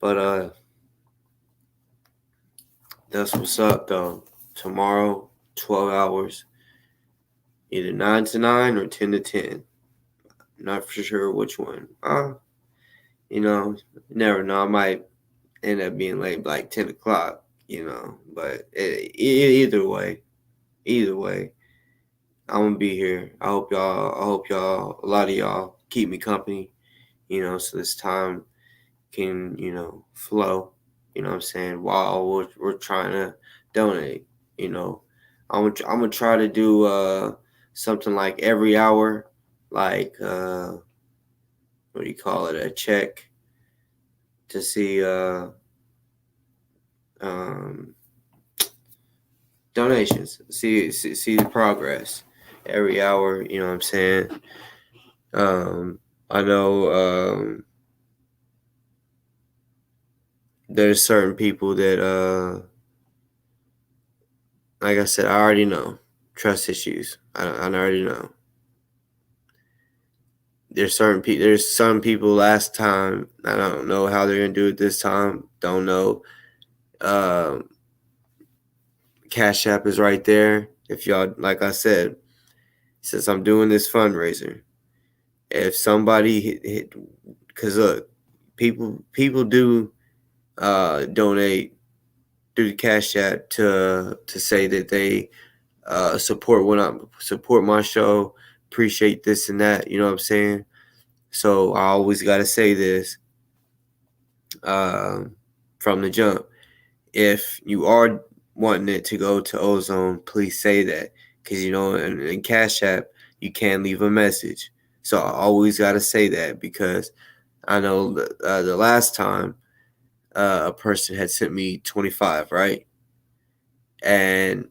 Speaker 1: But that's what's up though. Tomorrow, 12 hours. Either 9 to 9 or 10 to 10. Not for sure which one. You know, never know. I might end up being late like 10 o'clock, you know. But either way, I'm gonna be here. I hope y'all, a lot of y'all keep me company, you know, so this time can, you know, flow, you know what I'm saying, while we're trying to donate, you know. I'm gonna try to do something like every hour, like what do you call it, a check to see um donations, see the progress every hour, you know what I'm saying. I know there's certain people that like I said, I already know trust issues. I already know. There's some people last time. I don't know how they're gonna do it this time. Don't know. Cashapp is right there. If y'all, like I said, since I'm doing this fundraiser, if somebody hit, because look, people do donate through the Cash App to say that they support my show, appreciate this and that. You know what I'm saying? So I always got to say this from the jump. If you are wanting it to go to Ozone, please say that, because you know in Cash App you can leave a message. So I always got to say that, because I know the last time a person had sent me 25, right? And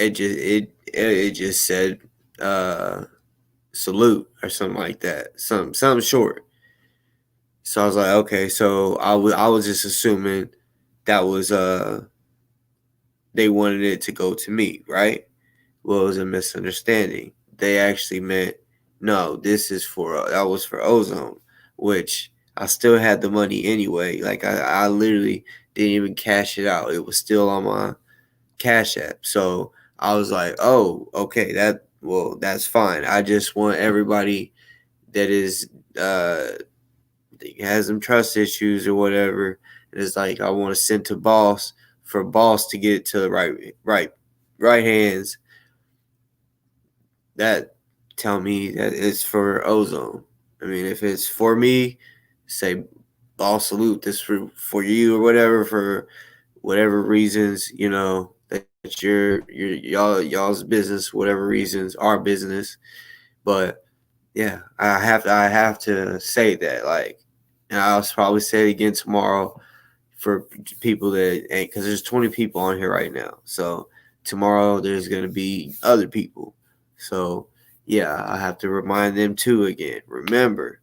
Speaker 1: it just said salute or something like that, something short. So I was like, okay, so I was just assuming that was they wanted it to go to me, right? Well, it was a misunderstanding. They actually meant no, this is for that was for Ozone, which I still had the money anyway. Like I literally didn't even cash it out. It was still on my Cash App. So I was like, oh, okay, that's fine. I just want everybody that is has some trust issues or whatever. And it's like I want to send to boss for boss to get it to the right hands that tell me that it's for Ozone. I mean, if it's for me, say boss salute this for you or whatever for whatever reasons, that y'all's business, whatever reasons, our business. But yeah, I have to say that, like, and I'll probably say it again tomorrow for people that ain't, because there's 20 people on here right now. So tomorrow there's gonna be other people. So yeah, I have to remind them too again. Remember,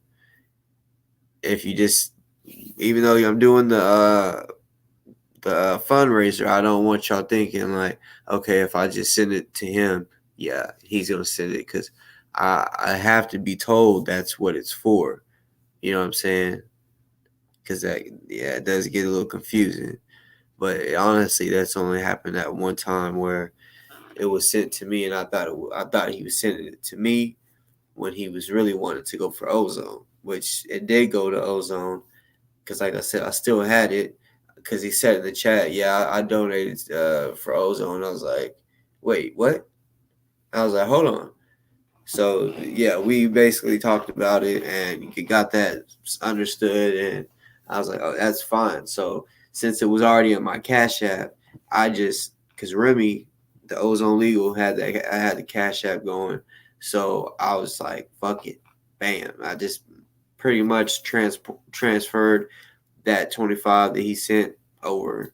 Speaker 1: if you just, even though I'm doing the fundraiser, I don't want y'all thinking like, okay, if I just send it to him, yeah, he's gonna send it, because I have to be told that's what it's for. You know what I'm saying? Because it does get a little confusing. But honestly, that's only happened at one time where it was sent to me, and I thought he was sending it to me when he was really wanting to go for Ozone, which it did go to Ozone, because like I said, I still had it, because he said in the chat, yeah, I donated for Ozone. I was like, wait, what? I was like, hold on. So yeah, we basically talked about it and got that understood, and I was like, oh, that's fine. So since it was already in my Cash App, I just, because Remy, the Ozone Legal I had the Cash App going, so I was like, fuck it, bam. I just pretty much transferred that 25 that he sent over,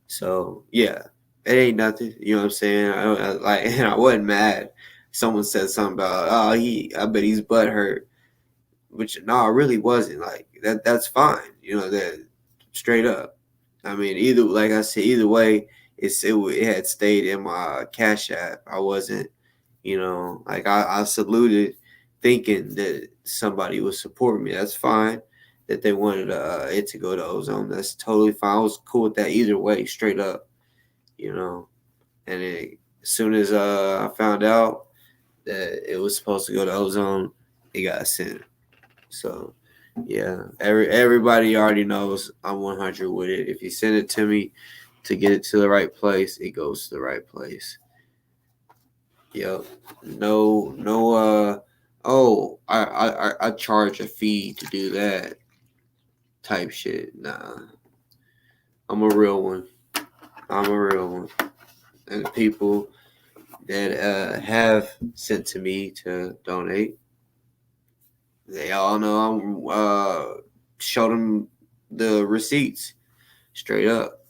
Speaker 1: So yeah, it ain't nothing. You know what I'm saying? Like, and I wasn't mad. Someone said something about, oh, I bet he's butthurt, which no, I really wasn't. Like that. That's fine. That straight up. I mean, like I said, either way, it had stayed in my Cash App. I wasn't, like I saluted, thinking that somebody would support me. That's fine. That they wanted it to go to Ozone. That's totally fine. I was cool with that either way, straight up. And as soon as I found out that it was supposed to go to Ozone, it got sent. So yeah, everybody already knows I'm 100 with it. If you send it to me to get it to the right place, it goes to the right place. Yep. No. Oh, I charge a fee to do that type shit. Nah, I'm a real one. And the people that have sent to me to donate, they all know I'm showed them the receipts straight up,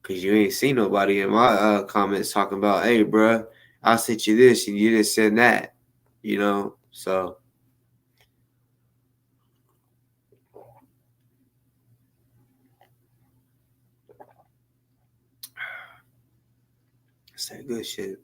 Speaker 1: because you ain't seen nobody in my comments talking about, hey, bruh, I sent you this and you didn't send that, So it's that good shit.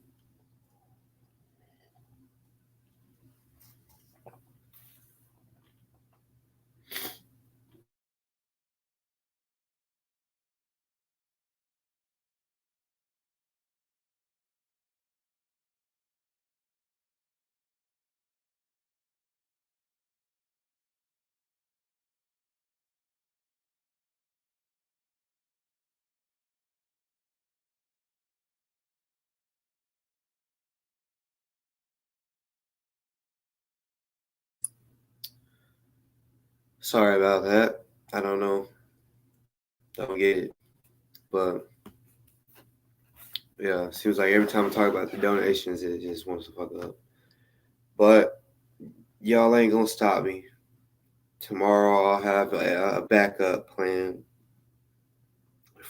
Speaker 1: Sorry about that. I don't know. Don't get it. But yeah, seems like every time I talk about the donations, it just wants to fuck up. But y'all ain't gonna stop me. Tomorrow I'll have a backup plan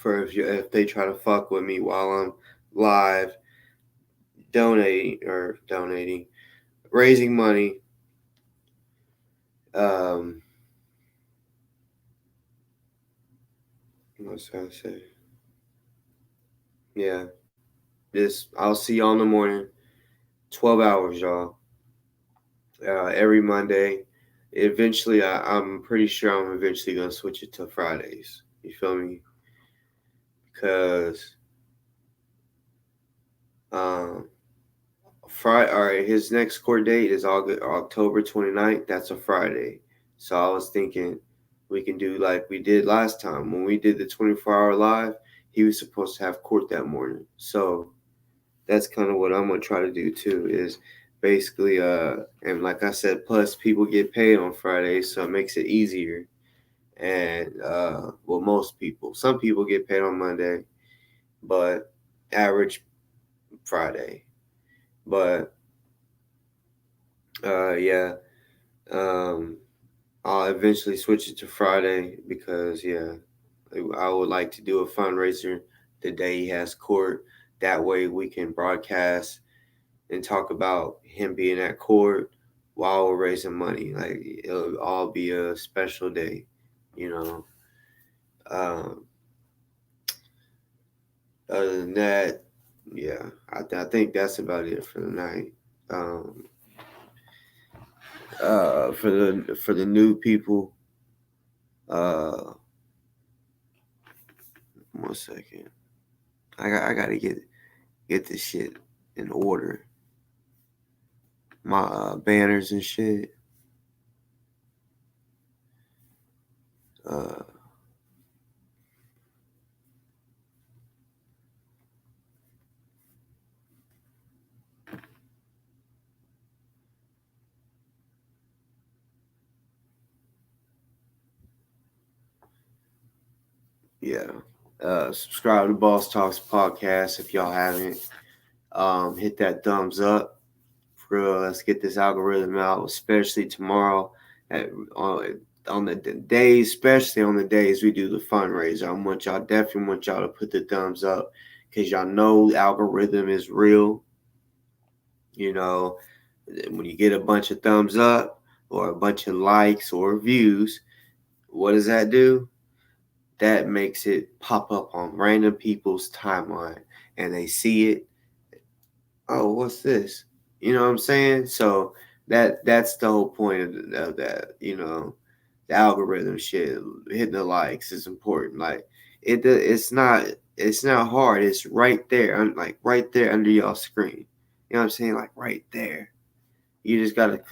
Speaker 1: for if they try to fuck with me while I'm live donating, raising money. What's I say? Yeah, I'll see y'all in the morning. 12 hours, y'all. Every Monday. Eventually, I'm pretty sure I'm eventually gonna switch it to Fridays. You feel me? Because Friday. All right, his next court date is October 29th. That's a Friday. So I was thinking we can do like we did last time when we did the 24-hour live. He was supposed to have court that morning. So that's kind of what I'm gonna try to do too. Is basically and like I said, plus people get paid on Fridays, so it makes it easier. And well, most people, some people get paid on Monday, but average Friday. But yeah, I'll eventually switch it to Friday because yeah, I would like to do a fundraiser the day he has court. That way we can broadcast and talk about him being at court while we're raising money. Like it'll all be a special day, you know. Other than that, yeah, I think that's about it for the night. For the new people, 1 second. I gotta get this shit in order. My banners and shit. Uh, yeah. Subscribe to Boss Talks Podcast if y'all haven't. Hit that thumbs up. For real, let's get this algorithm out, especially tomorrow on the days, especially on the days we do the fundraiser. Definitely want y'all to put the thumbs up because y'all know the algorithm is real. You know, when you get a bunch of thumbs up or a bunch of likes or views, what does that do? That makes it pop up on random people's timeline and they see it. Oh, what's this? You know what I'm saying? So that's the whole point of that. You know, the algorithm shit, hitting the likes is important. Like it's not hard. It's right there, like right there under y'all screen. You know what I'm saying? Like right there. You just gotta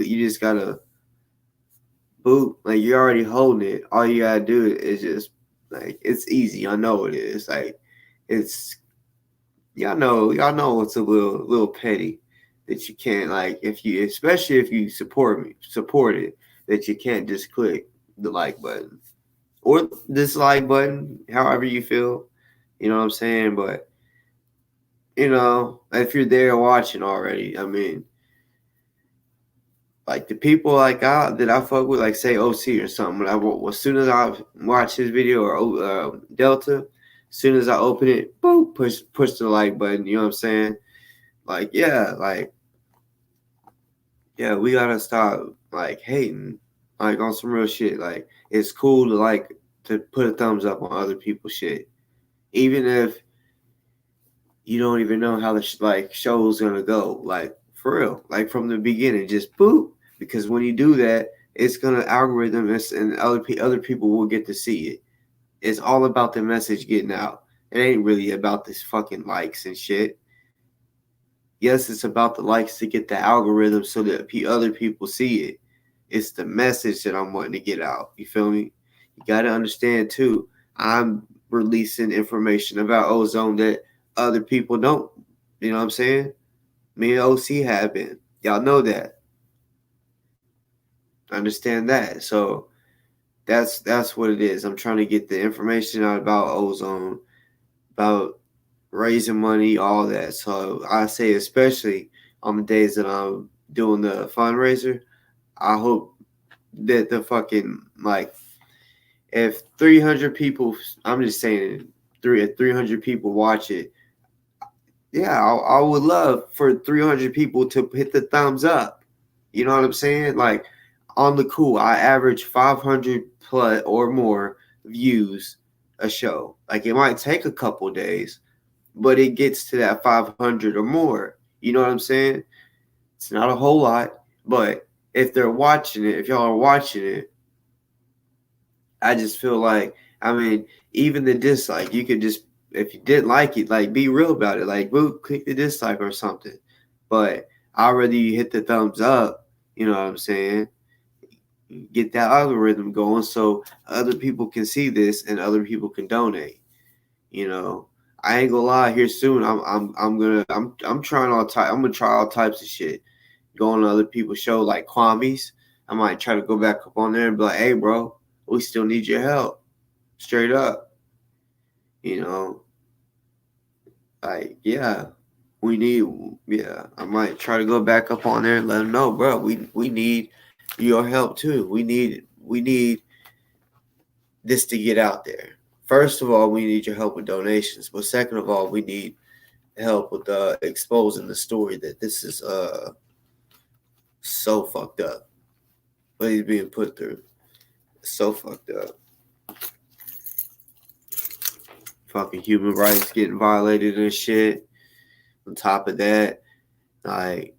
Speaker 1: boot. Like you're already holding it. All you gotta do is just like it's easy. I know it is. Like it's y'all know it's a little petty that you can't like especially if you support it that you can't just click the like button or dislike button however you feel, you know what I'm saying? But you know, if you're there watching already, I mean, like the people that I fuck with, like say OC or something, as soon as I watch his video or Delta, as soon as I open it, boom, push the like button, you know what I'm saying? Like yeah, we gotta stop like hating, like on some real shit. Like it's cool to put a thumbs up on other people's shit, even if you don't even know how the show's gonna go. Like for real, like from the beginning, just boop. Because when you do that, it's gonna algorithm and other people will get to see it. It's all about the message getting out. It ain't really about this fucking likes and shit. Yes, it's about the likes to get the algorithm so that other people see it. It's the message that I'm wanting to get out. You feel me? You got to understand too. I'm releasing information about ozone that other people don't. You know what I'm saying? Me and OC have been. Y'all know that. Understand that. So that's what it is. I'm trying to get the information out about ozone, about raising money, all that. So I say, especially on the days that I'm doing the fundraiser, I hope that if 300 people, I'm just saying 300 people watch it, yeah, I would love for 300 people to hit the thumbs up. You know what I'm saying? Like on the cool, I average 500 plus or more views a show. Like it might take a couple days, but it gets to that 500 or more. You know what I'm saying? It's not a whole lot, but if they're watching it, if y'all are watching it, I just feel like, I mean, even the dislike, you could just, if you didn't like it, like be real about it. Like, boo, click the dislike or something. But I'd rather you hit the thumbs up, you know what I'm saying? Get that algorithm going so other people can see this and other people can donate. You know, I ain't gonna lie. Here soon, I'm trying all type. I'm gonna try all types of shit. Go on other people's show like Kwame's. I might try to go back up on there and be like, hey, bro, we still need your help. Straight up. You know, like, yeah, I might try to go back up on there and let them know, bro, we need your help too. We need this to get out there. First of all, we need your help with donations. But second of all, we need help with exposing the story that this is so fucked up. What he's being put through. So fucked up. Fucking human rights getting violated and shit. On top of that, like,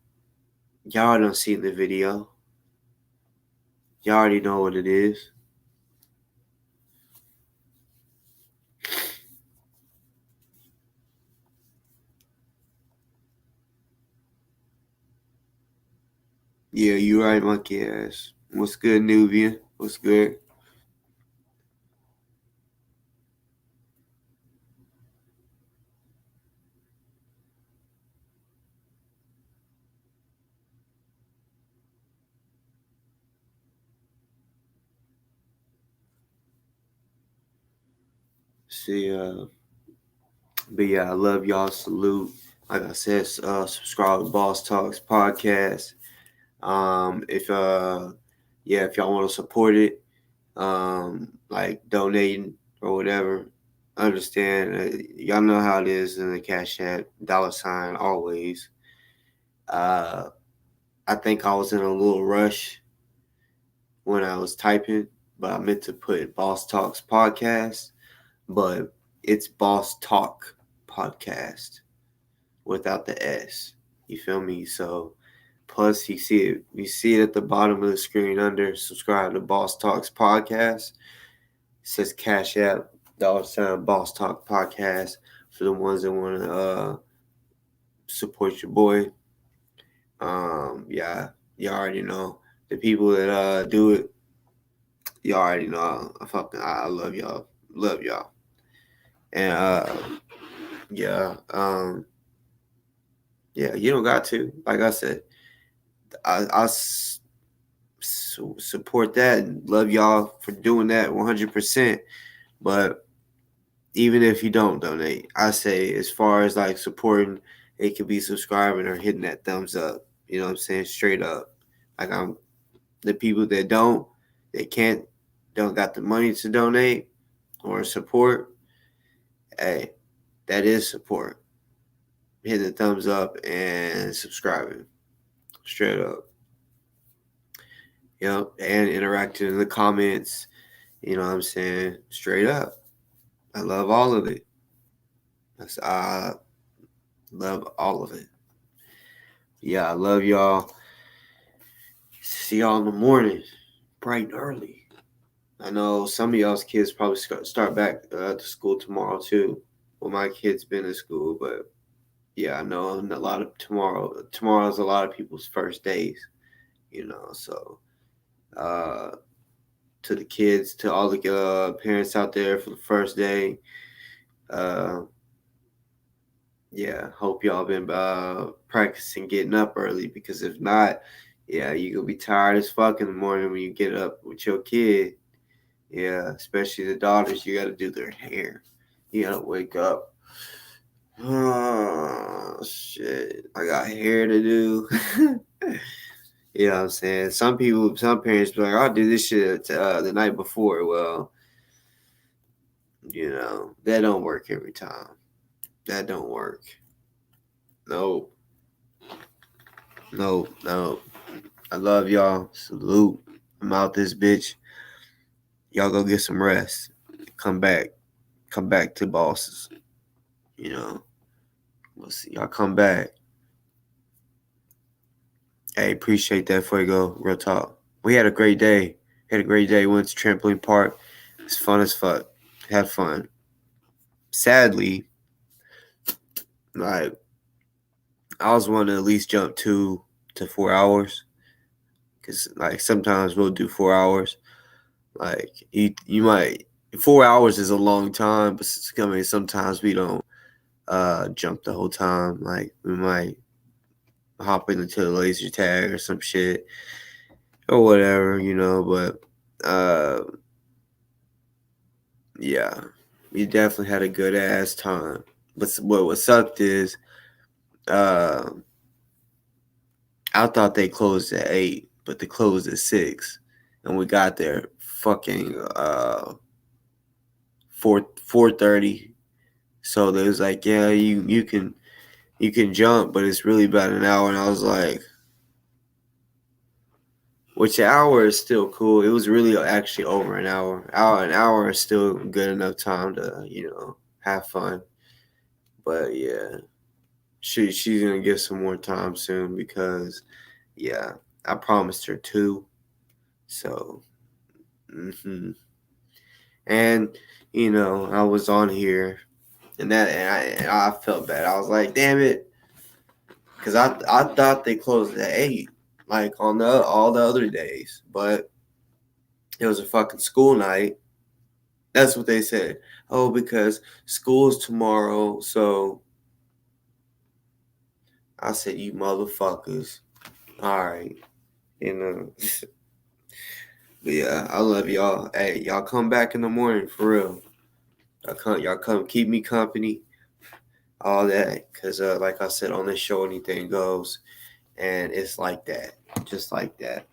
Speaker 1: y'all done seen the video. Y'all already know what it is. Yeah, you right, monkey ass. What's good, Nubian? What's good? See, but yeah, I love y'all. Salute. Like I said, subscribe to Boss Talks Podcast. If if y'all want to support it, like donating or whatever, understand. Y'all know how it is in the Cashapp $ always. I think I was in a little rush when I was typing, but I meant to put Boss Talks Podcast, but it's Boss Talk Podcast without the S. You feel me? So plus you see it at the bottom of the screen under subscribe to Boss Talks Podcast. It says Cash App, Boss Talk Podcast for the ones that want to support your boy. Yeah, you already know. The people that do it, you already know. I love y'all. Love y'all. And yeah, yeah, you don't got to. Like I said, I support that and love y'all for doing that 100%. But even if you don't donate, I say as far as like supporting, it could be subscribing or hitting that thumbs up. You know what I'm saying? Straight up. Like the people that don't got the money to donate or support. Hey, that is support. Hitting the thumbs up and subscribing. Straight up. Yep. And interacting in the comments. You know what I'm saying? Straight up. I love all of it. I love all of it. Yeah, I love y'all. See y'all in the morning, bright and early. I know some of y'all's kids probably start back to school tomorrow too. Well, my kid's been in school, but yeah, I know a lot of tomorrow's a lot of people's first days, you know. So to the kids, to all the parents out there for the first day, yeah, hope y'all been practicing getting up early, because if not, yeah, you gonna be tired as fuck in the morning when you get up with your kid. Yeah, especially the daughters, you gotta do their hair. You gotta wake up. Oh shit, I got hair to do. You know what I'm saying? Some parents be like, I'll do this shit the night before. Well, You know, that don't work every time. That don't work. Nope. Nope. I love y'all. Salute. I'm out this bitch. Y'all go get some rest. Come back. Come back to bosses. You know. We'll see. Y'all come back. Hey, appreciate that, Fuego. Real talk. We had a great day. Went to trampoline park. It's fun as fuck. Had fun. Sadly, like, I was wanting to at least jump 2 to 4 hours. Because, like, sometimes we'll do 4 hours. Like, you might... 4 hours is a long time, but sometimes we don't jump the whole time. Like, we might hop into the laser tag or some shit. Or whatever, you know, but... yeah, we definitely had a good ass time. But what sucked is, I thought they closed at 8, but they closed at 6, and we got there fucking 4:30. So they was like, yeah, you can jump, but it's really about an hour. And I was like, which an hour is still cool. It was really actually over an hour. An hour is still good enough time to, you know, have fun. But yeah, she's gonna get some more time soon because, yeah, I promised her 2. So, and you know, I was on here, and I felt bad. I was like, damn it, because I thought they closed at 8, like on all the other days, but it was a fucking school night. That's what they said. Oh, because school's tomorrow, so I said, you motherfuckers. All right, you know. But yeah, I love y'all. Hey, y'all come back in the morning for real. Y'all come keep me company. All that, cause like I said on this show, anything goes, and it's like that, just like that.